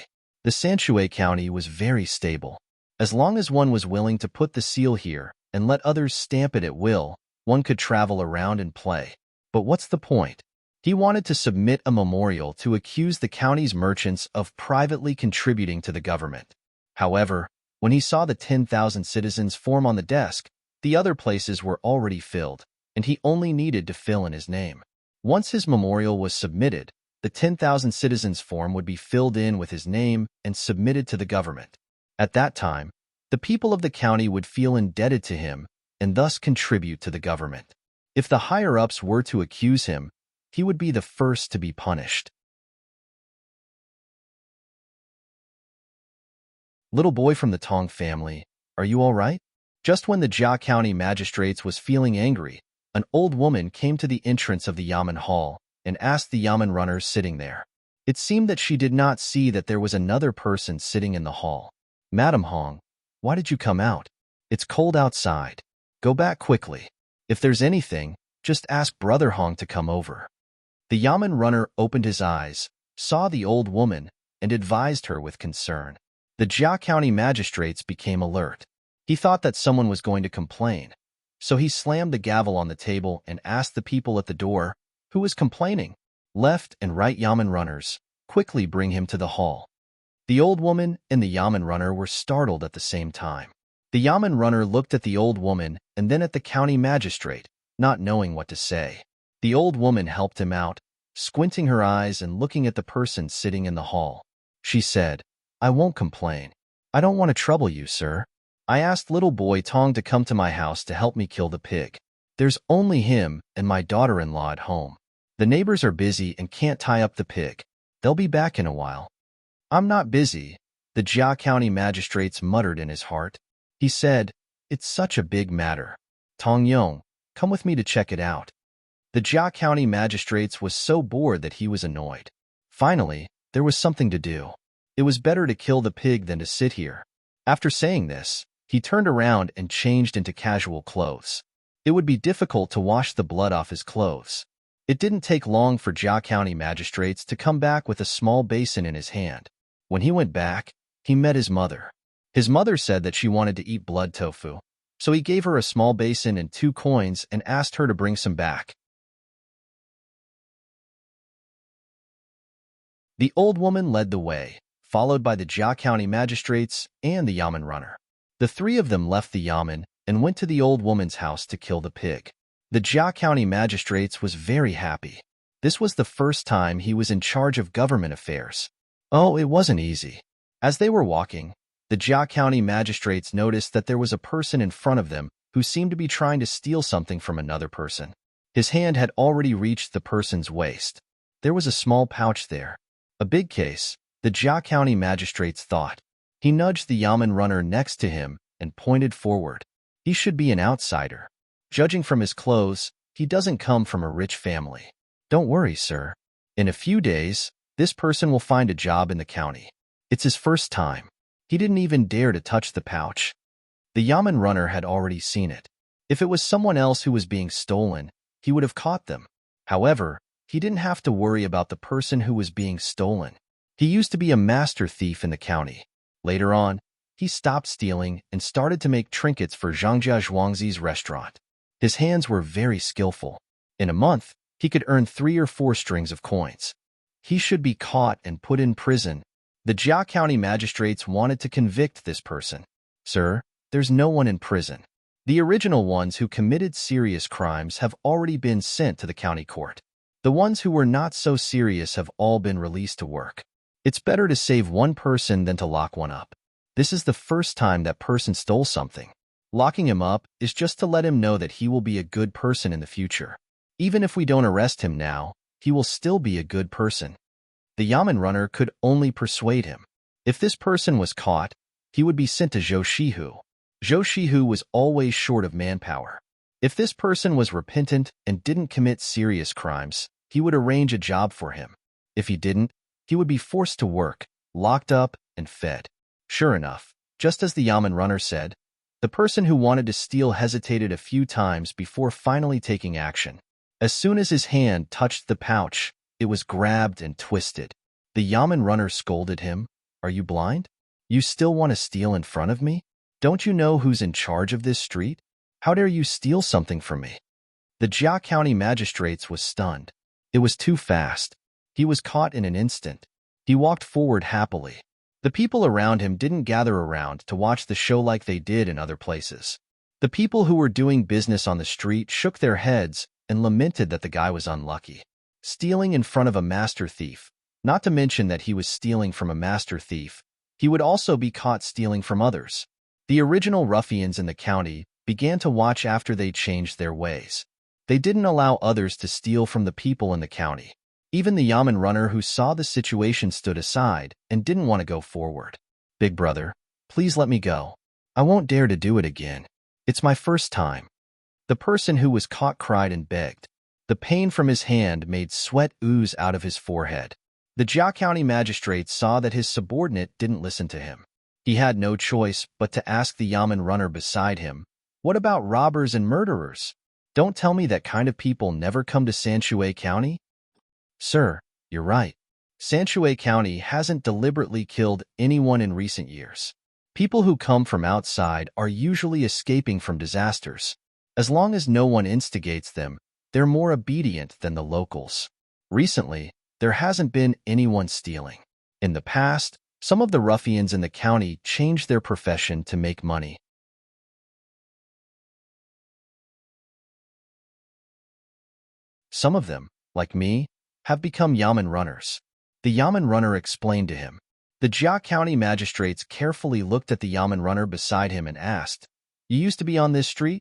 The Sanshui County was very stable. As long as one was willing to put the seal here and let others stamp it at will, one could travel around and play. But what's the point? He wanted to submit a memorial to accuse the county's merchants of privately contributing to the government. However, when he saw the 10,000 citizens form on the desk, the other places were already filled, and he only needed to fill in his name. Once his memorial was submitted, the 10,000 citizens form would be filled in with his name and submitted to the government. At that time, the people of the county would feel indebted to him and thus contribute to the government. If the higher-ups were to accuse him, he would be the first to be punished. Little boy from the Tang family, are you all right? Just when the Jia County magistrates was feeling angry, an old woman came to the entrance of the yamen hall and asked the yamen runners sitting there. It seemed that she did not see that there was another person sitting in the hall. Madam Hong, why did you come out? It's cold outside. Go back quickly. If there's anything, just ask Brother Hong to come over. The yamen runner opened his eyes, saw the old woman, and advised her with concern. The Jia County magistrates became alert. He thought that someone was going to complain, so he slammed the gavel on the table and asked the people at the door, who was complaining? Left and right yamen runners, quickly bring him to the hall. The old woman and the yamen runner were startled at the same time. The yamen runner looked at the old woman and then at the county magistrate, not knowing what to say. The old woman helped him out, squinting her eyes and looking at the person sitting in the hall. She said, I won't complain. I don't want to trouble you, sir. I asked little boy Tong to come to my house to help me kill the pig. There's only him and my daughter-in-law at home. The neighbors are busy and can't tie up the pig. They'll be back in a while. I'm not busy, the Jia County magistrates muttered in his heart. He said, it's such a big matter. Tong Yong, come with me to check it out. The Jia County magistrates was so bored that he was annoyed. Finally, there was something to do. It was better to kill the pig than to sit here. After saying this, he turned around and changed into casual clothes. It would be difficult to wash the blood off his clothes. It didn't take long for Jia County magistrates to come back with a small basin in his hand. When he went back, he met his mother. His mother said that she wanted to eat blood tofu, so he gave her a small basin and 2 coins and asked her to bring some back. The old woman led the way, followed by the Jia County magistrates and the yamen runner. The 3 of them left the yamen and went to the old woman's house to kill the pig. The Jia County magistrates was very happy. This was the first time he was in charge of government affairs. Oh, it wasn't easy. As they were walking, the Jia County magistrates noticed that there was a person in front of them who seemed to be trying to steal something from another person. His hand had already reached the person's waist. There was a small pouch there. A big case, the Jia County magistrates thought. He nudged the yamen runner next to him and pointed forward. He should be an outsider. Judging from his clothes, he doesn't come from a rich family. Don't worry, sir. In a few days, this person will find a job in the county. It's his first time. He didn't even dare to touch the pouch. The yamen runner had already seen it. If it was someone else who was being stolen, he would have caught them. However, he didn't have to worry about the person who was being stolen. He used to be a master thief in the county. Later on, he stopped stealing and started to make trinkets for Zhangjia Zhuangzi's restaurant. His hands were very skillful. In a month, he could earn 3 or 4 strings of coins. He should be caught and put in prison. The Jia County magistrates wanted to convict this person. Sir, there's no one in prison. The original ones who committed serious crimes have already been sent to the county court. The ones who were not so serious have all been released to work. It's better to save one person than to lock one up. This is the first time that person stole something. Locking him up is just to let him know that he will be a good person in the future. Even if we don't arrest him now, he will still be a good person. The yamen runner could only persuade him. If this person was caught, he would be sent to Zhou Shihu. Zhou Shihu was always short of manpower. If this person was repentant and didn't commit serious crimes, he would arrange a job for him. If he didn't, he would be forced to work, locked up, and fed. Sure enough, just as the yamen runner said, the person who wanted to steal hesitated a few times before finally taking action. As soon as his hand touched the pouch, it was grabbed and twisted. The yamen runner scolded him. Are you blind? You still want to steal in front of me? Don't you know who's in charge of this street? How dare you steal something from me? The Jia County magistrates was stunned. It was too fast. He was caught in an instant. He walked forward happily. The people around him didn't gather around to watch the show like they did in other places. The people who were doing business on the street shook their heads and lamented that the guy was unlucky. Stealing in front of a master thief, not to mention that he was stealing from a master thief, he would also be caught stealing from others. The original ruffians in the county began to watch after they changed their ways. They didn't allow others to steal from the people in the county. Even the yamen runner who saw the situation stood aside and didn't want to go forward. Big brother, please let me go. I won't dare to do it again. It's my first time. The person who was caught cried and begged. The pain from his hand made sweat ooze out of his forehead. The Jia County magistrate saw that his subordinate didn't listen to him. He had no choice but to ask the yamen runner beside him, what about robbers and murderers? Don't tell me that kind of people never come to Sanshui County? Sir, you're right. Sanshui County hasn't deliberately killed anyone in recent years. People who come from outside are usually escaping from disasters. As long as no one instigates them, they're more obedient than the locals. Recently, there hasn't been anyone stealing. In the past, some of the ruffians in the county changed their profession to make money. Some of them, like me, have become yamen runners. The yamen runner explained to him. The Jia County magistrates carefully looked at the yamen runner beside him and asked, You used to be on this street?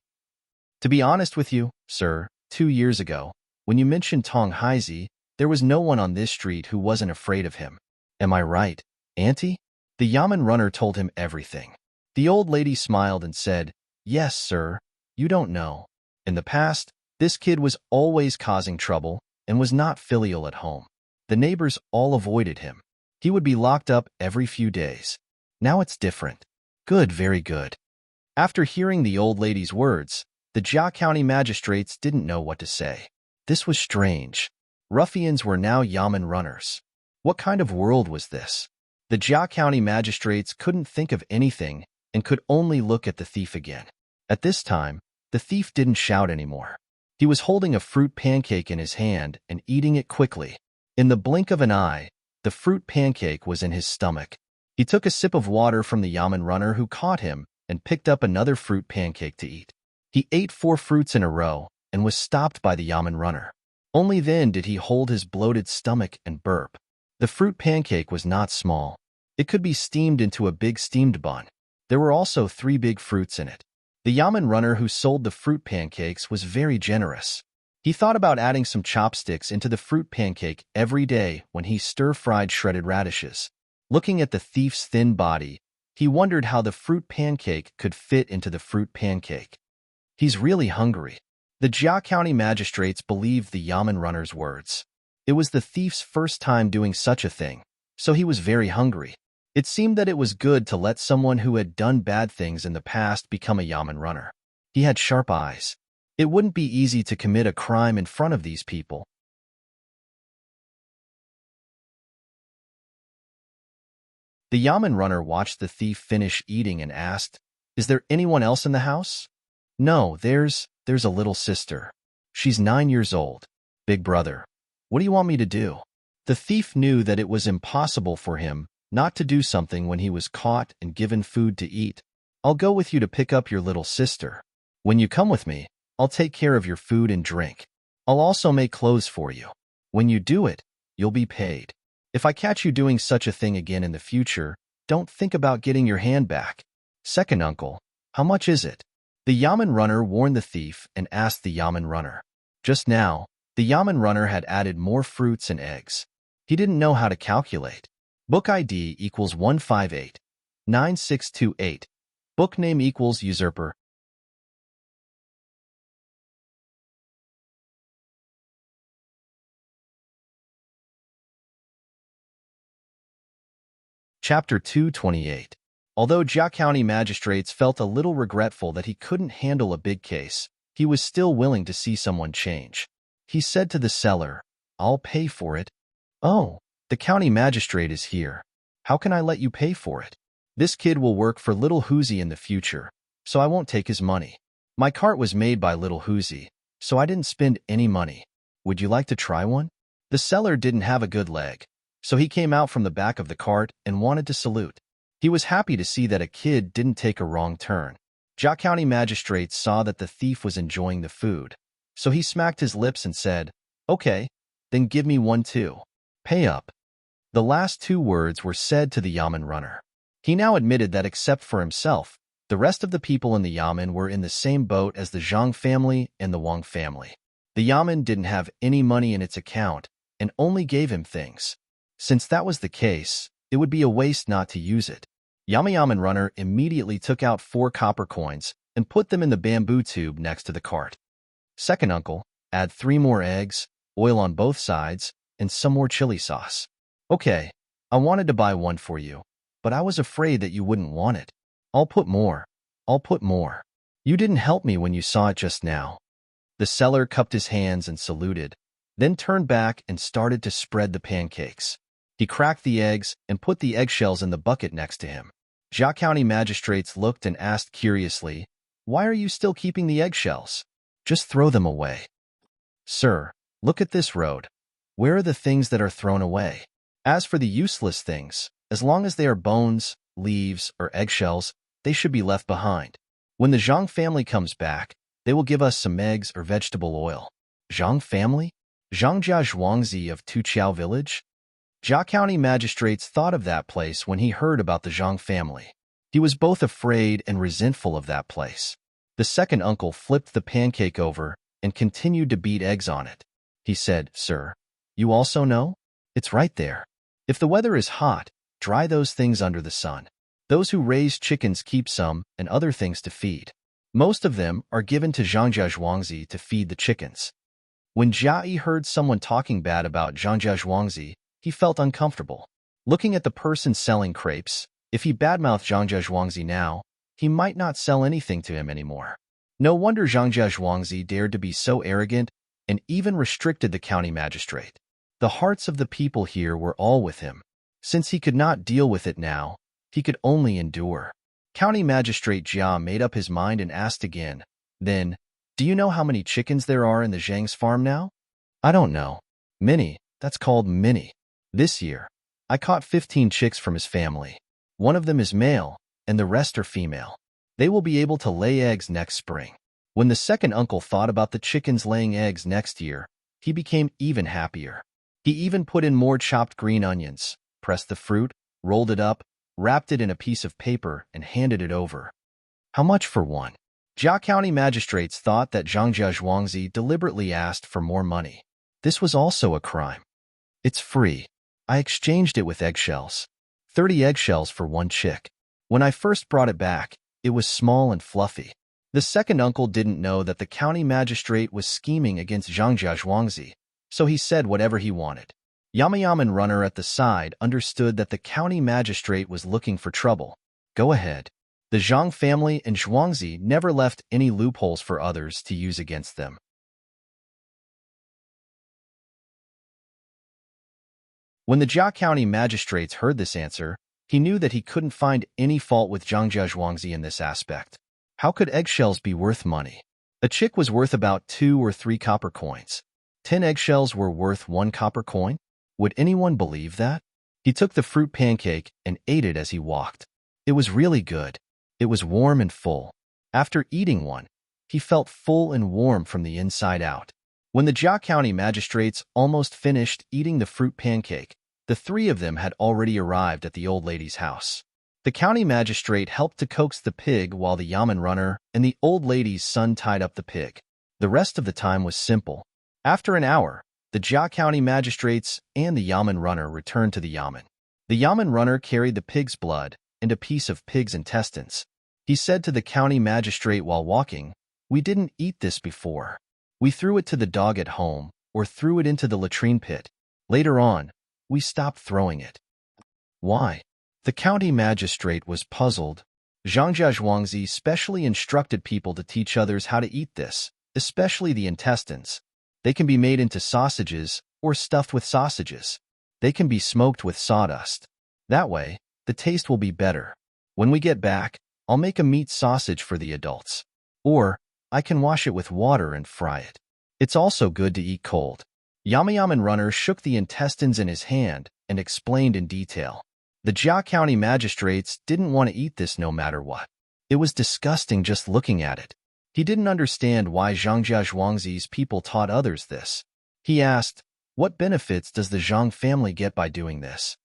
To be honest with you, sir, 2 years ago, when you mentioned Tong Haizi, there was no one on this street who wasn't afraid of him. Am I right, Auntie? The yamen runner told him everything. The old lady smiled and said, Yes, sir, you don't know. In the past, this kid was always causing trouble and was not filial at home. The neighbors all avoided him. He would be locked up every few days. Now it's different. Good, very good. After hearing the old lady's words, the Jia County magistrates didn't know what to say. This was strange. Ruffians were now yamen runners. What kind of world was this? The Jia County magistrates couldn't think of anything and could only look at the thief again. At this time, the thief didn't shout anymore. He was holding a fruit pancake in his hand and eating it quickly. In the blink of an eye, the fruit pancake was in his stomach. He took a sip of water from the yamen runner who caught him and picked up another fruit pancake to eat. He ate 4 fruits in a row and was stopped by the yamen runner. Only then did he hold his bloated stomach and burp. The fruit pancake was not small. It could be steamed into a big steamed bun. There were also 3 big fruits in it. The yamen runner who sold the fruit pancakes was very generous. He thought about adding some chopsticks into the fruit pancake every day when he stir-fried shredded radishes. Looking at the thief's thin body, he wondered how the fruit pancake could fit into the fruit pancake. He's really hungry. The Jia County magistrates believed the Yamen runner's words. It was the thief's first time doing such a thing, so he was very hungry. It seemed that it was good to let someone who had done bad things in the past become a Yamen runner. He had sharp eyes. It wouldn't be easy to commit a crime in front of these people. The Yamen runner watched the thief finish eating and asked, "Is there anyone else in the house?" "No, there's a little sister. She's 9 years old. Big brother. What do you want me to do?" The thief knew that it was impossible for him not to do something when he was caught and given food to eat. "I'll go with you to pick up your little sister. When you come with me, I'll take care of your food and drink. I'll also make clothes for you. When you do it, you'll be paid. If I catch you doing such a thing again in the future, don't think about getting your hand back." "Second uncle, how much is it?" The Yamen runner warned the thief and asked the Yamen runner. Just now, the Yamen runner had added more fruits and eggs. He didn't know how to calculate. Book ID equals 158-9628. Book name equals usurper. Chapter 228. Although Jia County magistrates felt a little regretful that he couldn't handle a big case, he was still willing to see someone change. He said to the seller, "I'll pay for it." "Oh, the county magistrate is here. How can I let you pay for it? This kid will work for Little Hoosie in the future, so I won't take his money. My cart was made by Little Hoosie, so I didn't spend any money. Would you like to try one?" The seller didn't have a good leg, so he came out from the back of the cart and wanted to salute. He was happy to see that a kid didn't take a wrong turn. Jia County magistrates saw that the thief was enjoying the food, so he smacked his lips and said, "Okay, then give me one too. Pay up." The last two words were said to the Yamen runner. He now admitted that except for himself, the rest of the people in the Yamen were in the same boat as the Zhang family and the Wang family. The Yamen didn't have any money in its account and only gave him things. Since that was the case, it would be a waste not to use it. Yamen runner immediately took out 4 copper coins and put them in the bamboo tube next to the cart. "Second uncle, add 3 more eggs, oil on both sides, and some more chili sauce." "Okay, I wanted to buy one for you, but I was afraid that you wouldn't want it. I'll put more. I'll put more. You didn't help me when you saw it just now." The seller cupped his hands and saluted, then turned back and started to spread the pancakes. He cracked the eggs and put the eggshells in the bucket next to him. Jia County magistrates looked and asked curiously, "Why are you still keeping the eggshells? Just throw them away." "Sir, look at this road. Where are the things that are thrown away? As for the useless things, as long as they are bones, leaves, or eggshells, they should be left behind. When the Zhang family comes back, they will give us some eggs or vegetable oil." "Zhang family? Zhangjia Zhuangzi of Tuqiao village?" Jia County magistrates thought of that place when he heard about the Zhang family. He was both afraid and resentful of that place. The second uncle flipped the pancake over and continued to beat eggs on it. He said, "Sir, you also know? It's right there. If the weather is hot, dry those things under the sun. Those who raise chickens keep some and other things to feed. Most of them are given to Zhangjia Zhuangzi to feed the chickens." When Jia Yi heard someone talking bad about Zhangjia Zhuangzi, he felt uncomfortable. Looking at the person selling crepes, if he badmouthed Zhangjia Zhuangzi now, he might not sell anything to him anymore. No wonder Zhangjia Zhuangzi dared to be so arrogant and even restricted the county magistrate. The hearts of the people here were all with him. Since he could not deal with it now, he could only endure. County magistrate Jia made up his mind and asked again, then, "Do you know how many chickens there are in the Zhang's farm now?" "I don't know. Many, that's called many. This year, I caught 15 chicks from his family. One of them is male, and the rest are female. They will be able to lay eggs next spring." When the second uncle thought about the chickens laying eggs next year, he became even happier. He even put in more chopped green onions, pressed the fruit, rolled it up, wrapped it in a piece of paper, and handed it over. "How much for one?" Jia County magistrates thought that Zhangjia Zhuangzi deliberately asked for more money. This was also a crime. "It's free. I exchanged it with eggshells. 30 eggshells for one chick. When I first brought it back, it was small and fluffy. The second uncle didn't know that the county magistrate was scheming against Zhangjia Zhuangzi, so he said whatever he wanted. Yamayaman runner at the side understood that the county magistrate was looking for trouble. Go ahead. The Zhang family and Zhuangzi never left any loopholes for others to use against them. When the Jia County magistrates heard this answer, he knew that he couldn't find any fault with Zhangjia Zhuangzi in this aspect. How could eggshells be worth money? A chick was worth about 2 or 3 copper coins. 10 eggshells were worth 1 copper coin? Would anyone believe that? He took the fruit pancake and ate it as he walked. It was really good. It was warm and full. After eating one, he felt full and warm from the inside out. When the Jia County magistrates almost finished eating the fruit pancake, the 3 of them had already arrived at the old lady's house. The county magistrate helped to coax the pig while the Yamen runner and the old lady's son tied up the pig. The rest of the time was simple. After an hour, the Jia County magistrates and the Yamen runner returned to the Yamen. The Yamen runner carried the pig's blood and a piece of pig's intestines. He said to the county magistrate while walking, "We didn't eat this before. We threw it to the dog at home or threw it into the latrine pit. Later on, we stopped throwing it." Why? The county magistrate was puzzled. Zhangjia Zhuangzi specially instructed people to teach others how to eat this, especially the intestines. They can be made into sausages or stuffed with sausages. They can be smoked with sawdust. That way, the taste will be better. When we get back, I'll make a meat sausage for the adults. Or, I can wash it with water and fry it. It's also good to eat cold. Yamayaman runner shook the intestines in his hand and explained in detail. The Jia County magistrates didn't want to eat this no matter what. It was disgusting just looking at it. He didn't understand why Zhangjia Zhuangzi's people taught others this. He asked, "What benefits does the Zhang family get by doing this?"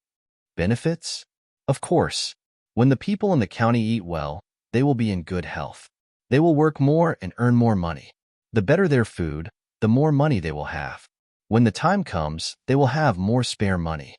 Benefits? Of course. When the people in the county eat well, they will be in good health. They will work more and earn more money. The better their food, the more money they will have. When the time comes, they will have more spare money.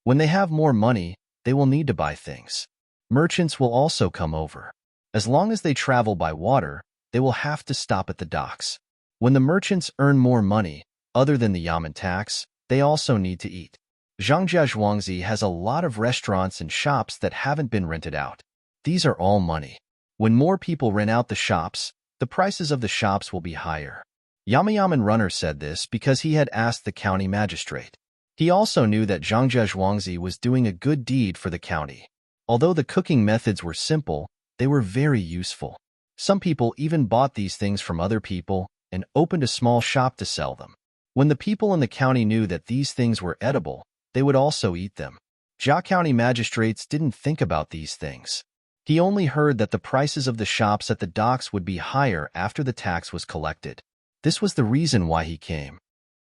When they have more money, they will need to buy things. Merchants will also come over. As long as they travel by water, they will have to stop at the docks. When the merchants earn more money, other than the Yamen tax, they also need to eat. Zhangjia Zhuangzi has a lot of restaurants and shops that haven't been rented out. These are all money. When more people rent out the shops, the prices of the shops will be higher. Yamayaman runner said this because he had asked the county magistrate. He also knew that Zhangjia Zhuangzi was doing a good deed for the county. Although the cooking methods were simple, they were very useful. Some people even bought these things from other people and opened a small shop to sell them. When the people in the county knew that these things were edible, they would also eat them. Jia County magistrates didn't think about these things. He only heard that the prices of the shops at the docks would be higher after the tax was collected. This was the reason why he came.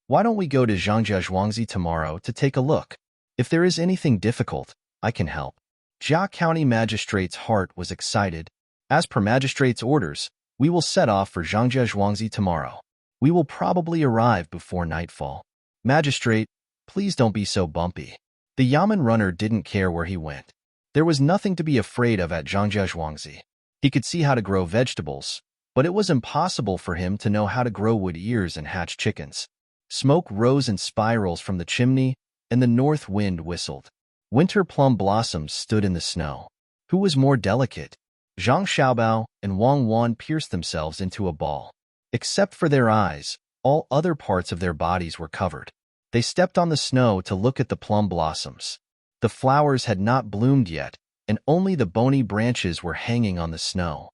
Why don't we go to Zhangjia Zhuangzi tomorrow to take a look? If there is anything difficult, I can help. Jia County magistrate's heart was excited. As per magistrate's orders, we will set off for Zhangjia Zhuangzi tomorrow. We will probably arrive before nightfall. Magistrate, please don't be so bumpy. The Yamen runner didn't care where he went. There was nothing to be afraid of at Zhangjia Zhuangzi. He could see how to grow vegetables, but it was impossible for him to know how to grow wood ears and hatch chickens. Smoke rose in spirals from the chimney, and the north wind whistled. Winter plum blossoms stood in the snow. Who was more delicate? Zhang Xiaobao and Wang Wan pierced themselves into a ball. Except for their eyes, all other parts of their bodies were covered. They stepped on the snow to look at the plum blossoms. The flowers had not bloomed yet, and only the bony branches were hanging on the snow.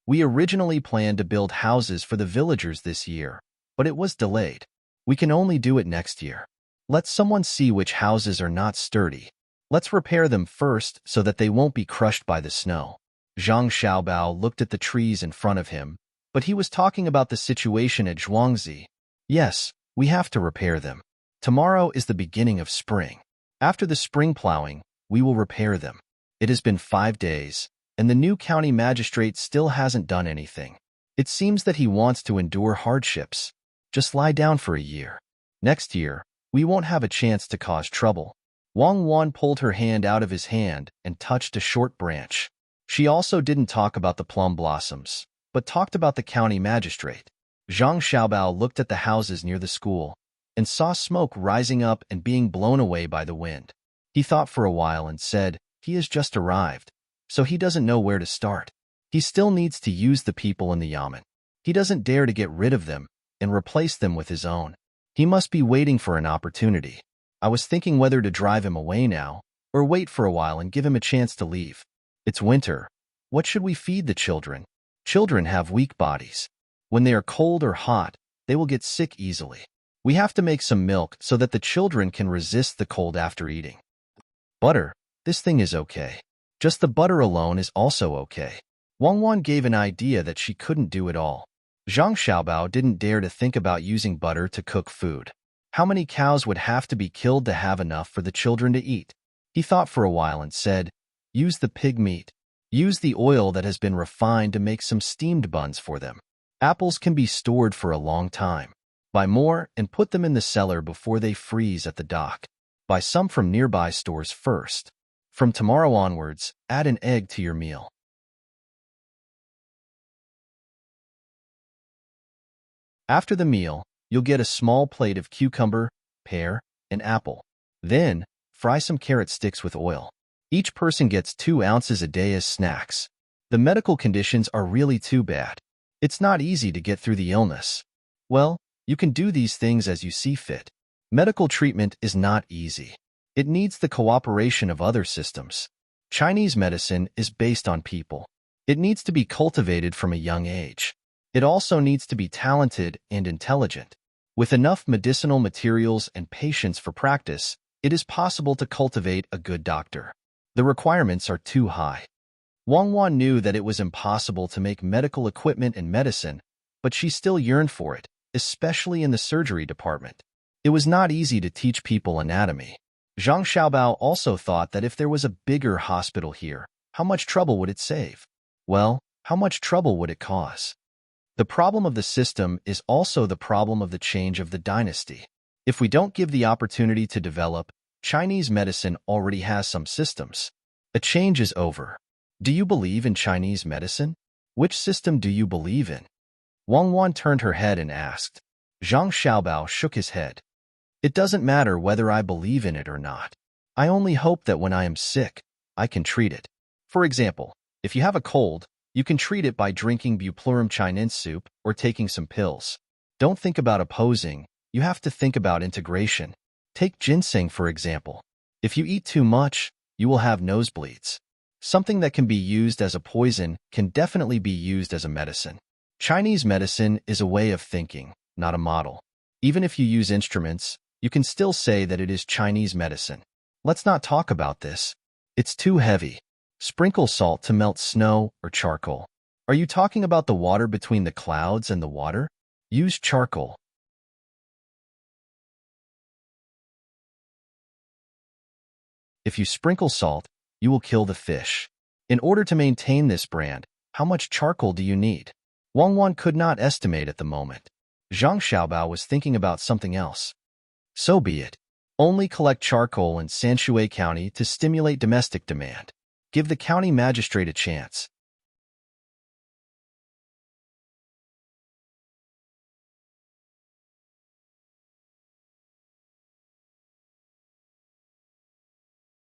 We originally planned to build houses for the villagers this year, but it was delayed. We can only do it next year. Let someone see which houses are not sturdy. Let's repair them first so that they won't be crushed by the snow. Zhang Xiaobao looked at the trees in front of him, but he was talking about the situation at Zhuangzi. Yes, we have to repair them. Tomorrow is the beginning of spring. After the spring plowing, we will repair them. It has been 5 days, and the new county magistrate still hasn't done anything. It seems that he wants to endure hardships. Just lie down for a year. Next year, we won't have a chance to cause trouble. Wang Wan pulled her hand out of his hand and touched a short branch. She also didn't talk about the plum blossoms, but talked about the county magistrate. Zhang Xiaobao looked at the houses near the school and saw smoke rising up and being blown away by the wind. He thought for a while and said, he has just arrived, so he doesn't know where to start. He still needs to use the people in the yamen. He doesn't dare to get rid of them and replace them with his own. He must be waiting for an opportunity. I was thinking whether to drive him away now or wait for a while and give him a chance to leave. It's winter. What should we feed the children? Children have weak bodies. When they are cold or hot, they will get sick easily. We have to make some milk so that the children can resist the cold after eating. Butter. This thing is okay. Just the butter alone is also okay. Wang Wan gave an idea that she couldn't do it all. Zhang Xiaobao didn't dare to think about using butter to cook food. How many cows would have to be killed to have enough for the children to eat? He thought for a while and said, use the pig meat. Use the oil that has been refined to make some steamed buns for them. Apples can be stored for a long time. Buy more and put them in the cellar before they freeze at the dock. Buy some from nearby stores first. From tomorrow onwards, add an egg to your meal. After the meal, you'll get a small plate of cucumber, pear, and apple. Then, fry some carrot sticks with oil. Each person gets 2 ounces a day as snacks. The medical conditions are really too bad. It's not easy to get through the illness. Well, you can do these things as you see fit. Medical treatment is not easy. It needs the cooperation of other systems. Chinese medicine is based on people. It needs to be cultivated from a young age. It also needs to be talented and intelligent. With enough medicinal materials and patience for practice, it is possible to cultivate a good doctor. The requirements are too high. Wang Wan knew that it was impossible to make medical equipment and medicine, but she still yearned for it, especially in the surgery department. It was not easy to teach people anatomy. Zhang Xiaobao also thought that if there was a bigger hospital here, how much trouble would it save? Well, how much trouble would it cause? The problem of the system is also the problem of the change of the dynasty. If we don't give the opportunity to develop, Chinese medicine already has some systems. A change is over. Do you believe in Chinese medicine? Which system do you believe in? Wang Wan turned her head and asked. Zhang Xiaobao shook his head. It doesn't matter whether I believe in it or not. I only hope that when I am sick, I can treat it. For example, if you have a cold, you can treat it by drinking bupleurum chinense soup or taking some pills. Don't think about opposing, you have to think about integration. Take ginseng, for example. If you eat too much, you will have nosebleeds. Something that can be used as a poison can definitely be used as a medicine. Chinese medicine is a way of thinking, not a model. Even if you use instruments, you can still say that it is Chinese medicine. Let's not talk about this. It's too heavy. Sprinkle salt to melt snow or charcoal. Are you talking about the water between the clouds and the water? Use charcoal. If you sprinkle salt, you will kill the fish. In order to maintain this brand, how much charcoal do you need? Wang Wan could not estimate at the moment. Zhang Xiaobao was thinking about something else. So be it. Only collect charcoal in Sanshui County to stimulate domestic demand. Give the county magistrate a chance.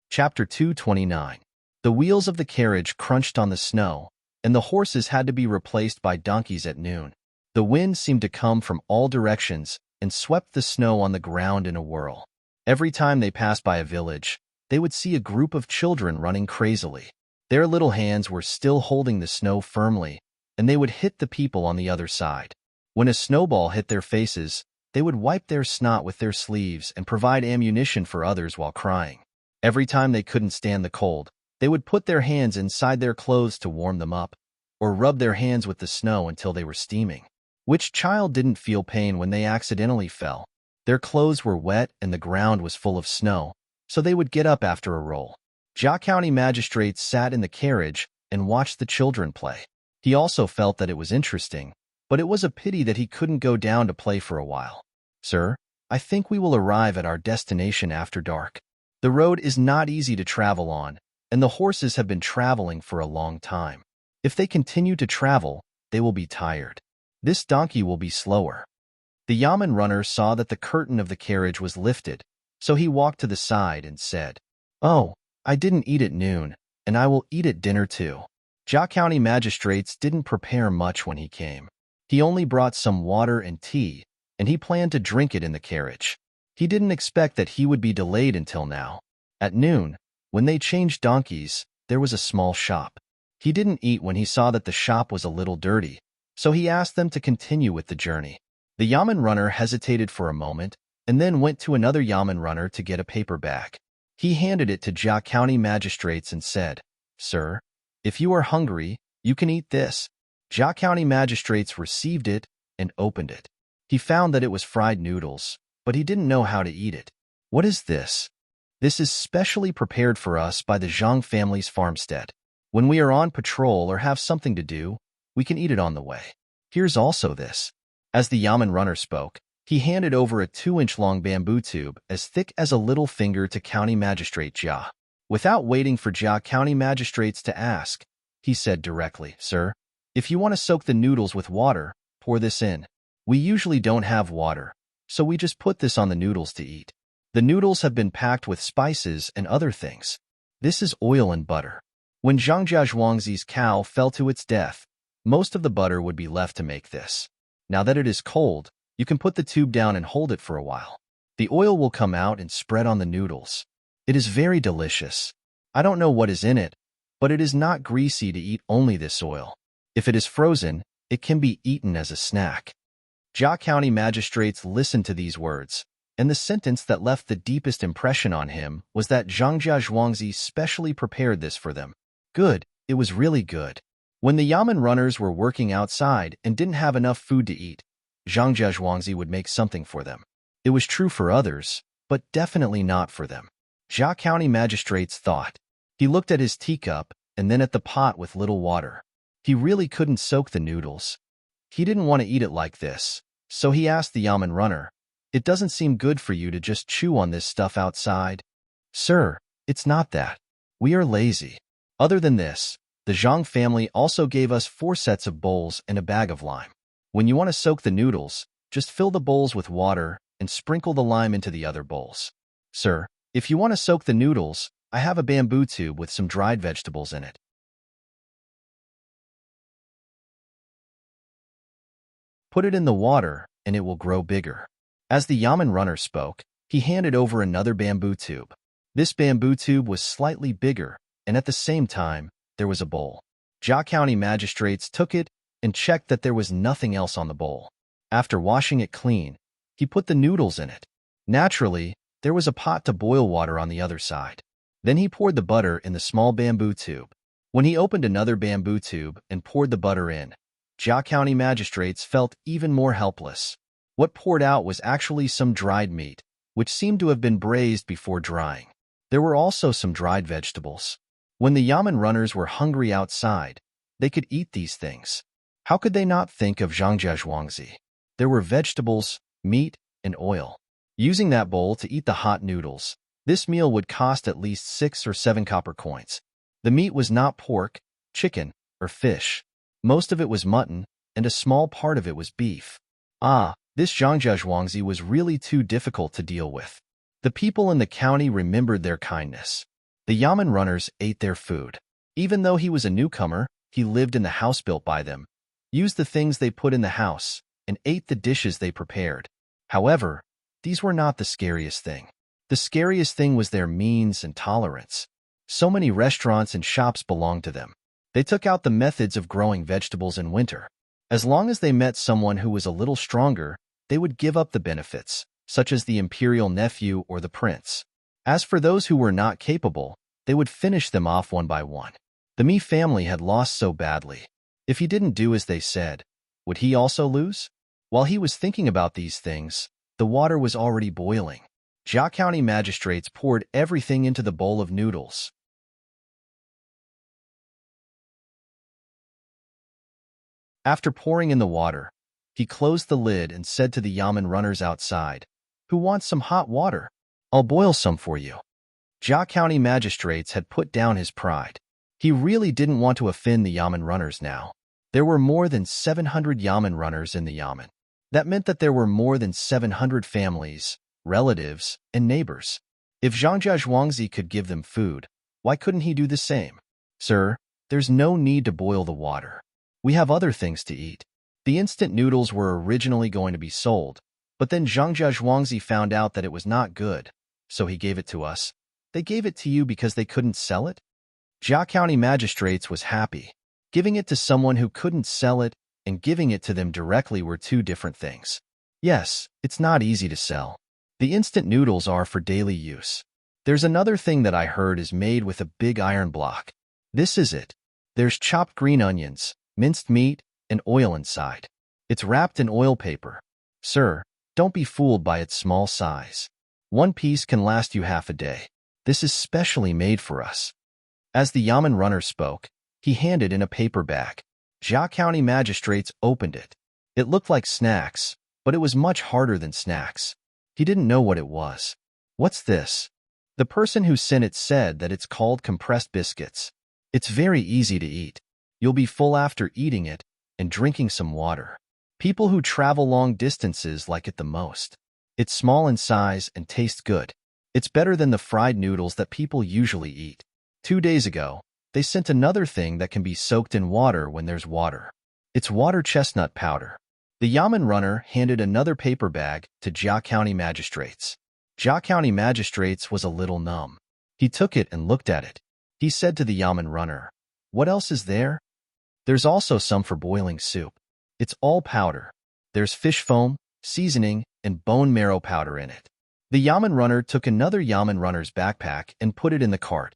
Chapter 229. The wheels of the carriage crunched on the snow, and the horses had to be replaced by donkeys at noon. The wind seemed to come from all directions and swept the snow on the ground in a whirl. Every time they passed by a village, they would see a group of children running crazily. Their little hands were still holding the snow firmly, and they would hit the people on the other side. When a snowball hit their faces, they would wipe their snot with their sleeves and provide ammunition for others while crying. Every time they couldn't stand the cold, they would put their hands inside their clothes to warm them up, or rub their hands with the snow until they were steaming. Which child didn't feel pain when they accidentally fell? Their clothes were wet and the ground was full of snow, so they would get up after a roll. Jia County magistrates sat in the carriage and watched the children play. He also felt that it was interesting, but it was a pity that he couldn't go down to play for a while. Sir, I think we will arrive at our destination after dark. The road is not easy to travel on, and the horses have been traveling for a long time. If they continue to travel, they will be tired. This donkey will be slower. The yamen runner saw that the curtain of the carriage was lifted, so he walked to the side and said, "Oh, I didn't eat at noon, and I will eat at dinner too." Jia County magistrates didn't prepare much when he came. He only brought some water and tea, and he planned to drink it in the carriage. He didn't expect that he would be delayed until now. At noon, when they changed donkeys, there was a small shop. He didn't eat when he saw that the shop was a little dirty, so he asked them to continue with the journey. The yamen runner hesitated for a moment, and then went to another yamen runner to get a paper bag. He handed it to Jia County magistrates and said, "Sir, if you are hungry, you can eat this." Jia County magistrates received it and opened it. He found that it was fried noodles, but he didn't know how to eat it. "What is this?" "This is specially prepared for us by the Zhang family's farmstead. When we are on patrol or have something to do, we can eat it on the way. Here's also this." As the yamen runner spoke, he handed over a 2-inch-long bamboo tube as thick as a little finger to County Magistrate Jia. Without waiting for Jia County magistrates to ask, he said directly, "Sir, if you want to soak the noodles with water, pour this in. We usually don't have water, so we just put this on the noodles to eat. The noodles have been packed with spices and other things. This is oil and butter." When Zhang Zhuangzi's cow fell to its death, most of the butter would be left to make this. Now that it is cold, you can put the tube down and hold it for a while. The oil will come out and spread on the noodles. It is very delicious. I don't know what is in it, but it is not greasy to eat only this oil. If it is frozen, it can be eaten as a snack. Jia County magistrates listened to these words, and the sentence that left the deepest impression on him was that Zhang Zhuangzi specially prepared this for them. Good, it was really good. When the yamen runners were working outside and didn't have enough food to eat, Zhang Zhuangzi would make something for them. It was true for others, but definitely not for them. Jia County magistrates thought. He looked at his teacup and then at the pot with little water. He really couldn't soak the noodles. He didn't want to eat it like this, so he asked the yamen runner, "It doesn't seem good for you to just chew on this stuff outside." "Sir, it's not that. We are lazy. Other than this, the Zhang family also gave us 4 sets of bowls and a bag of lime. When you want to soak the noodles, just fill the bowls with water and sprinkle the lime into the other bowls. Sir, if you want to soak the noodles, I have a bamboo tube with some dried vegetables in it. Put it in the water, and it will grow bigger." As the yamen runner spoke, he handed over another bamboo tube. This bamboo tube was slightly bigger, and at the same time, there was a bowl. Jia County magistrates took it and checked that there was nothing else on the bowl. After washing it clean, he put the noodles in it. Naturally, there was a pot to boil water on the other side. Then he poured the butter in the small bamboo tube. When he opened another bamboo tube and poured the butter in, Jia County magistrates felt even more helpless. What poured out was actually some dried meat, which seemed to have been braised before drying. There were also some dried vegetables. When the yamen runners were hungry outside, they could eat these things. How could they not think of Zhang Zhuangzi? There were vegetables, meat, and oil. Using that bowl to eat the hot noodles, this meal would cost at least 6 or 7 copper coins. The meat was not pork, chicken, or fish. Most of it was mutton, and a small part of it was beef. This Zhang Zhuangzi was really too difficult to deal with. The people in the county remembered their kindness. The yamen runners ate their food. Even though he was a newcomer, he lived in the house built by them, used the things they put in the house, and ate the dishes they prepared. However, these were not the scariest thing. The scariest thing was their means and tolerance. So many restaurants and shops belonged to them. They took out the methods of growing vegetables in winter. As long as they met someone who was a little stronger, they would give up the benefits, such as the imperial nephew or the prince. As for those who were not capable, they would finish them off one by one. The Mi family had lost so badly. If he didn't do as they said, would he also lose? While he was thinking about these things, the water was already boiling. Jia County magistrates poured everything into the bowl of noodles. After pouring in the water, he closed the lid and said to the yamen runners outside, "Who wants some hot water? I'll boil some for you." Jia County magistrates had put down his pride. He really didn't want to offend the Yamen runners now. There were more than 700 Yamen runners in the Yamen. That meant that there were more than 700 families, relatives, and neighbors. If Zhangjia Zhuangzi could give them food, why couldn't he do the same? Sir, there's no need to boil the water. We have other things to eat. The instant noodles were originally going to be sold, but then Zhangjia Zhuangzi found out that it was not good, so he gave it to us. They gave it to you because they couldn't sell it? Jia County Magistrates was happy. Giving it to someone who couldn't sell it and giving it to them directly were two different things. Yes, it's not easy to sell. The instant noodles are for daily use. There's another thing that I heard is made with a big iron block. This is it. There's chopped green onions, minced meat, and oil inside. It's wrapped in oil paper. Sir, don't be fooled by its small size. One piece can last you half a day. This is specially made for us. As the Yamen runner spoke, he handed in a paper bag. Jia County magistrates opened it. It looked like snacks, but it was much harder than snacks. He didn't know what it was. What's this? The person who sent it said that it's called compressed biscuits. It's very easy to eat. You'll be full after eating it and drinking some water. People who travel long distances like it the most. It's small in size and tastes good. It's better than the fried noodles that people usually eat. 2 days ago, they sent another thing that can be soaked in water when there's water. It's water chestnut powder. The Yamen runner handed another paper bag to Jia County magistrates. Jia County magistrates was a little numb. He took it and looked at it. He said to the Yamen runner, "What else is there?" "There's also some for boiling soup. It's all powder. There's fish foam, seasoning, and bone marrow powder in it." The Yamen runner took another Yamen runner's backpack and put it in the cart.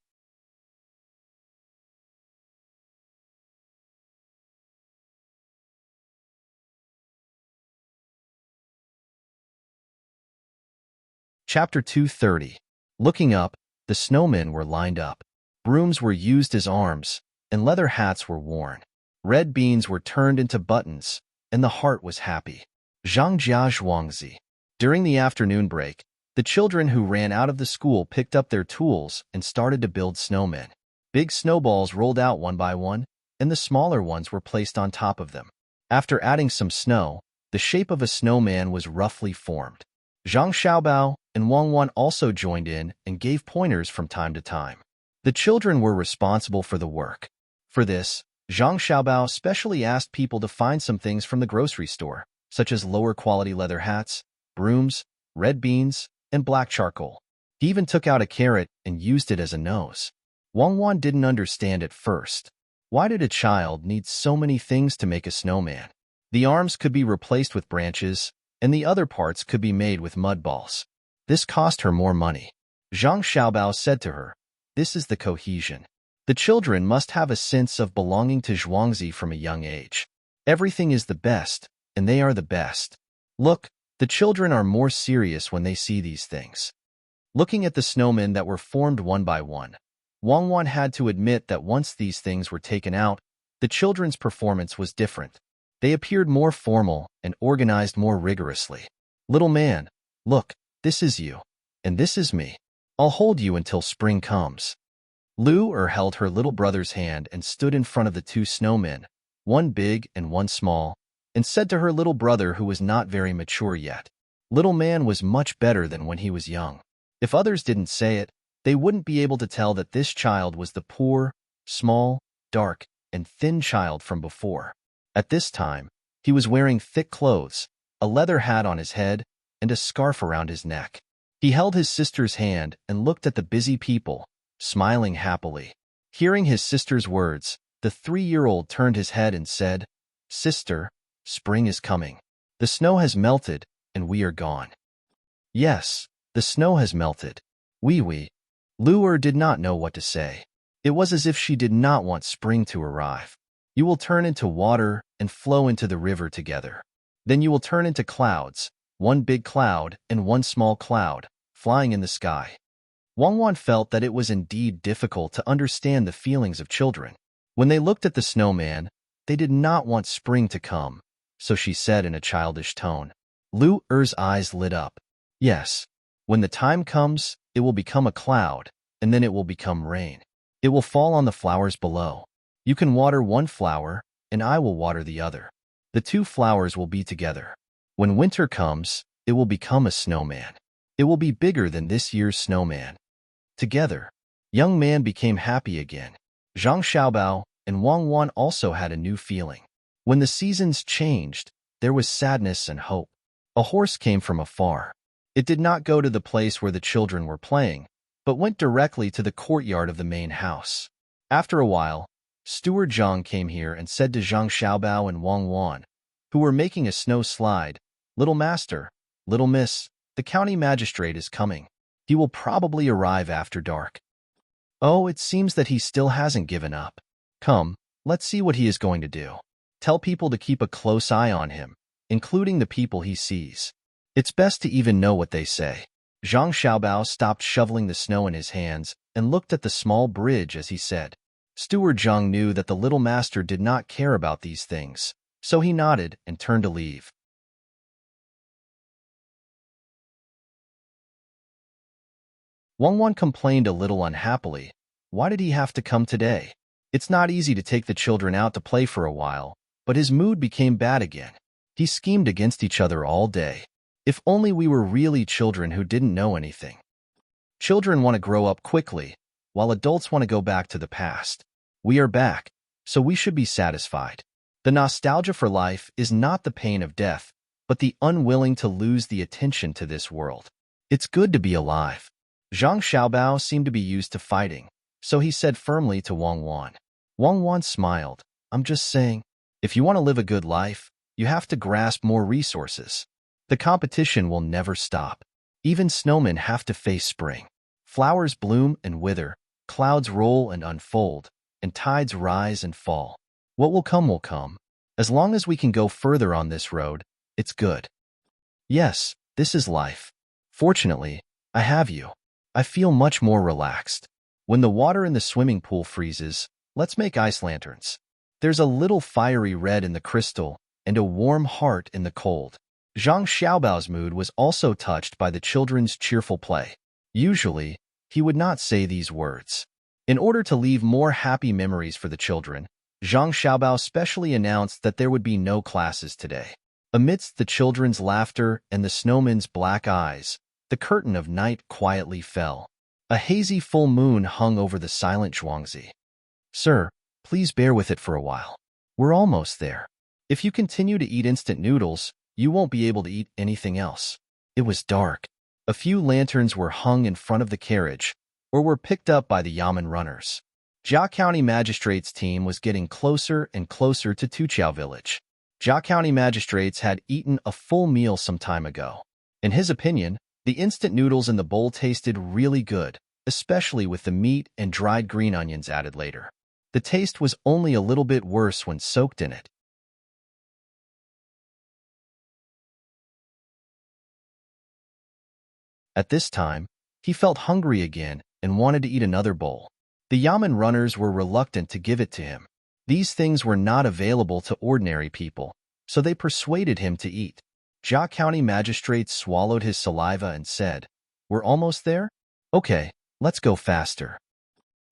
Chapter 230. Looking up, the snowmen were lined up. Brooms were used as arms, and leather hats were worn. Red beans were turned into buttons, and the heart was happy. Zhangjia Zhuangzi. During the afternoon break, the children who ran out of the school picked up their tools and started to build snowmen. Big snowballs rolled out one by one, and the smaller ones were placed on top of them. After adding some snow, the shape of a snowman was roughly formed. Zhang Xiaobao and Wang Wan also joined in and gave pointers from time to time. The children were responsible for the work. For this, Zhang Xiaobao specially asked people to find some things from the grocery store, such as lower-quality leather hats, brooms, red beans, and black charcoal. He even took out a carrot and used it as a nose. Wang Wan didn't understand at first. Why did a child need so many things to make a snowman? The arms could be replaced with branches, and the other parts could be made with mud balls. This cost her more money. Zhang Xiaobao said to her, "This is the cohesion. The children must have a sense of belonging to Zhuangzi from a young age. Everything is the best, and they are the best. Look, the children are more serious when they see these things." Looking at the snowmen that were formed one by one, Wang Wan had to admit that once these things were taken out, the children's performance was different. They appeared more formal and organized more rigorously. "Little man, look, this is you, and this is me. I'll hold you until spring comes." Lu held her little brother's hand and stood in front of the two snowmen, one big and one small, and said to her little brother who was not very mature yet, "Little man was much better than when he was young." If others didn't say it, they wouldn't be able to tell that this child was the poor, small, dark, and thin child from before. At this time, he was wearing thick clothes, a leather hat on his head, and a scarf around his neck. He held his sister's hand and looked at the busy people, smiling happily. Hearing his sister's words, the 3-year-old turned his head and said, "Sister, spring is coming. The snow has melted, and we are gone." "Yes, the snow has melted. Oui. Lu did not know what to say. It was as if she did not want spring to arrive. "You will turn into water and flow into the river together. Then you will turn into clouds, one big cloud and one small cloud, flying in the sky." Wang Wan felt that it was indeed difficult to understand the feelings of children. When they looked at the snowman, they did not want spring to come, so she said in a childish tone. Lu's eyes lit up. "Yes, when the time comes, it will become a cloud, and then it will become rain. It will fall on the flowers below. You can water one flower, and I will water the other. The two flowers will be together. When winter comes, it will become a snowman. It will be bigger than this year's snowman. Together, young man became happy again. Zhang Xiaobao and Wang Wan also had a new feeling. When the seasons changed, there was sadness and hope. A horse came from afar. It did not go to the place where the children were playing, but went directly to the courtyard of the main house. After a while, Steward Zhang came here and said to Zhang Xiaobao and Wang Wan, who were making a snow slide, "Little master, little miss, the county magistrate is coming. He will probably arrive after dark." "Oh, it seems that he still hasn't given up. Come, let's see what he is going to do. Tell people to keep a close eye on him, including the people he sees. It's best to even know what they say." Zhang Xiaobao stopped shoveling the snow in his hands and looked at the small bridge as he said. Steward Zhang knew that the little master did not care about these things, so he nodded and turned to leave. Wang Wan complained a little unhappily. Why did he have to come today? It's not easy to take the children out to play for a while, but his mood became bad again. He schemed against each other all day. If only we were really children who didn't know anything. Children want to grow up quickly, while adults want to go back to the past. We are back, so we should be satisfied. The nostalgia for life is not the pain of death, but the unwilling to lose the attention to this world. It's good to be alive. Zhang Xiaobao seemed to be used to fighting, so he said firmly to Wang Wan. Wang Wan smiled. "I'm just saying, if you want to live a good life, you have to grasp more resources. The competition will never stop. Even snowmen have to face spring. Flowers bloom and wither, clouds roll and unfold, and tides rise and fall. What will come will come. As long as we can go further on this road, it's good. Yes, this is life. Fortunately, I have you. I feel much more relaxed. When the water in the swimming pool freezes, let's make ice lanterns. There's a little fiery red in the crystal and a warm heart in the cold." Zhang Xiaobao's mood was also touched by the children's cheerful play. Usually, he would not say these words. In order to leave more happy memories for the children, Zhang Xiaobao specially announced that there would be no classes today. Amidst the children's laughter and the snowman's black eyes, the curtain of night quietly fell. A hazy full moon hung over the silent Zhuangzi. "Sir, please bear with it for a while. We're almost there. If you continue to eat instant noodles, you won't be able to eat anything else." It was dark. A few lanterns were hung in front of the carriage, or were picked up by the Yamen runners. Jia County Magistrate's team was getting closer and closer to Tuqiao village. Jia County Magistrates had eaten a full meal some time ago. In his opinion, the instant noodles in the bowl tasted really good, especially with the meat and dried green onions added later. The taste was only a little bit worse when soaked in it. At this time, he felt hungry again and wanted to eat another bowl. The Yamen runners were reluctant to give it to him. These things were not available to ordinary people, so they persuaded him to eat. Jia County Magistrate swallowed his saliva and said, "We're almost there? Okay, let's go faster."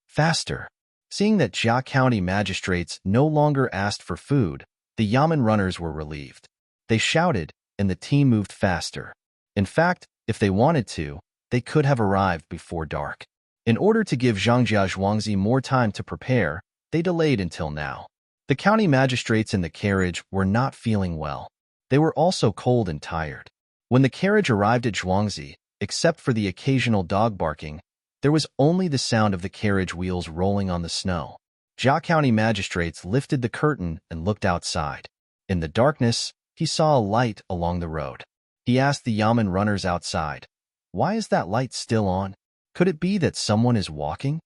Faster. Seeing that Jia County Magistrates no longer asked for food, the Yamen runners were relieved. They shouted, and the team moved faster. In fact, if they wanted to, they could have arrived before dark. In order to give Zhangjia Zhuangzi more time to prepare, they delayed until now. The county magistrates in the carriage were not feeling well. They were also cold and tired. When the carriage arrived at Zhuangzi, except for the occasional dog barking, there was only the sound of the carriage wheels rolling on the snow. Jia County magistrates lifted the curtain and looked outside. In the darkness, he saw a light along the road. He asked the Yamen runners outside, "Why is that light still on? Could it be that someone is walking?"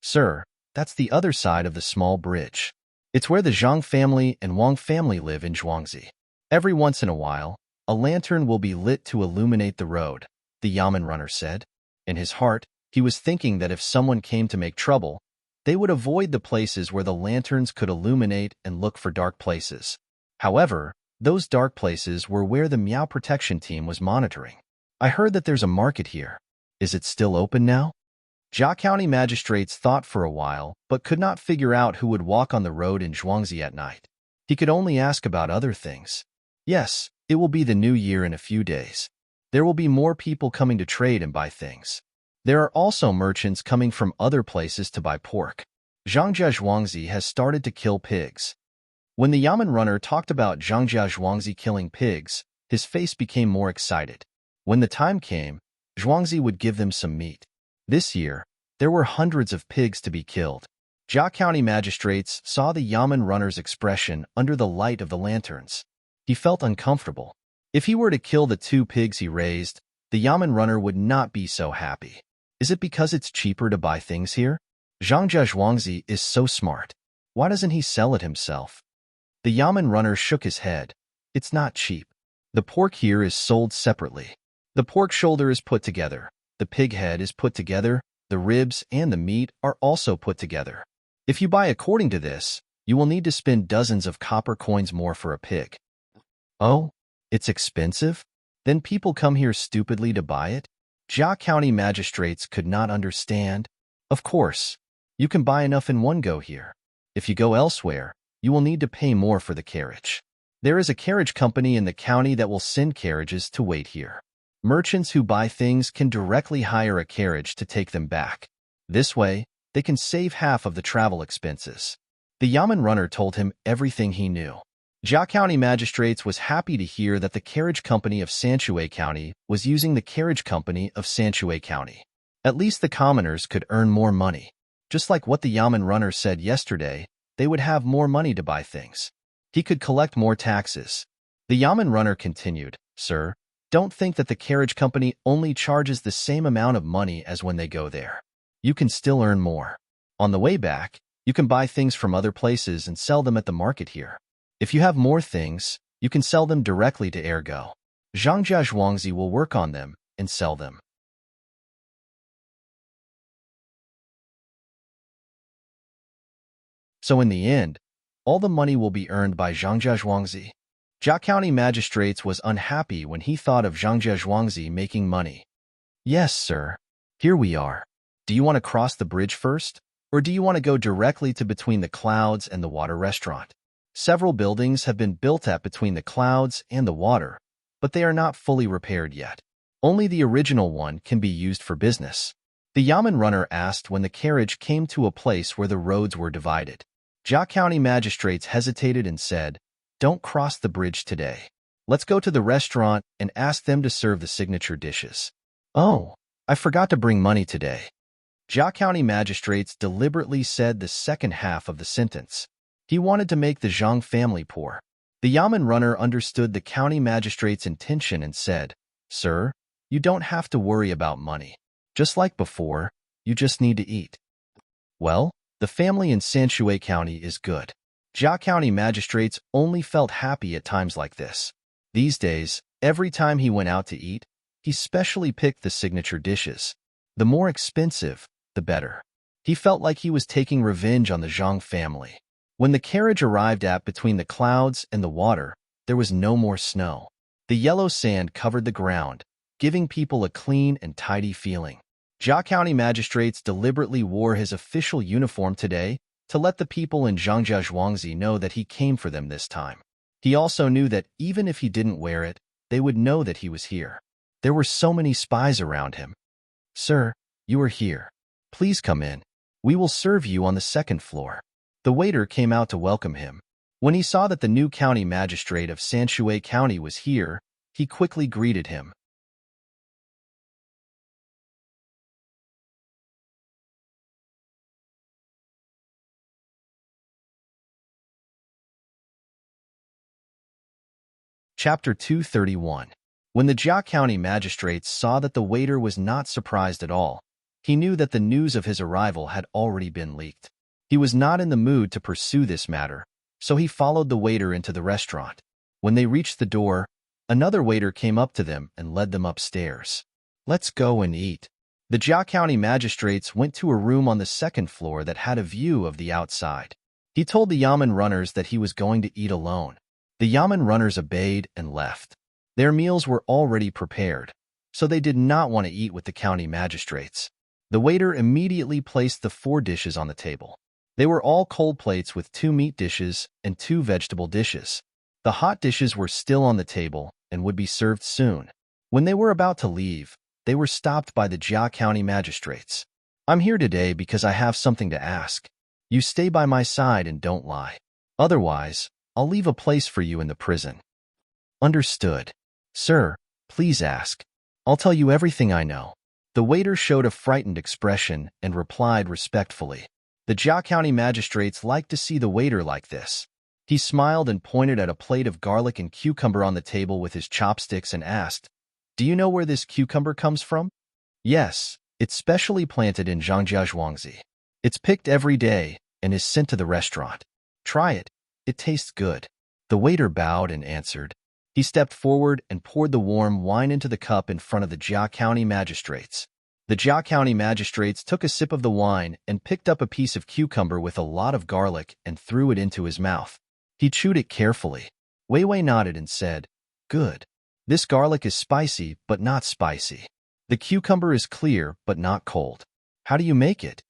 "Sir, that's the other side of the small bridge. It's where the Zhang family and Wang family live in Zhuangzi. Every once in a while, a lantern will be lit to illuminate the road," the Yamen runner said. In his heart, he was thinking that if someone came to make trouble, they would avoid the places where the lanterns could illuminate and look for dark places. However, those dark places were where the Meow Protection Team was monitoring. "I heard that there's a market here. Is it still open now?" Jia County magistrates thought for a while, but could not figure out who would walk on the road in Zhuangzi at night. He could only ask about other things. Yes, it will be the new year in a few days. There will be more people coming to trade and buy things. There are also merchants coming from other places to buy pork. Zhangjia Zhuangzi has started to kill pigs. When the Yamen runner talked about Zhangjia Zhuangzi killing pigs, his face became more excited. When the time came, Zhuangzi would give them some meat. This year, there were hundreds of pigs to be killed. Jia County magistrates saw the Yamen runner's expression under the light of the lanterns. He felt uncomfortable. If he were to kill the 2 pigs he raised, the Yamen runner would not be so happy. Is it because it's cheaper to buy things here? Zhangjia Zhuangzi is so smart. Why doesn't he sell it himself? The Yamen runner shook his head. It's not cheap. The pork here is sold separately. The pork shoulder is put together. The pig head is put together. The ribs and the meat are also put together. If you buy according to this, you will need to spend dozens of copper coins more for a pig. Oh, it's expensive? Then people come here stupidly to buy it? Jia County magistrates could not understand. Of course, you can buy enough in one go here. If you go elsewhere, you will need to pay more for the carriage. There is a carriage company in the county that will send carriages to wait here. Merchants who buy things can directly hire a carriage to take them back. This way, they can save half of the travel expenses. The Yamen runner told him everything he knew. Jia County magistrates was happy to hear that the carriage company of Sanshui County was using the carriage company of Sanshui County. At least the commoners could earn more money. Just like what the Yamen runner said yesterday, they would have more money to buy things. He could collect more taxes. The Yamen runner continued, Sir, don't think that the carriage company only charges the same amount of money as when they go there. You can still earn more. On the way back, you can buy things from other places and sell them at the market here. If you have more things, you can sell them directly to Ergo. Zhangjia Zhuangzi will work on them and sell them. So in the end, all the money will be earned by Zhangjia Zhuangzi. Jia County magistrates was unhappy when he thought of Zhangjia Zhuangzi making money. Yes, sir. Here we are. Do you want to cross the bridge first? Or do you want to go directly to Between the Clouds and the Water restaurant? Several buildings have been built at Between the Clouds and the Water, but they are not fully repaired yet. Only the original one can be used for business. The Yamen runner asked when the carriage came to a place where the roads were divided. Jia County magistrates hesitated and said, Don't cross the bridge today. Let's go to the restaurant and ask them to serve the signature dishes. Oh, I forgot to bring money today. Jia County magistrates deliberately said the second half of the sentence. He wanted to make the Zhang family poor. The Yamen runner understood the county magistrate's intention and said, Sir, you don't have to worry about money. Just like before, you just need to eat. Well, the family in Sanshui County is good. Jia County magistrates only felt happy at times like this. These days, every time he went out to eat, he specially picked the signature dishes. The more expensive, the better. He felt like he was taking revenge on the Zhang family. When the carriage arrived at Between the Clouds and the Water, there was no more snow. The yellow sand covered the ground, giving people a clean and tidy feeling. Jia County magistrates deliberately wore his official uniform today to let the people in Zhangjia Zhuangzi know that he came for them this time. He also knew that even if he didn't wear it, they would know that he was here. There were so many spies around him. Sir, you are here. Please come in. We will serve you on the second floor. The waiter came out to welcome him. When he saw that the new county magistrate of Sanshui County was here, he quickly greeted him. Chapter 231. When the Jia County magistrates saw that the waiter was not surprised at all, he knew that the news of his arrival had already been leaked. He was not in the mood to pursue this matter, so he followed the waiter into the restaurant. When they reached the door, another waiter came up to them and led them upstairs. Let's go and eat. The Jia County magistrates went to a room on the second floor that had a view of the outside. He told the Yamen runners that he was going to eat alone. The Yamen runners obeyed and left. Their meals were already prepared, so they did not want to eat with the county magistrates. The waiter immediately placed the 4 dishes on the table. They were all cold plates with 2 meat dishes and 2 vegetable dishes. The hot dishes were still on the table and would be served soon. When they were about to leave, they were stopped by the Jia County magistrates. "I'm here today because I have something to ask. You stay by my side and don't lie. Otherwise, I'll leave a place for you in the prison." "Understood. Sir, please ask. I'll tell you everything I know." The waiter showed a frightened expression and replied respectfully. The Jia County magistrates liked to see the waiter like this. He smiled and pointed at a plate of garlic and cucumber on the table with his chopsticks and asked, "Do you know where this cucumber comes from?" "Yes, it's specially planted in Zhangjiazhuangzi. It's picked every day and is sent to the restaurant. Try it. It tastes good." The waiter bowed and answered. He stepped forward and poured the warm wine into the cup in front of the Jia County magistrates. The Jia County magistrates took a sip of the wine and picked up a piece of cucumber with a lot of garlic and threw it into his mouth. He chewed it carefully. Wei Wei nodded and said, "Good. This garlic is spicy but not spicy. The cucumber is clear but not cold. How do you make it?"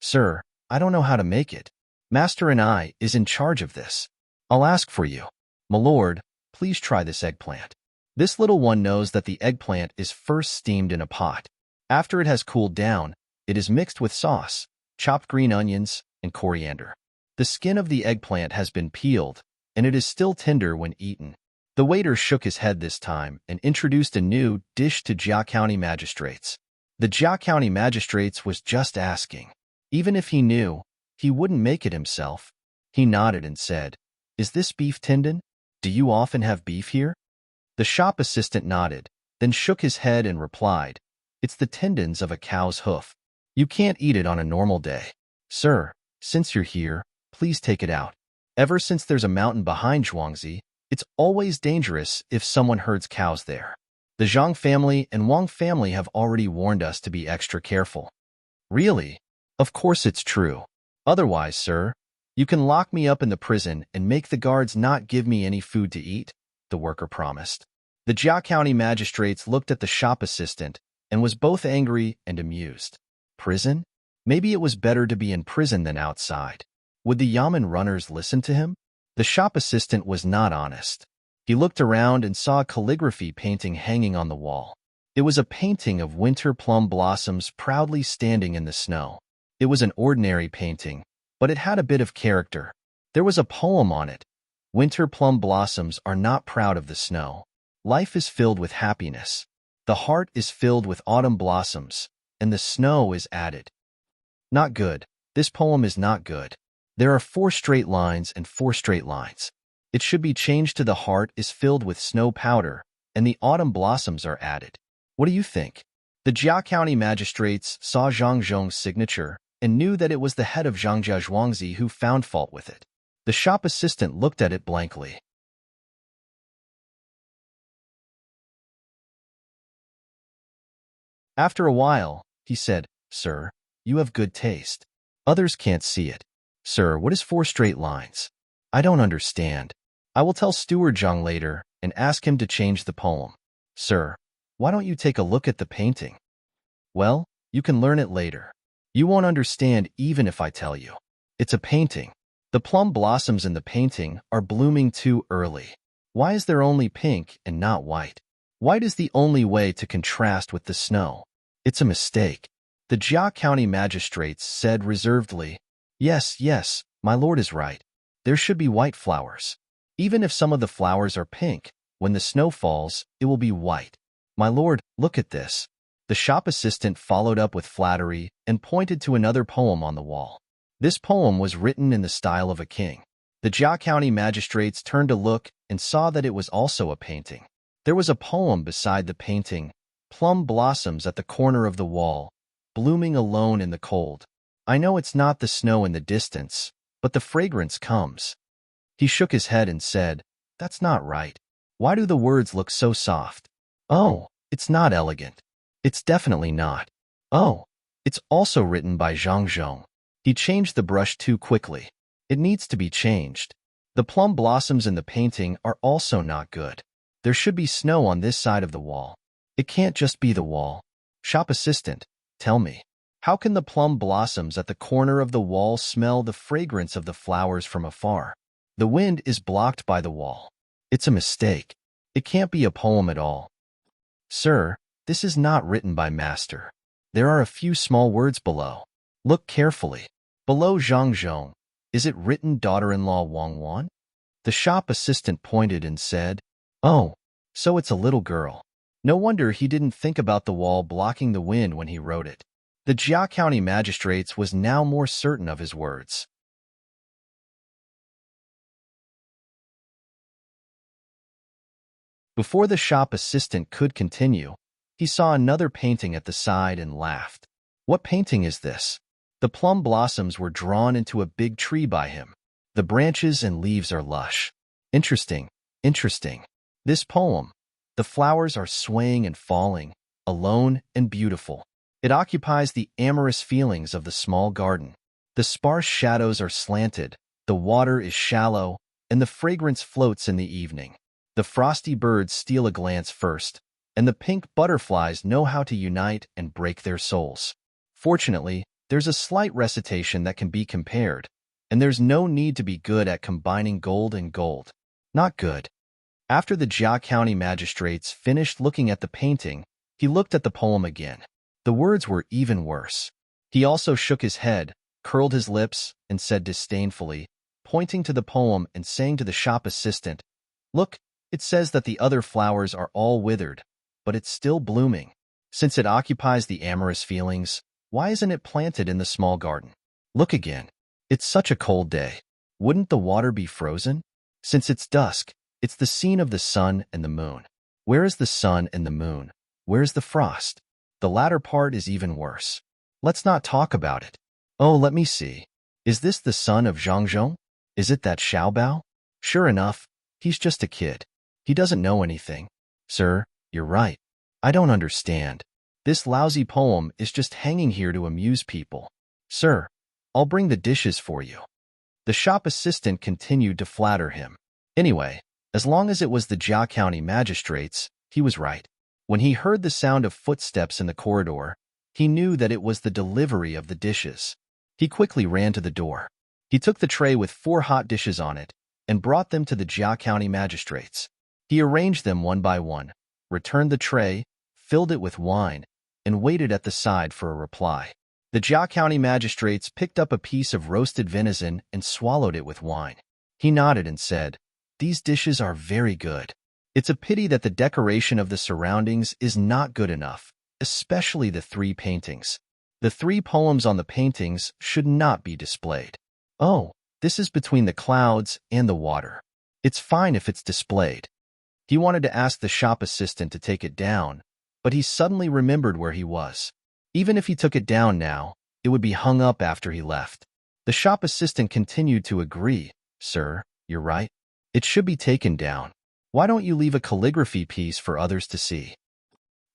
"Sir, I don't know how to make it. Master and I is in charge of this. I'll ask for you. My lord, please try this eggplant." This little one knows that the eggplant is first steamed in a pot. After it has cooled down, it is mixed with sauce, chopped green onions, and coriander. The skin of the eggplant has been peeled, and it is still tender when eaten. The waiter shook his head this time and introduced a new dish to Jia County magistrates. The Jia County magistrates was just asking. Even if he knew, he wouldn't make it himself. He nodded and said, "Is this beef tendon? Do you often have beef here?" The shop assistant nodded, then shook his head and replied, "It's the tendons of a cow's hoof. You can't eat it on a normal day. Sir, since you're here, please take it out. Ever since there's a mountain behind Zhuangzi, it's always dangerous if someone herds cows there. The Zhang family and Wang family have already warned us to be extra careful." "Really? Of course it's true. Otherwise, sir, you can lock me up in the prison and make the guards not give me any food to eat," the worker promised. The Jia County magistrates looked at the shop assistant and was both angry and amused. Prison? Maybe it was better to be in prison than outside. Would the Yamen runners listen to him? The shop assistant was not honest. He looked around and saw a calligraphy painting hanging on the wall. It was a painting of winter plum blossoms proudly standing in the snow. It was an ordinary painting, but it had a bit of character. There was a poem on it. "Winter plum blossoms are not proud of the snow. Life is filled with happiness. The heart is filled with autumn blossoms, and the snow is added." Not good. This poem is not good. There are 4 straight lines and 4 straight lines. It should be changed to "the heart is filled with snow powder, and the autumn blossoms are added." What do you think? The Jia County magistrates saw Zhang Zhong's signature and knew that it was the head of Zhangjia Zhuangzi who found fault with it. The shop assistant looked at it blankly. After a while, he said, "Sir, you have good taste. Others can't see it. Sir, what is 4 straight lines? I don't understand. I will tell Steward Zhang later and ask him to change the poem. Sir, why don't you take a look at the painting?" "Well, you can learn it later. You won't understand even if I tell you. It's a painting. The plum blossoms in the painting are blooming too early. Why is there only pink and not white? White is the only way to contrast with the snow. It's a mistake." The Jia County magistrates said reservedly, Yes, my lord is right. There should be white flowers. Even if some of the flowers are pink, when the snow falls, it will be white. My lord, look at this." The shop assistant followed up with flattery and pointed to another poem on the wall. This poem was written in the style of a king. The Jia County magistrates turned to look and saw that it was also a painting. There was a poem beside the painting, "Plum blossoms at the corner of the wall, blooming alone in the cold. I know it's not the snow in the distance, but the fragrance comes." He shook his head and said, "That's not right. Why do the words look so soft? Oh, it's not elegant. It's definitely not. Oh, it's also written by Zhang Zhong." He changed the brush too quickly. It needs to be changed. The plum blossoms in the painting are also not good. There should be snow on this side of the wall. It can't just be the wall. Shop assistant, tell me, How can the plum blossoms at the corner of the wall smell the fragrance of the flowers from afar? The wind is blocked by the wall. It's a mistake. It can't be a poem at all. Sir, this is not written by master. There are a few small words below. Look carefully. Below Zhang Zhong, is it written daughter-in-law Wang Wan? The shop assistant pointed and said, "Oh, so it's a little girl." No wonder he didn't think about the wall blocking the wind when he wrote it. The Jia County magistrates was now more certain of his words. Before the shop assistant could continue, he saw another painting at the side and laughed. What painting is this? The plum blossoms were drawn into a big tree by him. The branches and leaves are lush. Interesting, interesting. This poem, the flowers are swaying and falling, alone and beautiful. It occupies the amorous feelings of the small garden. The sparse shadows are slanted, the water is shallow, and the fragrance floats in the evening. The frosty birds steal a glance first, and the pink butterflies know how to unite and break their souls. Fortunately, there's a slight recitation that can be compared, and there's no need to be good at combining gold and gold. Not good. After the Jia County magistrates finished looking at the painting, he looked at the poem again. The words were even worse. He also shook his head, curled his lips, and said disdainfully, pointing to the poem and saying to the shop assistant, "Look, it says that the other flowers are all withered, but it's still blooming. Since it occupies the amorous feelings, why isn't it planted in the small garden? Look again. It's such a cold day. Wouldn't the water be frozen? Since it's dusk, it's the scene of the sun and the moon. Where is the sun and the moon? Where's the frost? The latter part is even worse. Let's not talk about it. Oh, let me see. Is this the son of Zhangzhong? Is it that Xiaobao? Sure enough, he's just a kid. He doesn't know anything. Sir, you're right. I don't understand. This lousy poem is just hanging here to amuse people. Sir, I'll bring the dishes for you." The shop assistant continued to flatter him. Anyway, as long as it was the Jia County magistrates, he was right. When he heard the sound of footsteps in the corridor, he knew that it was the delivery of the dishes. He quickly ran to the door. He took the tray with 4 hot dishes on it and brought them to the Jia County magistrates. He arranged them one by one, returned the tray, filled it with wine, and waited at the side for a reply. The Jia County magistrates picked up a piece of roasted venison and swallowed it with wine. He nodded and said, "These dishes are very good. It's a pity that the decoration of the surroundings is not good enough, especially the 3 paintings. The 3 poems on the paintings should not be displayed. Oh, this is between the clouds and the water. It's fine if it's displayed." He wanted to ask the shop assistant to take it down, but he suddenly remembered where he was. Even if he took it down now, it would be hung up after he left. The shop assistant continued to agree. "Sir, you're right. It should be taken down. Why don't you leave a calligraphy piece for others to see?"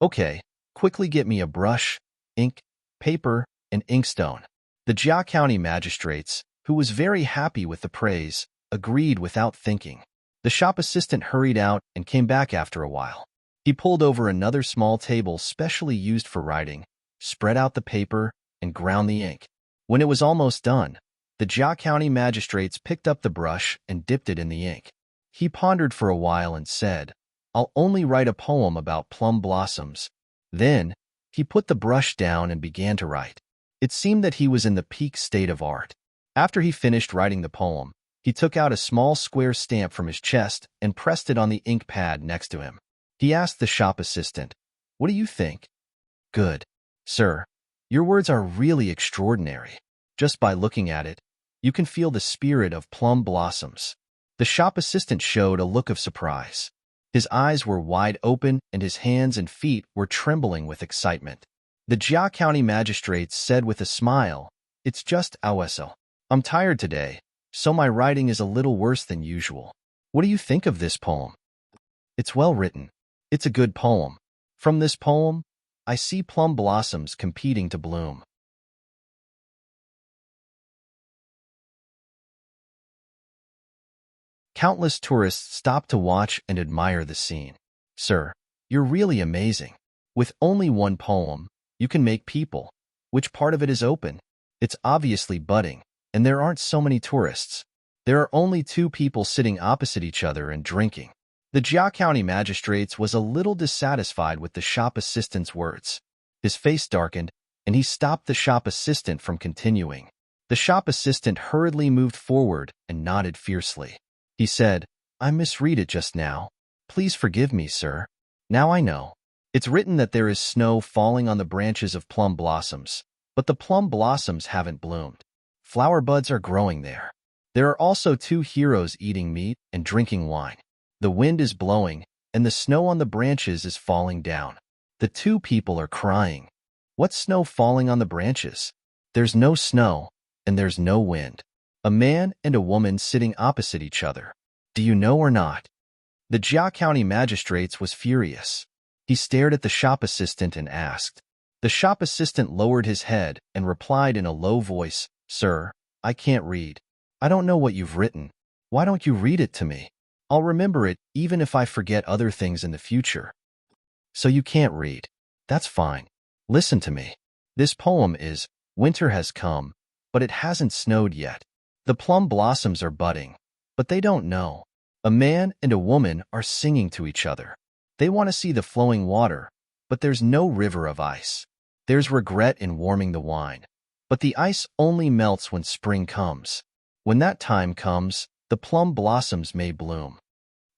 "Okay, quickly get me a brush, ink, paper, and inkstone." The Jia County magistrates, who was very happy with the praise, agreed without thinking. The shop assistant hurried out and came back after a while. He pulled over another small table specially used for writing, spread out the paper, and ground the ink. When it was almost done, the Jia County magistrates picked up the brush and dipped it in the ink. He pondered for a while and said, "I'll only write a poem about plum blossoms." Then, he put the brush down and began to write. It seemed that he was in the peak state of art. After he finished writing the poem, he took out a small square stamp from his chest and pressed it on the ink pad next to him. He asked the shop assistant, "What do you think?" "Good. Sir, your words are really extraordinary. Just by looking at it, you can feel the spirit of plum blossoms." The shop assistant showed a look of surprise. His eyes were wide open and his hands and feet were trembling with excitement. The Jia County magistrates said with a smile, "It's just OSO. I'm tired today, so my writing is a little worse than usual. What do you think of this poem?" "It's well written. It's a good poem. From this poem, I see plum blossoms competing to bloom." Countless tourists stopped to watch and admire the scene. "Sir, you're really amazing. With only one poem, you can make people Which part of it is open? It's obviously budding, and there aren't so many tourists. There are only two people sitting opposite each other and drinking. The Jia County magistrates was a little dissatisfied with the shop assistant's words. His face darkened, and he stopped the shop assistant from continuing. The shop assistant hurriedly moved forward and nodded fiercely. He said, "I misread it just now. Please forgive me, sir. Now I know. It's written that there is snow falling on the branches of plum blossoms, but the plum blossoms haven't bloomed. Flower buds are growing there. There are also two heroes eating meat and drinking wine. The wind is blowing, and the snow on the branches is falling down. The two people are crying. What's snow falling on the branches? There's no snow, and there's no wind. A man and a woman sitting opposite each other. Do you know or not?" The Jia County magistrates was furious. He stared at the shop assistant and asked. The shop assistant lowered his head and replied in a low voice, "Sir, I can't read. I don't know what you've written. Why don't you read it to me? I'll remember it even if I forget other things in the future." "So you can't read. That's fine. Listen to me. This poem is, winter has come, but it hasn't snowed yet. The plum blossoms are budding, but they don't know. A man and a woman are singing to each other. They want to see the flowing water, but there's no river of ice. There's regret in warming the wine, but the ice only melts when spring comes. When that time comes, the plum blossoms may bloom."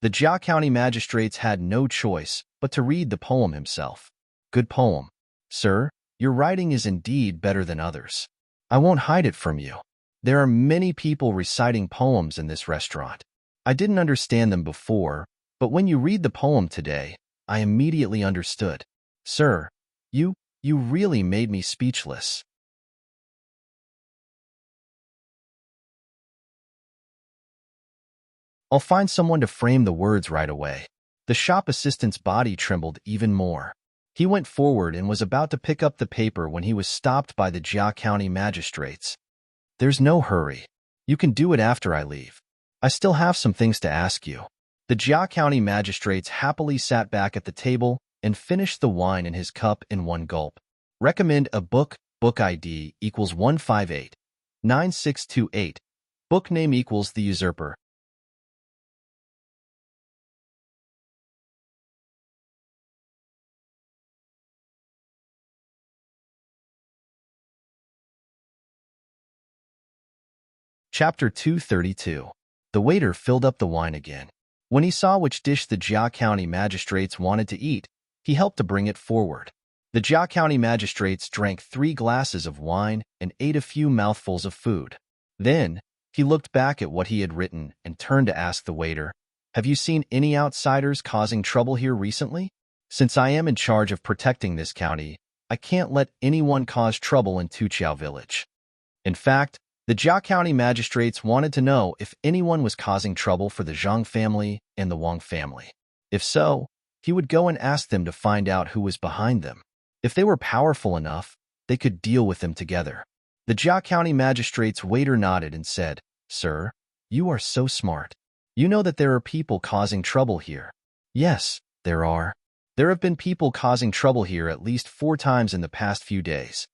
The Jia County magistrates had no choice but to read the poem himself. "Good poem. Sir, your writing is indeed better than others. I won't hide it from you. There are many people reciting poems in this restaurant. I didn't understand them before, but when you read the poem today, I immediately understood. Sir, you really made me speechless." "I'll find someone to frame the words right away." The shop assistant's body trembled even more. He went forward and was about to pick up the paper when he was stopped by the Jia County magistrates. "There's no hurry. You can do it after I leave. I still have some things to ask you." The Jia County magistrates happily sat back at the table and finished the wine in his cup in one gulp. "Recommend a book. Book ID equals 1589628. Book name equals The Usurper." Chapter 232. The waiter filled up the wine again. When he saw which dish the Jia County magistrates wanted to eat, he helped to bring it forward. The Jia County magistrates drank 3 glasses of wine and ate a few mouthfuls of food. Then, he looked back at what he had written and turned to ask the waiter, "Have you seen any outsiders causing trouble here recently? Since I am in charge of protecting this county, I can't let anyone cause trouble in Tuqiao village." In fact, the Jia County magistrates wanted to know if anyone was causing trouble for the Zhang family and the Wang family. If so, he would go and ask them to find out who was behind them. If they were powerful enough, they could deal with them together. The Jia County magistrate's waiter nodded and said, "Sir, you are so smart. You know that there are people causing trouble here." "Yes, there are. There have been people causing trouble here at least 4 times in the past few days."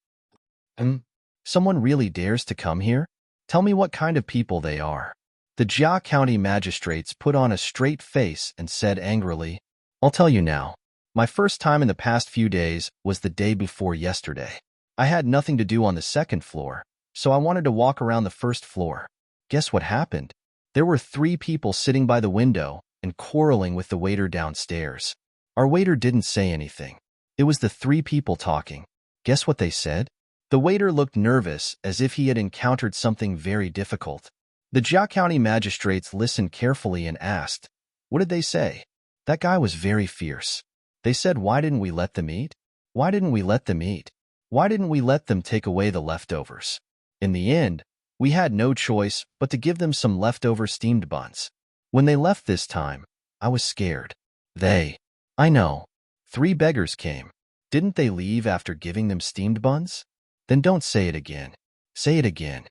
"Someone really dares to come here? Tell me what kind of people they are." The Jia County magistrates put on a straight face and said angrily, "I'll tell you now. My first time in the past few days was the day before yesterday. I had nothing to do on the 2nd floor, so I wanted to walk around the 1st floor. Guess what happened? There were 3 people sitting by the window and quarreling with the waiter downstairs. Our waiter didn't say anything. It was the 3 people talking. Guess what they said?" The waiter looked nervous as if he had encountered something very difficult. The Jia County magistrates listened carefully and asked, "What did they say?" "That guy was very fierce. They said, 'Why didn't we let them eat? Why didn't we let them eat? Why didn't we let them take away the leftovers?' In the end, we had no choice but to give them some leftover steamed buns. When they left this time, I was scared. I know. 3 beggars came. Didn't they leave after giving them steamed buns? Then don't say it again. Say it again."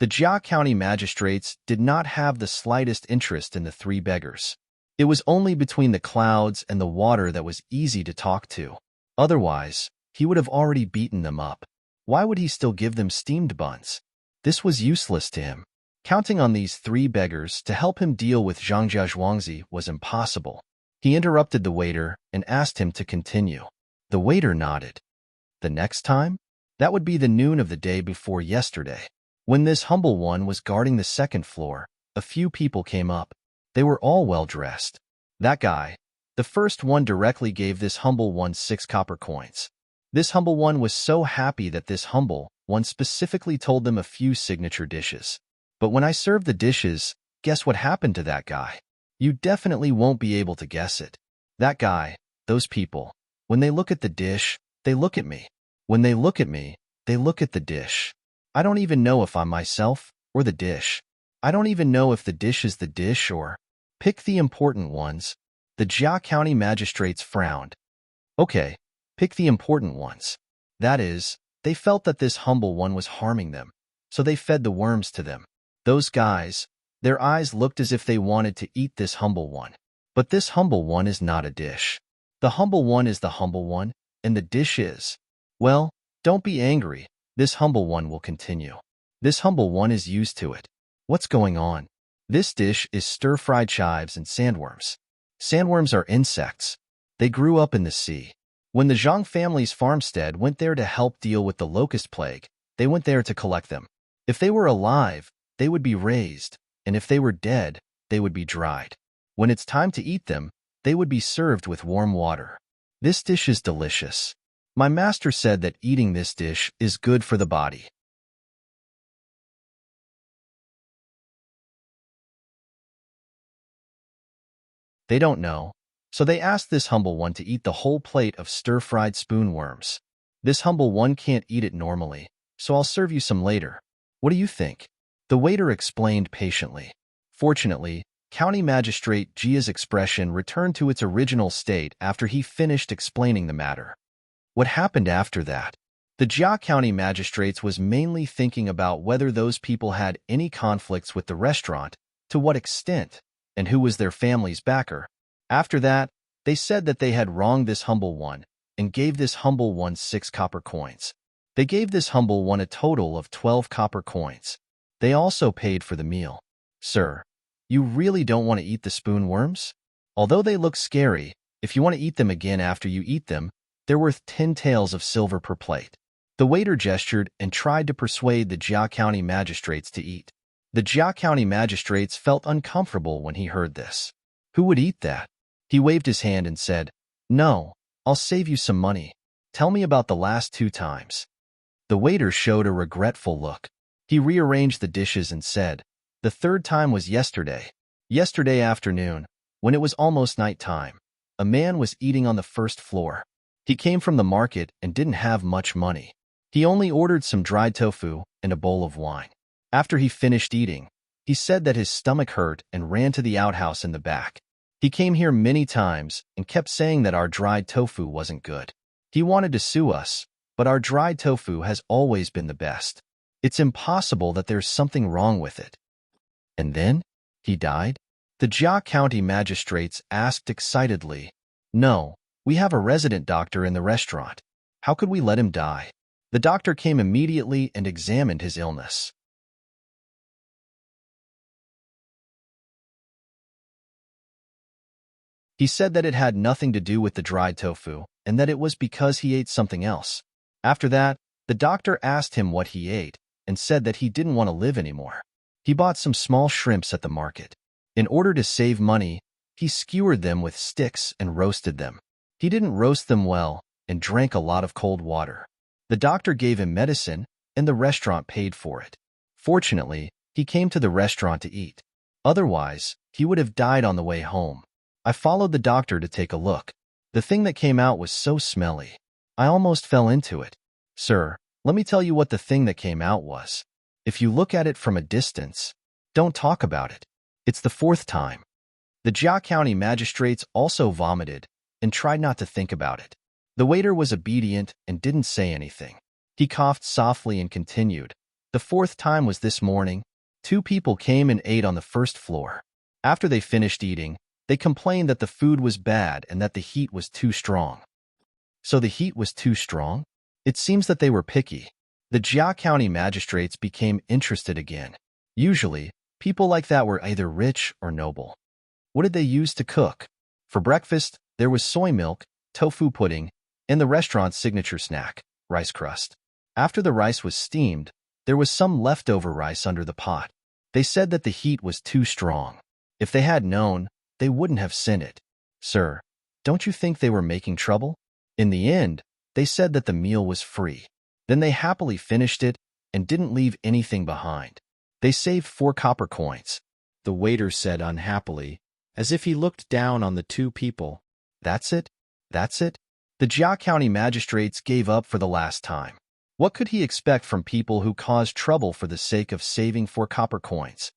The Jia County magistrates did not have the slightest interest in the 3 beggars. It was only between the clouds and the water that was easy to talk to. Otherwise, he would have already beaten them up. Why would he still give them steamed buns? This was useless to him. Counting on these 3 beggars to help him deal with Zhangjia Zhuangzi was impossible. He interrupted the waiter and asked him to continue. The waiter nodded. The next time? That would be the noon of the day before yesterday. When this humble one was guarding the 2nd floor, a few people came up. They were all well-dressed. That guy, the first one, directly gave this humble one 6 copper coins. This humble one was so happy that this humble one specifically told them a few signature dishes. But when I served the dishes, guess what happened to that guy? You definitely won't be able to guess it. That guy, those people, when they look at the dish, they look at me. When they look at me, they look at the dish. I don't even know if I'm myself or the dish. I don't even know if the dish is the dish or... Pick the important ones. The Jia County magistrates frowned. Okay, pick the important ones. That is, they felt that this humble one was harming them, so they fed the worms to them. Those guys, their eyes looked as if they wanted to eat this humble one. But this humble one is not a dish. The humble one is the humble one, and the dish is... Well, don't be angry. This humble one will continue. This humble one is used to it. What's going on? This dish is stir-fried chives and sandworms. Sandworms are insects. They grew up in the sea. When the Zhang family's farmstead went there to help deal with the locust plague, they went there to collect them. If they were alive, they would be raised, and if they were dead, they would be dried. When it's time to eat them, they would be served with warm water. This dish is delicious. My master said that eating this dish is good for the body. They don't know, so they asked this humble one to eat the whole plate of stir-fried spoon worms. This humble one can't eat it normally, so I'll serve you some later. What do you think? The waiter explained patiently. Fortunately, County Magistrate Jia's expression returned to its original state after he finished explaining the matter. What happened after that? The Jia County Magistrates was mainly thinking about whether those people had any conflicts with the restaurant, to what extent, and who was their family's backer. After that, they said that they had wronged this humble one and gave this humble one 6 copper coins. They gave this humble one a total of 12 copper coins. They also paid for the meal. Sir, you really don't want to eat the spoon worms? Although they look scary, if you want to eat them again after you eat them, they're worth 10 taels of silver per plate. The waiter gestured and tried to persuade the Jia County magistrates to eat. The Jia County magistrates felt uncomfortable when he heard this. Who would eat that? He waved his hand and said, No, I'll save you some money. Tell me about the last 2 times. The waiter showed a regretful look. He rearranged the dishes and said, The 3rd time was yesterday. Yesterday afternoon, when it was almost night time, a man was eating on the 1st floor. He came from the market and didn't have much money. He only ordered some dried tofu and a bowl of wine. After he finished eating, he said that his stomach hurt and ran to the outhouse in the back. He came here many times and kept saying that our dried tofu wasn't good. He wanted to sue us, but our dried tofu has always been the best. It's impossible that there's something wrong with it. And then? He died? The Jia County magistrates asked excitedly. No, we have a resident doctor in the restaurant. How could we let him die? The doctor came immediately and examined his illness. He said that it had nothing to do with the dried tofu, and that it was because he ate something else. After that, the doctor asked him what he ate, and said that he didn't want to live anymore. He bought some small shrimps at the market. In order to save money, he skewered them with sticks and roasted them. He didn't roast them well, and drank a lot of cold water. The doctor gave him medicine, and the restaurant paid for it. Fortunately, he came to the restaurant to eat. Otherwise, he would have died on the way home. I followed the doctor to take a look. The thing that came out was so smelly. I almost fell into it. Sir, let me tell you what the thing that came out was. If you look at it from a distance, don't talk about it. It's the 4th time. The Jia County magistrates also vomited and tried not to think about it. The waiter was obedient and didn't say anything. He coughed softly and continued. The 4th time was this morning. 2 people came and ate on the 1st floor. After they finished eating, they complained that the food was bad and that the heat was too strong. So the heat was too strong? It seems that they were picky. The Jia County magistrates became interested again. Usually, people like that were either rich or noble. What did they use to cook? For breakfast, there was soy milk, tofu pudding, and the restaurant's signature snack, rice crust. After the rice was steamed, there was some leftover rice under the pot. They said that the heat was too strong. If they had known, they wouldn't have sent it. Sir, don't you think they were making trouble? In the end, they said that the meal was free. Then they happily finished it and didn't leave anything behind. They saved 4 copper coins. The waiter said unhappily, as if he looked down on the 2 people. That's it? That's it? The Jia County magistrates gave up for the last time. What could he expect from people who caused trouble for the sake of saving 4 copper coins?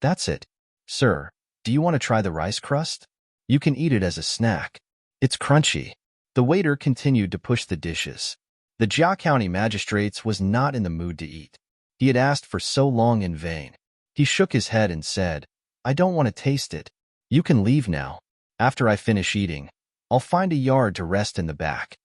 That's it. Sir, do you want to try the rice crust? You can eat it as a snack. It's crunchy. The waiter continued to push the dishes. The Jia County magistrates was not in the mood to eat. He had asked for so long in vain. He shook his head and said, I don't want to taste it. You can leave now. After I finish eating, I'll find a yard to rest in the back.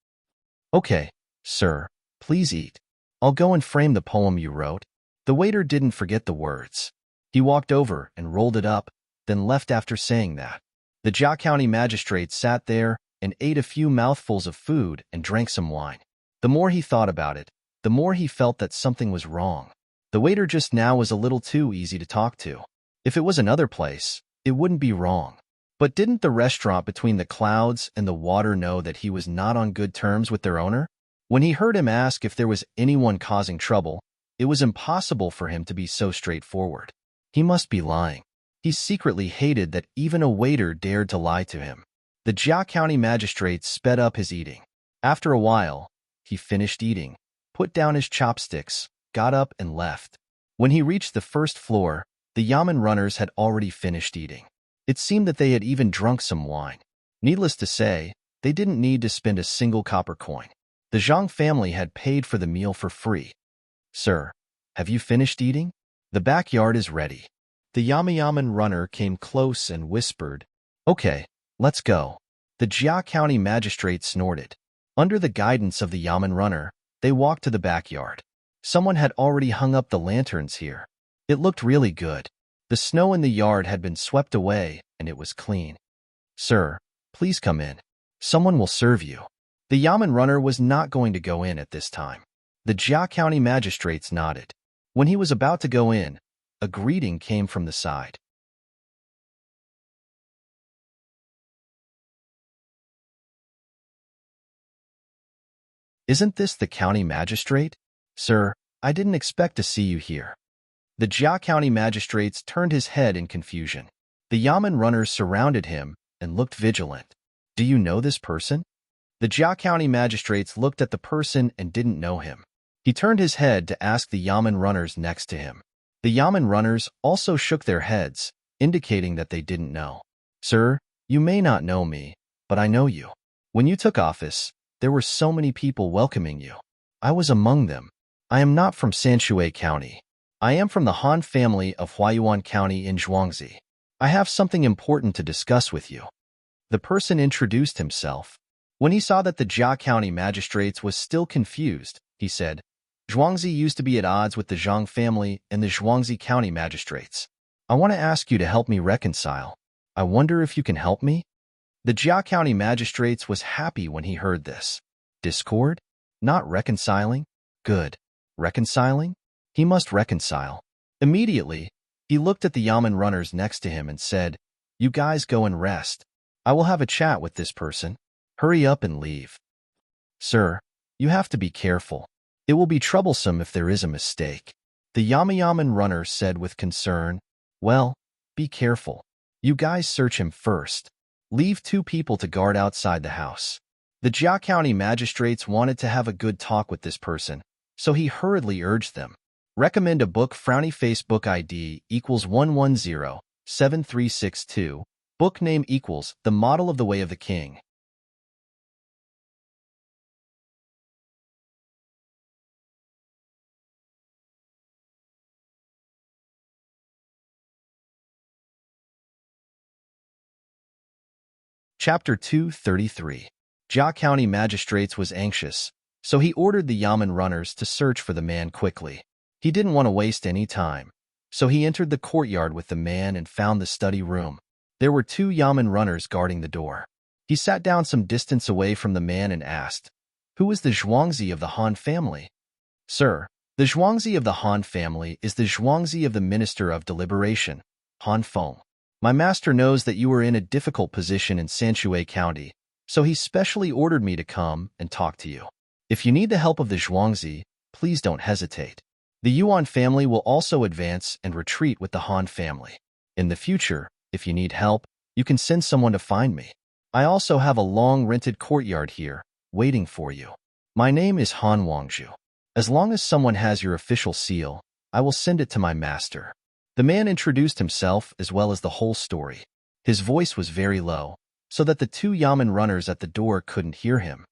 Okay, sir, please eat. I'll go and frame the poem you wrote. The waiter didn't forget the words. He walked over and rolled it up, then left after saying that. The Jia County magistrate sat there and ate a few mouthfuls of food and drank some wine. The more he thought about it, the more he felt that something was wrong. The waiter just now was a little too easy to talk to. If it was another place, it wouldn't be wrong. But didn't the restaurant between the clouds and the water know that he was not on good terms with their owner? When he heard him ask if there was anyone causing trouble, it was impossible for him to be so straightforward. He must be lying. He secretly hated that even a waiter dared to lie to him. The Jia County magistrate sped up his eating. After a while, he finished eating, put down his chopsticks, got up and left. When he reached the first floor, the yamen runners had already finished eating. It seemed that they had even drunk some wine. Needless to say, they didn't need to spend a single copper coin. The Zhang family had paid for the meal for free. Sir, have you finished eating? The backyard is ready. The yamen runner came close and whispered, Okay, let's go. The Jia County magistrate snorted. Under the guidance of the yamen runner, they walked to the backyard. Someone had already hung up the lanterns here. It looked really good. The snow in the yard had been swept away, and it was clean. Sir, please come in. Someone will serve you. The yamen runner was not going to go in at this time. The Jia County magistrates nodded. When he was about to go in, a greeting came from the side. Isn't this the county magistrate? Sir, I didn't expect to see you here. The Jia County magistrates turned his head in confusion. The yamen runners surrounded him and looked vigilant. Do you know this person? The Jia County magistrates looked at the person and didn't know him. He turned his head to ask the yamen runners next to him. The yamen runners also shook their heads, indicating that they didn't know. Sir, you may not know me, but I know you. When you took office, there were so many people welcoming you. I was among them. I am not from Sanshui County. I am from the Han family of Huayuan County in Zhuangzi. I have something important to discuss with you. The person introduced himself. When he saw that the Jia County magistrates was still confused, he said, Zhuangzi used to be at odds with the Zhang family and the Zhuangzi County magistrates. I want to ask you to help me reconcile. I wonder if you can help me? The Jia County magistrates was happy when he heard this. Discord? Not reconciling? Good. Reconciling? He must reconcile. Immediately, he looked at the yamen runners next to him and said, You guys go and rest. I will have a chat with this person. Hurry up and leave. Sir, you have to be careful. It will be troublesome if there is a mistake. The yamen runner said with concern, Well, be careful. You guys search him first. Leave 2 people to guard outside the house. The Jia County magistrates wanted to have a good talk with this person, so he hurriedly urged them. Recommend a book. Frowny face. Book ID equals 1107362. Book name equals The Model of the Way of the King. Chapter 233. Jia County magistrates was anxious, So he ordered the yamen runners to search for the man quickly. He didn't want to waste any time. So he entered the courtyard with the man and found the study room. There were 2 yamen runners guarding the door. He sat down some distance away from the man and asked, "Who is the Zhuangzi of the Han family?" "Sir, the Zhuangzi of the Han family is the Zhuangzi of the Minister of Deliberation, Han Feng. My master knows that you are in a difficult position in Sanshui County, so he specially ordered me to come and talk to you. If you need the help of the Zhuangzi, please don't hesitate. The Yuan family will also advance and retreat with the Han family. In the future, if you need help, you can send someone to find me. I also have a long rented courtyard here, waiting for you. My name is Han Wangzhu. As long as someone has your official seal, I will send it to my master." The man introduced himself as well as the whole story. His voice was very low, so that the 2 yamen runners at the door couldn't hear him.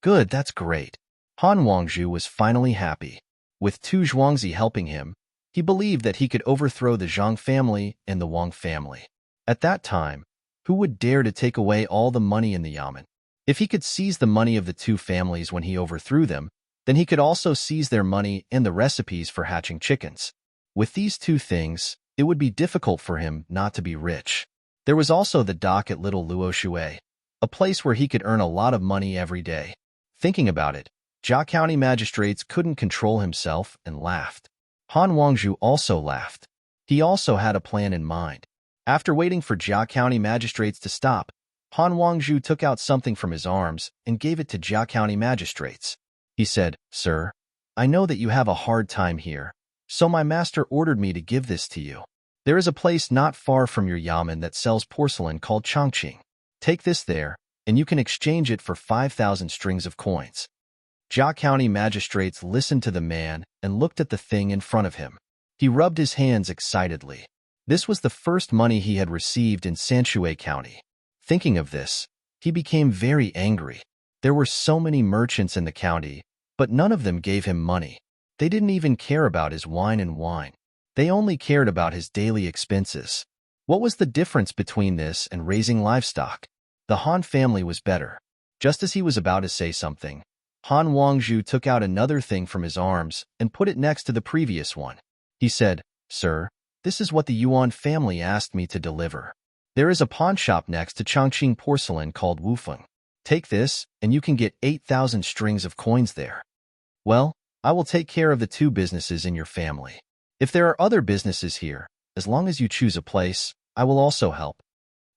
"Good, that's great." Han Wangzhu was finally happy. With 2 Zhuangzi helping him, he believed that he could overthrow the Zhang family and the Wang family. At that time, who would dare to take away all the money in the yamen? If he could seize the money of the 2 families when he overthrew them, then he could also seize their money and the recipes for hatching chickens. With these 2 things, it would be difficult for him not to be rich. There was also the dock at Little Luoshui, a place where he could earn a lot of money every day. Thinking about it, Jia County magistrates couldn't control himself and laughed. Han Wangzhu also laughed. He also had a plan in mind. After waiting for Jia County magistrates to stop, Han Wangzhu took out something from his arms and gave it to Jia County magistrates. He said, "Sir, I know that you have a hard time here, so my master ordered me to give this to you. There is a place not far from your yamen that sells porcelain called Chongqing. Take this there, and you can exchange it for 5,000 strings of coins." Jia County magistrates listened to the man and looked at the thing in front of him. He rubbed his hands excitedly. This was the first money he had received in Sanshui County. Thinking of this, he became very angry. There were so many merchants in the county, but none of them gave him money. They didn't even care about his wine and wine. They only cared about his daily expenses. What was the difference between this and raising livestock? The Han family was better. Just as he was about to say something, Han Wangzhu took out another thing from his arms and put it next to the previous one. He said, "Sir, this is what the Yuan family asked me to deliver. There is a pawn shop next to Chongqing porcelain called Wufeng. Take this, and you can get 8,000 strings of coins there." "Well, I will take care of the 2 businesses in your family. If there are other businesses here, as long as you choose a place, I will also help."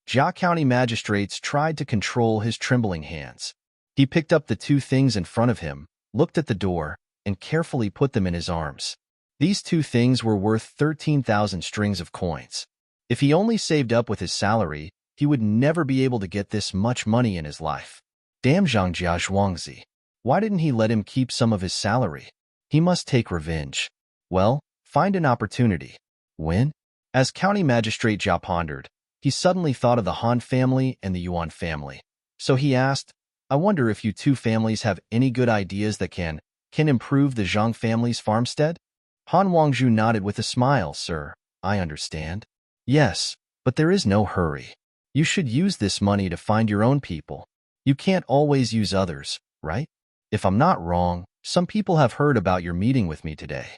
Jia County magistrates tried to control his trembling hands. He picked up the 2 things in front of him, looked at the door, and carefully put them in his arms. These 2 things were worth 13,000 strings of coins. If he only saved up with his salary, he would never be able to get this much money in his life. Damn Zhangjia Zhuangzi. Why didn't he let him keep some of his salary? He must take revenge. Well, find an opportunity. When? As County Magistrate Jia pondered, he suddenly thought of the Han family and the Yuan family. So he asked, "I wonder if you 2 families have any good ideas that can improve the Zhang family's farmstead?" Han Wangzhu nodded with a smile. "Sir, I understand." "Yes, but there is no hurry. You should use this money to find your own people. You can't always use others, right? If I'm not wrong, some people have heard about your meeting with me today."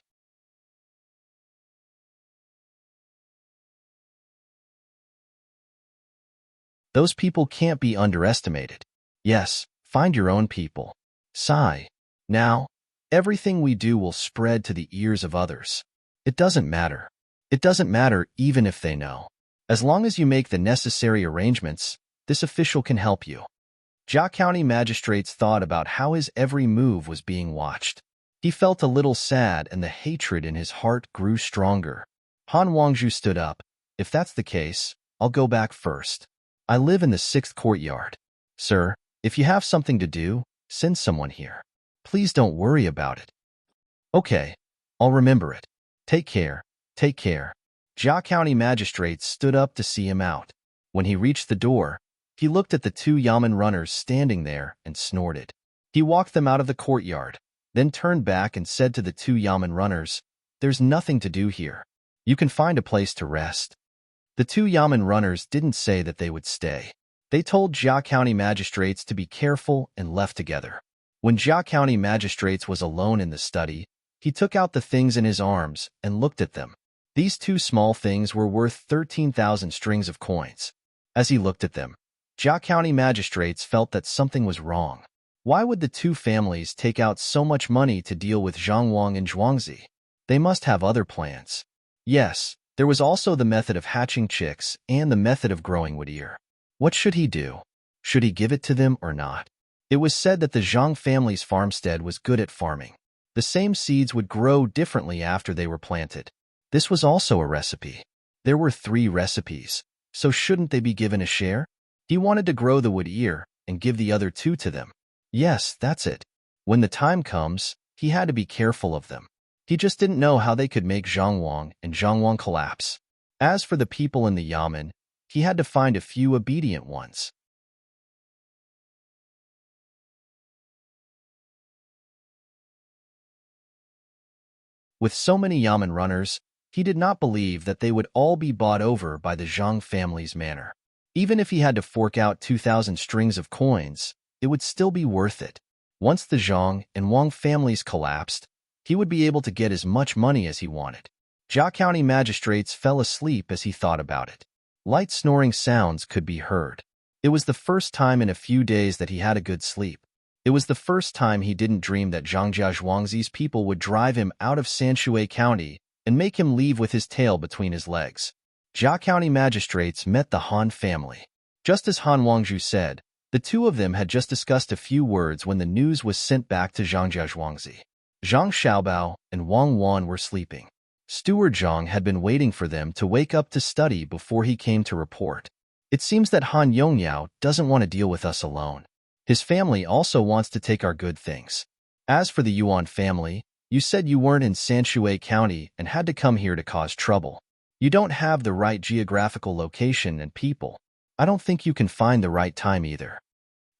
Those people can't be underestimated. Yes, find your own people. Sigh. Now, everything we do will spread to the ears of others. It doesn't matter. It doesn't matter even if they know. As long as you make the necessary arrangements, this official can help you. Jia County magistrates thought about how his every move was being watched. He felt a little sad and the hatred in his heart grew stronger. Han Wangzhu stood up. "If that's the case, I'll go back first. I live in the 6th courtyard. Sir, if you have something to do, send someone here. Please don't worry about it." "Okay, I'll remember it. Take care, take care." Jia County magistrates stood up to see him out. When he reached the door, he looked at the 2 yamen runners standing there and snorted. He walked them out of the courtyard, then turned back and said to the 2 yamen runners, "There's nothing to do here. You can find a place to rest." The 2 yamen runners didn't say that they would stay. They told Jia County magistrates to be careful and left together. When Jia County Magistrates was alone in the study, he took out the things in his arms and looked at them. These two small things were worth 13,000 strings of coins. As he looked at them, Jia County Magistrates felt that something was wrong. Why would the two families take out so much money to deal with Zhang Wang and Zhuangzi? They must have other plans. Yes, there was also the method of hatching chicks and the method of growing wood ear. What should he do? Should he give it to them or not? It was said that the Zhang family's farmstead was good at farming. The same seeds would grow differently after they were planted. This was also a recipe. There were 3 recipes, so shouldn't they be given a share? He wanted to grow the wood ear and give the other 2 to them. Yes, that's it. When the time comes, he had to be careful of them. He just didn't know how they could make Zhang Wang and Zhang Wang collapse. As for the people in the yamen, he had to find a few obedient ones. With so many yamen runners, he did not believe that they would all be bought over by the Zhang family's manor. Even if he had to fork out 2,000 strings of coins, it would still be worth it. Once the Zhang and Wang families collapsed, he would be able to get as much money as he wanted. Jia County Magistrates fell asleep as he thought about it. Light snoring sounds could be heard. It was the first time in a few days that he had a good sleep. It was the first time he didn't dream that Zhangjia Zhuangzi's people would drive him out of Sanshui County and make him leave with his tail between his legs. Jia County Magistrates met the Han family. Just as Han Wangju said, the two of them had just discussed a few words when the news was sent back to Zhangjia Zhuangzi. Zhang Xiaobao and Wang Wan were sleeping. Steward Zhang had been waiting for them to wake up to study before he came to report. It seems that Han Yongyao doesn't want to deal with us alone. His family also wants to take our good things. As for the Yuan family, you said you weren't in Sanshui County and had to come here to cause trouble. You don't have the right geographical location and people. I don't think you can find the right time either.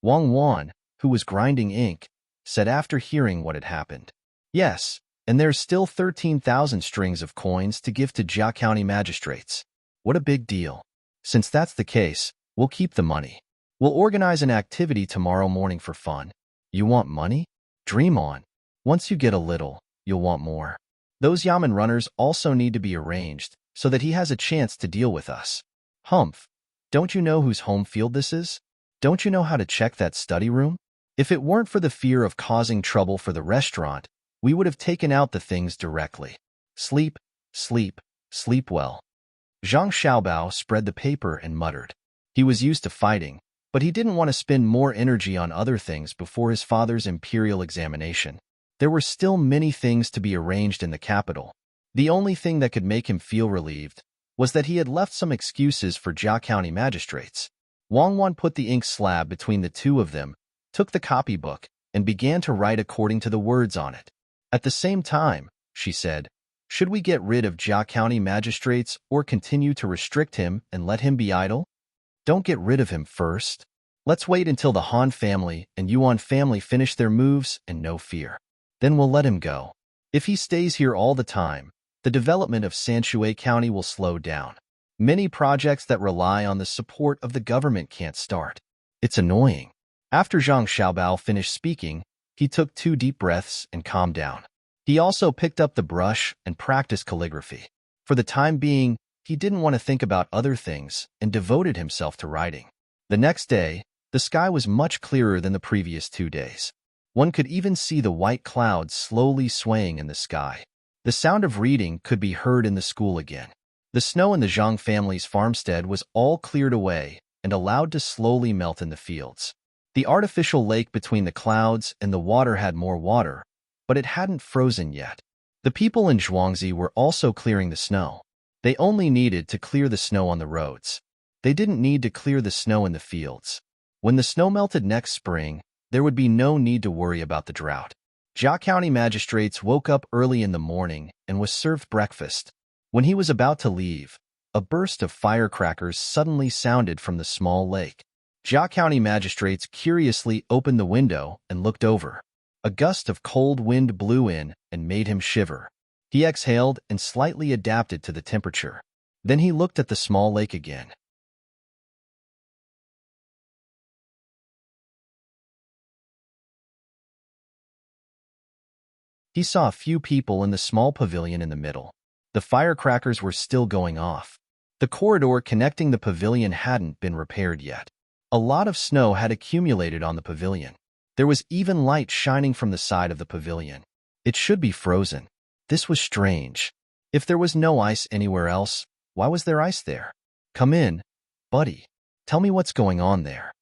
Wang Wan, who was grinding ink, said after hearing what had happened. Yes, and there's still 13,000 strings of coins to give to Jia County Magistrates. What a big deal. Since that's the case, we'll keep the money. We'll organize an activity tomorrow morning for fun. You want money? Dream on. Once you get a little, you'll want more. Those yamen runners also need to be arranged so that he has a chance to deal with us. Humph. Don't you know whose home field this is? Don't you know how to check that study room? If it weren't for the fear of causing trouble for the restaurant, we would have taken out the things directly. Sleep, sleep, sleep well. Zhang Xiaobao spread the paper and muttered. He was used to fighting, but he didn't want to spend more energy on other things before his father's imperial examination. There were still many things to be arranged in the capital. The only thing that could make him feel relieved was that he had left some excuses for Jia County Magistrates. Wang Wan put the ink slab between the two of them, took the copybook, and began to write according to the words on it. At the same time, she said, should we get rid of Jia County Magistrates or continue to restrict him and let him be idle? Don't get rid of him first. Let's wait until the Han family and Yuan family finish their moves and no fear. Then we'll let him go. If he stays here all the time, the development of Sanshui County will slow down. Many projects that rely on the support of the government can't start. It's annoying. After Zhang Xiaobao finished speaking, he took 2 deep breaths and calmed down. He also picked up the brush and practiced calligraphy. For the time being, he didn't want to think about other things and devoted himself to writing. The next day, the sky was much clearer than the previous 2 days. One could even see the white clouds slowly swaying in the sky. The sound of reading could be heard in the school again. The snow in the Zhang family's farmstead was all cleared away and allowed to slowly melt in the fields. The artificial lake between the clouds and the water had more water, but it hadn't frozen yet. The people in Zhuangzi were also clearing the snow. They only needed to clear the snow on the roads. They didn't need to clear the snow in the fields. When the snow melted next spring, there would be no need to worry about the drought. Jia County Magistrates woke up early in the morning and was served breakfast. When he was about to leave, a burst of firecrackers suddenly sounded from the small lake. Jia County Magistrates curiously opened the window and looked over. A gust of cold wind blew in and made him shiver. He exhaled and slightly adapted to the temperature. Then he looked at the small lake again. He saw a few people in the small pavilion in the middle. The firecrackers were still going off. The corridor connecting the pavilion hadn't been repaired yet. A lot of snow had accumulated on the pavilion. There was even light shining from the side of the pavilion. It should be frozen. This was strange. If there was no ice anywhere else, why was there ice there? Come in, buddy. Tell me what's going on there.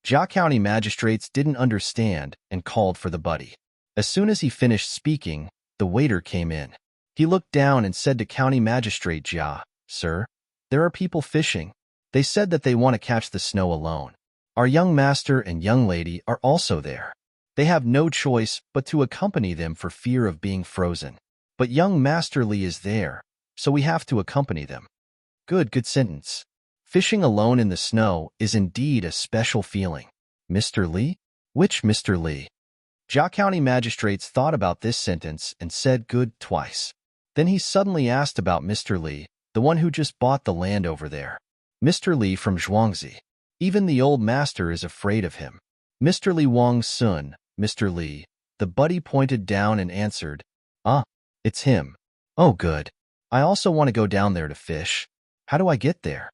Jia County magistrates didn't understand and called for the buddy. As soon as he finished speaking, the waiter came in. He looked down and said to County Magistrate Jia, "Sir, there are people fishing. They said that they want to catch the snow alone. Our young master and young lady are also there. They have no choice but to accompany them for fear of being frozen. But young Master Li is there, so we have to accompany them." Good sentence. Fishing alone in the snow is indeed a special feeling. Mr. Li? Which Mr. Li? Jia County magistrates thought about this sentence and said good twice. Then he suddenly asked about Mr. Li, the one who just bought the land over there. Mr. Li from Zhuangzi. Even the old master is afraid of him. Mr. Li Wang's son, Mr. Li. The buddy pointed down and answered, "Ah, it's him. Oh, good. I also want to go down there to fish. How do I get there?"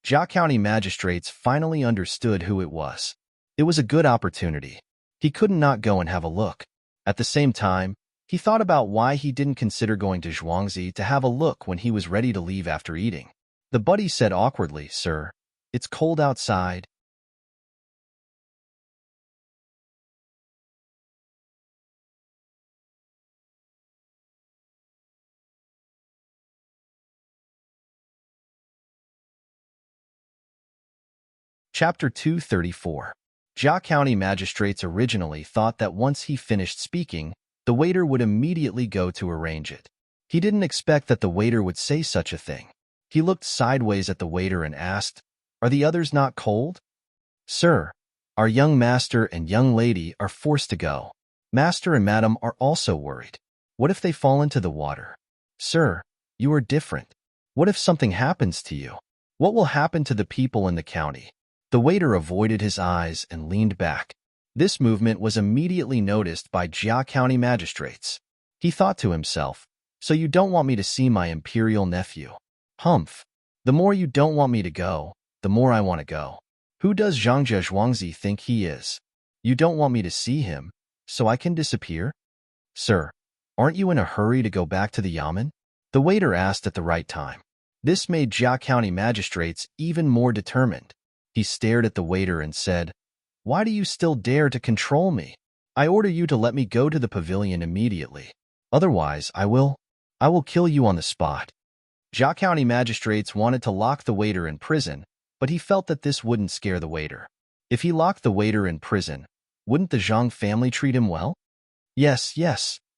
Jia County magistrates finally understood who it was. It was a good opportunity. He couldn't not go and have a look. At the same time, he thought about why he didn't consider going to Zhuangzi to have a look when he was ready to leave after eating. The buddy said awkwardly, "Sir, it's cold outside." Chapter 234. Jia County magistrates originally thought that once he finished speaking, the waiter would immediately go to arrange it. He didn't expect that the waiter would say such a thing. He looked sideways at the waiter and asked, "Are the others not cold?" "Sir, our young master and young lady are forced to go. Master and madam are also worried. What if they fall into the water?" "Sir, you are different. What if something happens to you? What will happen to the people in the county?" The waiter avoided his eyes and leaned back. This movement was immediately noticed by Jia County magistrates. He thought to himself, "So you don't want me to see my imperial nephew? Humph. The more you don't want me to go, the more I want to go. Who does Zhangzhe Zhuangzi think he is? You don't want me to see him, so I can disappear?" "Sir, aren't you in a hurry to go back to the yamen?" The waiter asked at the right time. This made Jia County magistrates even more determined. He stared at the waiter and said, "Why do you still dare to control me? I order you to let me go to the pavilion immediately. Otherwise, I will kill you on the spot." Jia County magistrates wanted to lock the waiter in prison, but he felt that this wouldn't scare the waiter. If he locked the waiter in prison, wouldn't the Zhang family treat him well? Yes,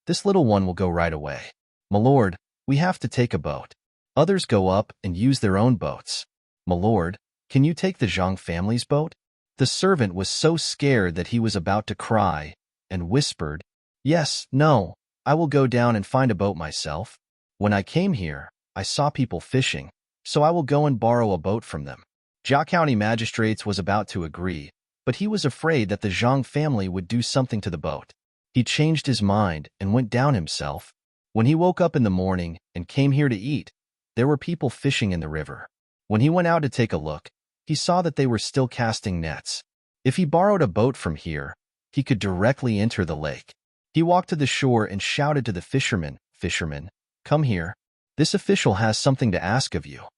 this little one will go right away. "My lord, we have to take a boat." Others go up and use their own boats. "My lord, can you take the Zhang family's boat?" The servant was so scared that he was about to cry and whispered, "Yes, no, I will go down and find a boat myself. When I came here, I saw people fishing, so I will go and borrow a boat from them." Jia County magistrates was about to agree, but he was afraid that the Zhang family would do something to the boat. He changed his mind and went down himself. When he woke up in the morning and came here to eat, there were people fishing in the river. When he went out to take a look, he saw that they were still casting nets. If he borrowed a boat from here, he could directly enter the lake. He walked to the shore and shouted to the fisherman, "Fisherman, come here. This official has something to ask of you."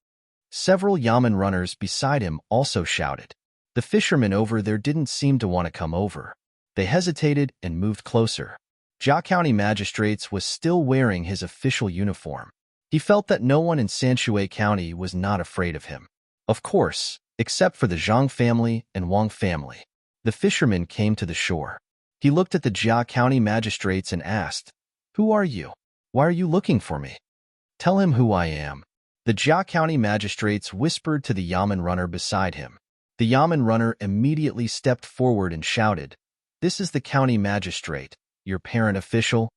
Several yamen runners beside him also shouted. The fisherman over there didn't seem to want to come over. They hesitated and moved closer. Jia County magistrates was still wearing his official uniform. He felt that no one in Sanshui County was not afraid of him. Of course, except for the Zhang family and Wang family. The fisherman came to the shore. He looked at the Jia County magistrates and asked, "Who are you? Why are you looking for me? Tell him who I am." The Jia County magistrates whispered to the yamen runner beside him. The yamen runner immediately stepped forward and shouted, "This is the county magistrate, your parent official.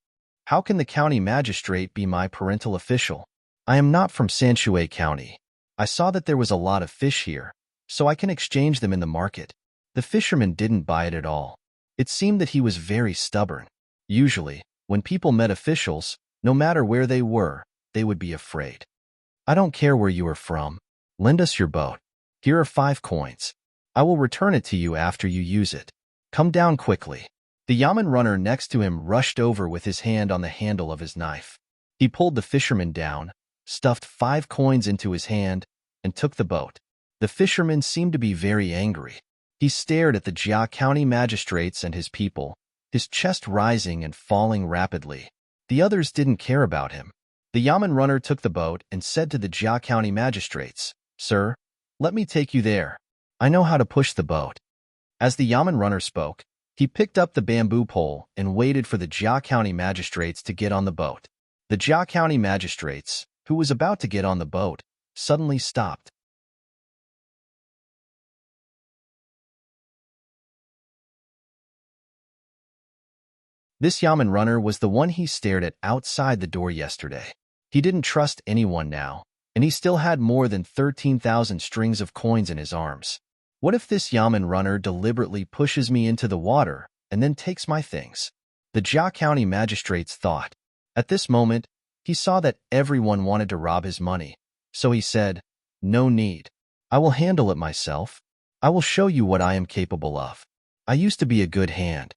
How can the county magistrate be my parental official? I am not from Sanshui County. I saw that there was a lot of fish here, so I can exchange them in the market." The fisherman didn't buy it at all. It seemed that he was very stubborn. Usually, When people met officials, no matter where they were, they would be afraid. I don't care where you are from. Lend us your boat. Here are 5 coins. I will return it to you after you use it. Come down quickly. The yamen runner next to him rushed over with his hand on the handle of his knife. He pulled the fisherman down, stuffed 5 coins into his hand, and took the boat. The fisherman seemed to be very angry. He stared at the Jia County magistrates and his people, his chest rising and falling rapidly. The others didn't care about him. The yamen runner took the boat and said to the Jia County magistrates, "Sir, let me take you there. I know how to push the boat." As the yamen runner spoke, he picked up the bamboo pole and waited for the Jia County magistrates to get on the boat. The Jia County magistrates, who was about to get on the boat, suddenly stopped. This yamen runner was the one he stared at outside the door yesterday. He didn't trust anyone now, and he still had more than 13,000 strings of coins in his arms. What if this yamen runner deliberately pushes me into the water and then takes my things? The Jia County magistrates thought. At this moment, he saw that everyone wanted to rob his money, so he said, "No need. I will handle it myself. I will show you what I am capable of. I used to be a good hand."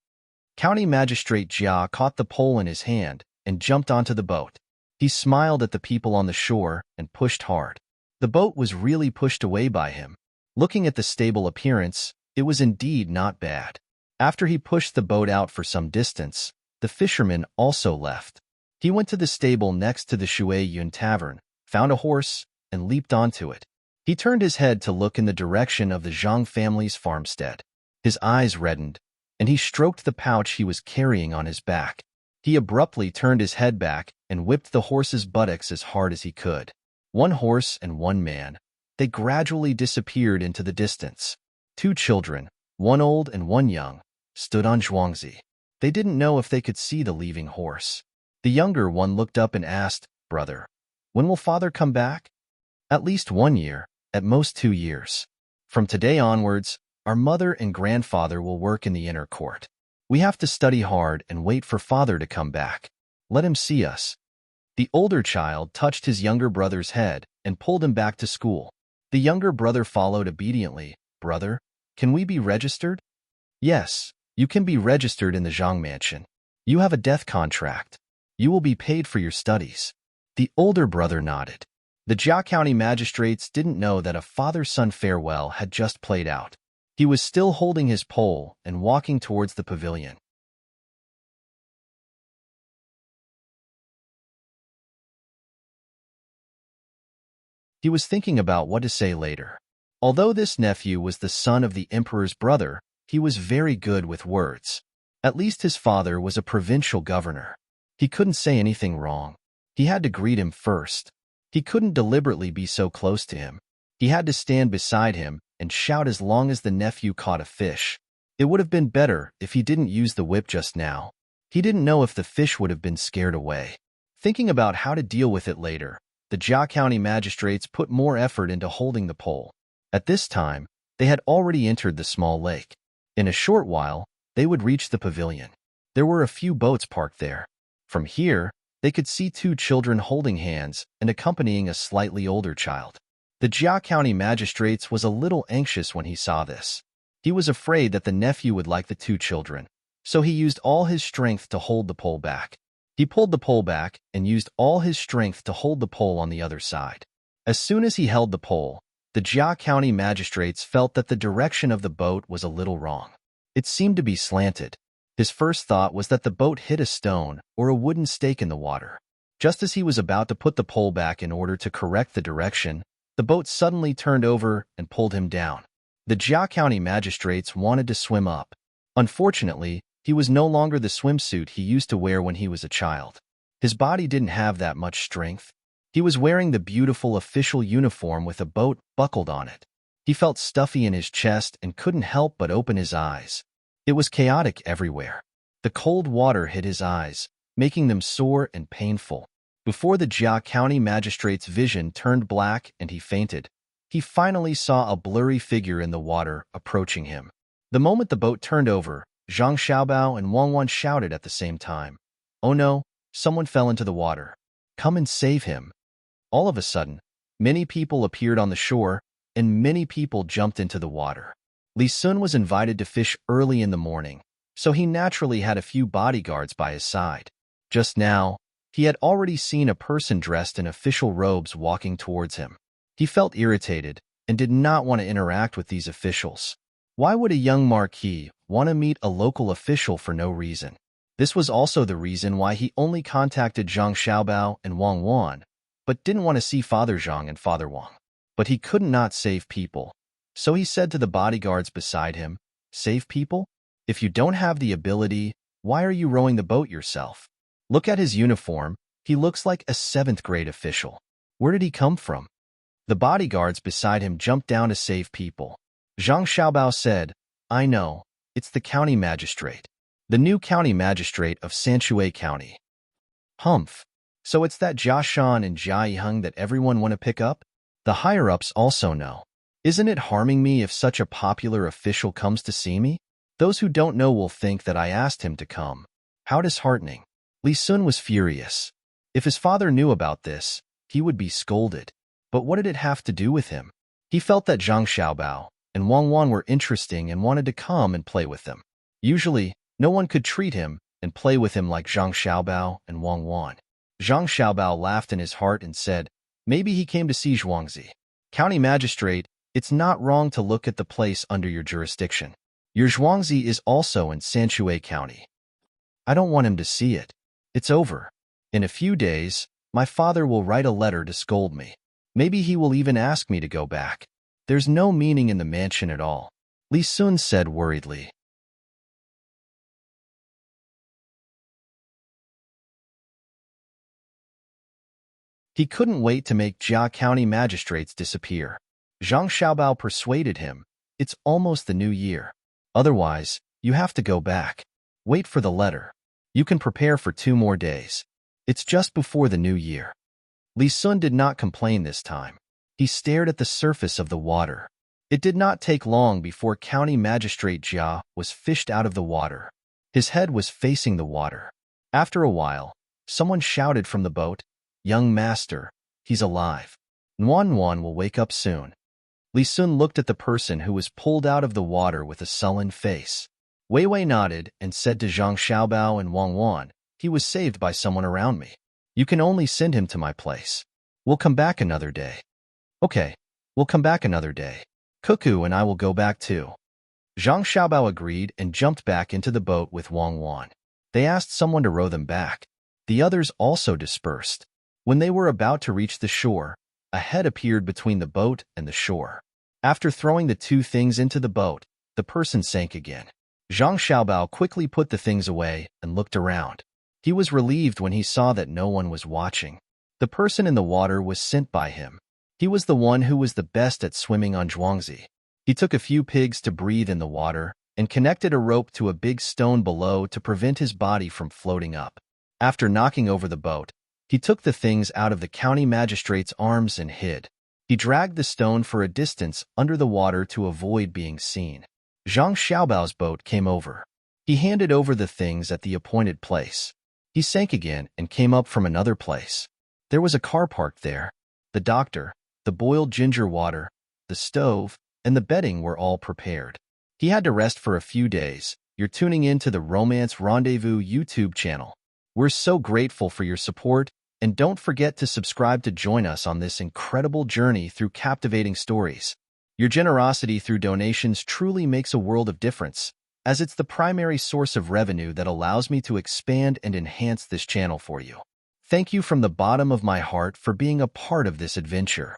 County Magistrate Jia caught the pole in his hand and jumped onto the boat. He smiled at the people on the shore and pushed hard. The boat was really pushed away by him. Looking at the stable appearance, it was indeed not bad. After he pushed the boat out for some distance, the fisherman also left. He went to the stable next to the Shui Yun Tavern, found a horse, and leaped onto it. He turned his head to look in the direction of the Zhang family's farmstead. His eyes reddened, and he stroked the pouch he was carrying on his back. He abruptly turned his head back and whipped the horse's buttocks as hard as he could. 1 horse and 1 man. They gradually disappeared into the distance. 2 children, 1 old and 1 young, stood on Zhuangzi. They didn't know if they could see the leaving horse. The younger one looked up and asked, "Brother, when will father come back?" "At least 1 year, at most 2 years. From today onwards, our mother and grandfather will work in the inner court. We have to study hard and wait for father to come back. Let him see us." The older child touched his younger brother's head and pulled him back to school. The younger brother followed obediently. "Brother, can we be registered?" "Yes, you can be registered in the Zhang mansion. You have a death contract. You will be paid for your studies." The older brother nodded. The Jia County magistrates didn't know that a father-son farewell had just played out. He was still holding his pole and walking towards the pavilion. He was thinking about what to say later. Although this nephew was the son of the emperor's brother, he was very good with words. At least his father was a provincial governor. He couldn't say anything wrong. He had to greet him first. He couldn't deliberately be so close to him. He had to stand beside him and shout as long as the nephew caught a fish. It would have been better if he didn't use the whip just now. He didn't know if the fish would have been scared away. Thinking about how to deal with it later, the Jia County magistrates put more effort into holding the pole. At this time, they had already entered the small lake. In a short while, they would reach the pavilion. There were a few boats parked there. From here, they could see 2 children holding hands and accompanying a slightly older child. The Jia County magistrates was a little anxious when he saw this. He was afraid that the nephew would like the 2 children, so he used all his strength to hold the pole back. He pulled the pole back and used all his strength to hold the pole on the other side. As soon as he held the pole, the Jia County magistrates felt that the direction of the boat was a little wrong. It seemed to be slanted. His first thought was that the boat hit a stone or a wooden stake in the water. Just as he was about to put the pole back in order to correct the direction, the boat suddenly turned over and pulled him down. The Jia County magistrates wanted to swim up. Unfortunately, he was no longer the swimsuit he used to wear when he was a child. His body didn't have that much strength. He was wearing the beautiful official uniform with a boat buckled on it. He felt stuffy in his chest and couldn't help but open his eyes. It was chaotic everywhere. The cold water hit his eyes, making them sore and painful. Before the Jia County magistrate's vision turned black and he fainted, he finally saw a blurry figure in the water approaching him. The moment the boat turned over, Zhang Xiaobao and Wang Wan shouted at the same time. Oh no, someone fell into the water. Come and save him. All of a sudden, many people appeared on the shore, and many people jumped into the water. Li Sun was invited to fish early in the morning, so he naturally had a few bodyguards by his side. Just now, he had already seen a person dressed in official robes walking towards him. He felt irritated and did not want to interact with these officials. Why would a young marquis want to meet a local official for no reason? This was also the reason why he only contacted Zhang Xiaobao and Wang Wan, but didn't want to see Father Zhang and Father Wang. But he could not save people. So he said to the bodyguards beside him, "Save people? If you don't have the ability, why are you rowing the boat yourself? Look at his uniform. He looks like a 7th grade official. Where did he come from?" The bodyguards beside him jumped down to save people. Zhang Xiaobao said, "I know. It's the county magistrate. The new county magistrate of Sanshui County." Humph. So it's that Jia Shan and Jia Yiheng that everyone want to pick up? The higher-ups also know. Isn't it harming me if such a popular official comes to see me? Those who don't know will think that I asked him to come. How disheartening. Li Sun was furious. If his father knew about this, he would be scolded. But what did it have to do with him? He felt that Zhang Xiaobao and Wang Wan were interesting and wanted to come and play with them. Usually, no one could treat him and play with him like Zhang Xiaobao and Wang Wan. Zhang Xiaobao laughed in his heart and said, "Maybe he came to see Zhuangzi. County magistrate, it's not wrong to look at the place under your jurisdiction. Your Zhuangzi is also in Sanshui County. I don't want him to see it. It's over. In a few days, my father will write a letter to scold me. Maybe he will even ask me to go back. There's no meaning in the mansion at all," Li Sun said worriedly. He couldn't wait to make Jia County magistrates disappear. Zhang Xiaobao persuaded him, "It's almost the new year. Otherwise, you have to go back. Wait for the letter. You can prepare for 2 more days. It's just before the new year." Li Sun did not complain this time. He stared at the surface of the water. It did not take long before County Magistrate Jia was fished out of the water. His head was facing the water. After a while, someone shouted from the boat, "Young master, he's alive. Nuan Nuan will wake up soon." Li Sun looked at the person who was pulled out of the water with a sullen face. Wei Wei nodded and said to Zhang Xiaobao and Wang Wan, "He was saved by someone around me. You can only send him to my place. We'll come back another day." "Okay, we'll come back another day. Cuckoo and I will go back too." Zhang Xiaobao agreed and jumped back into the boat with Wang Wan. They asked someone to row them back. The others also dispersed. When they were about to reach the shore, a head appeared between the boat and the shore. After throwing the 2 things into the boat, the person sank again. Zhang Xiaobao quickly put the things away and looked around. He was relieved when he saw that no one was watching. The person in the water was sent by him. He was the one who was the best at swimming on Zhuangzi. He took a few pigs to breathe in the water and connected a rope to a big stone below to prevent his body from floating up. After knocking over the boat, he took the things out of the county magistrate's arms and hid. He dragged the stone for a distance under the water to avoid being seen. Zhang Xiaobao's boat came over. He handed over the things at the appointed place. He sank again and came up from another place. There was a car parked there. The doctor, the boiled ginger water, the stove, and the bedding were all prepared. He had to rest for a few days. You're tuning in to the Romance Rendezvous YouTube channel. We're so grateful for your support, and don't forget to subscribe to join us on this incredible journey through captivating stories. Your generosity through donations truly makes a world of difference, as it's the primary source of revenue that allows me to expand and enhance this channel for you. Thank you from the bottom of my heart for being a part of this adventure.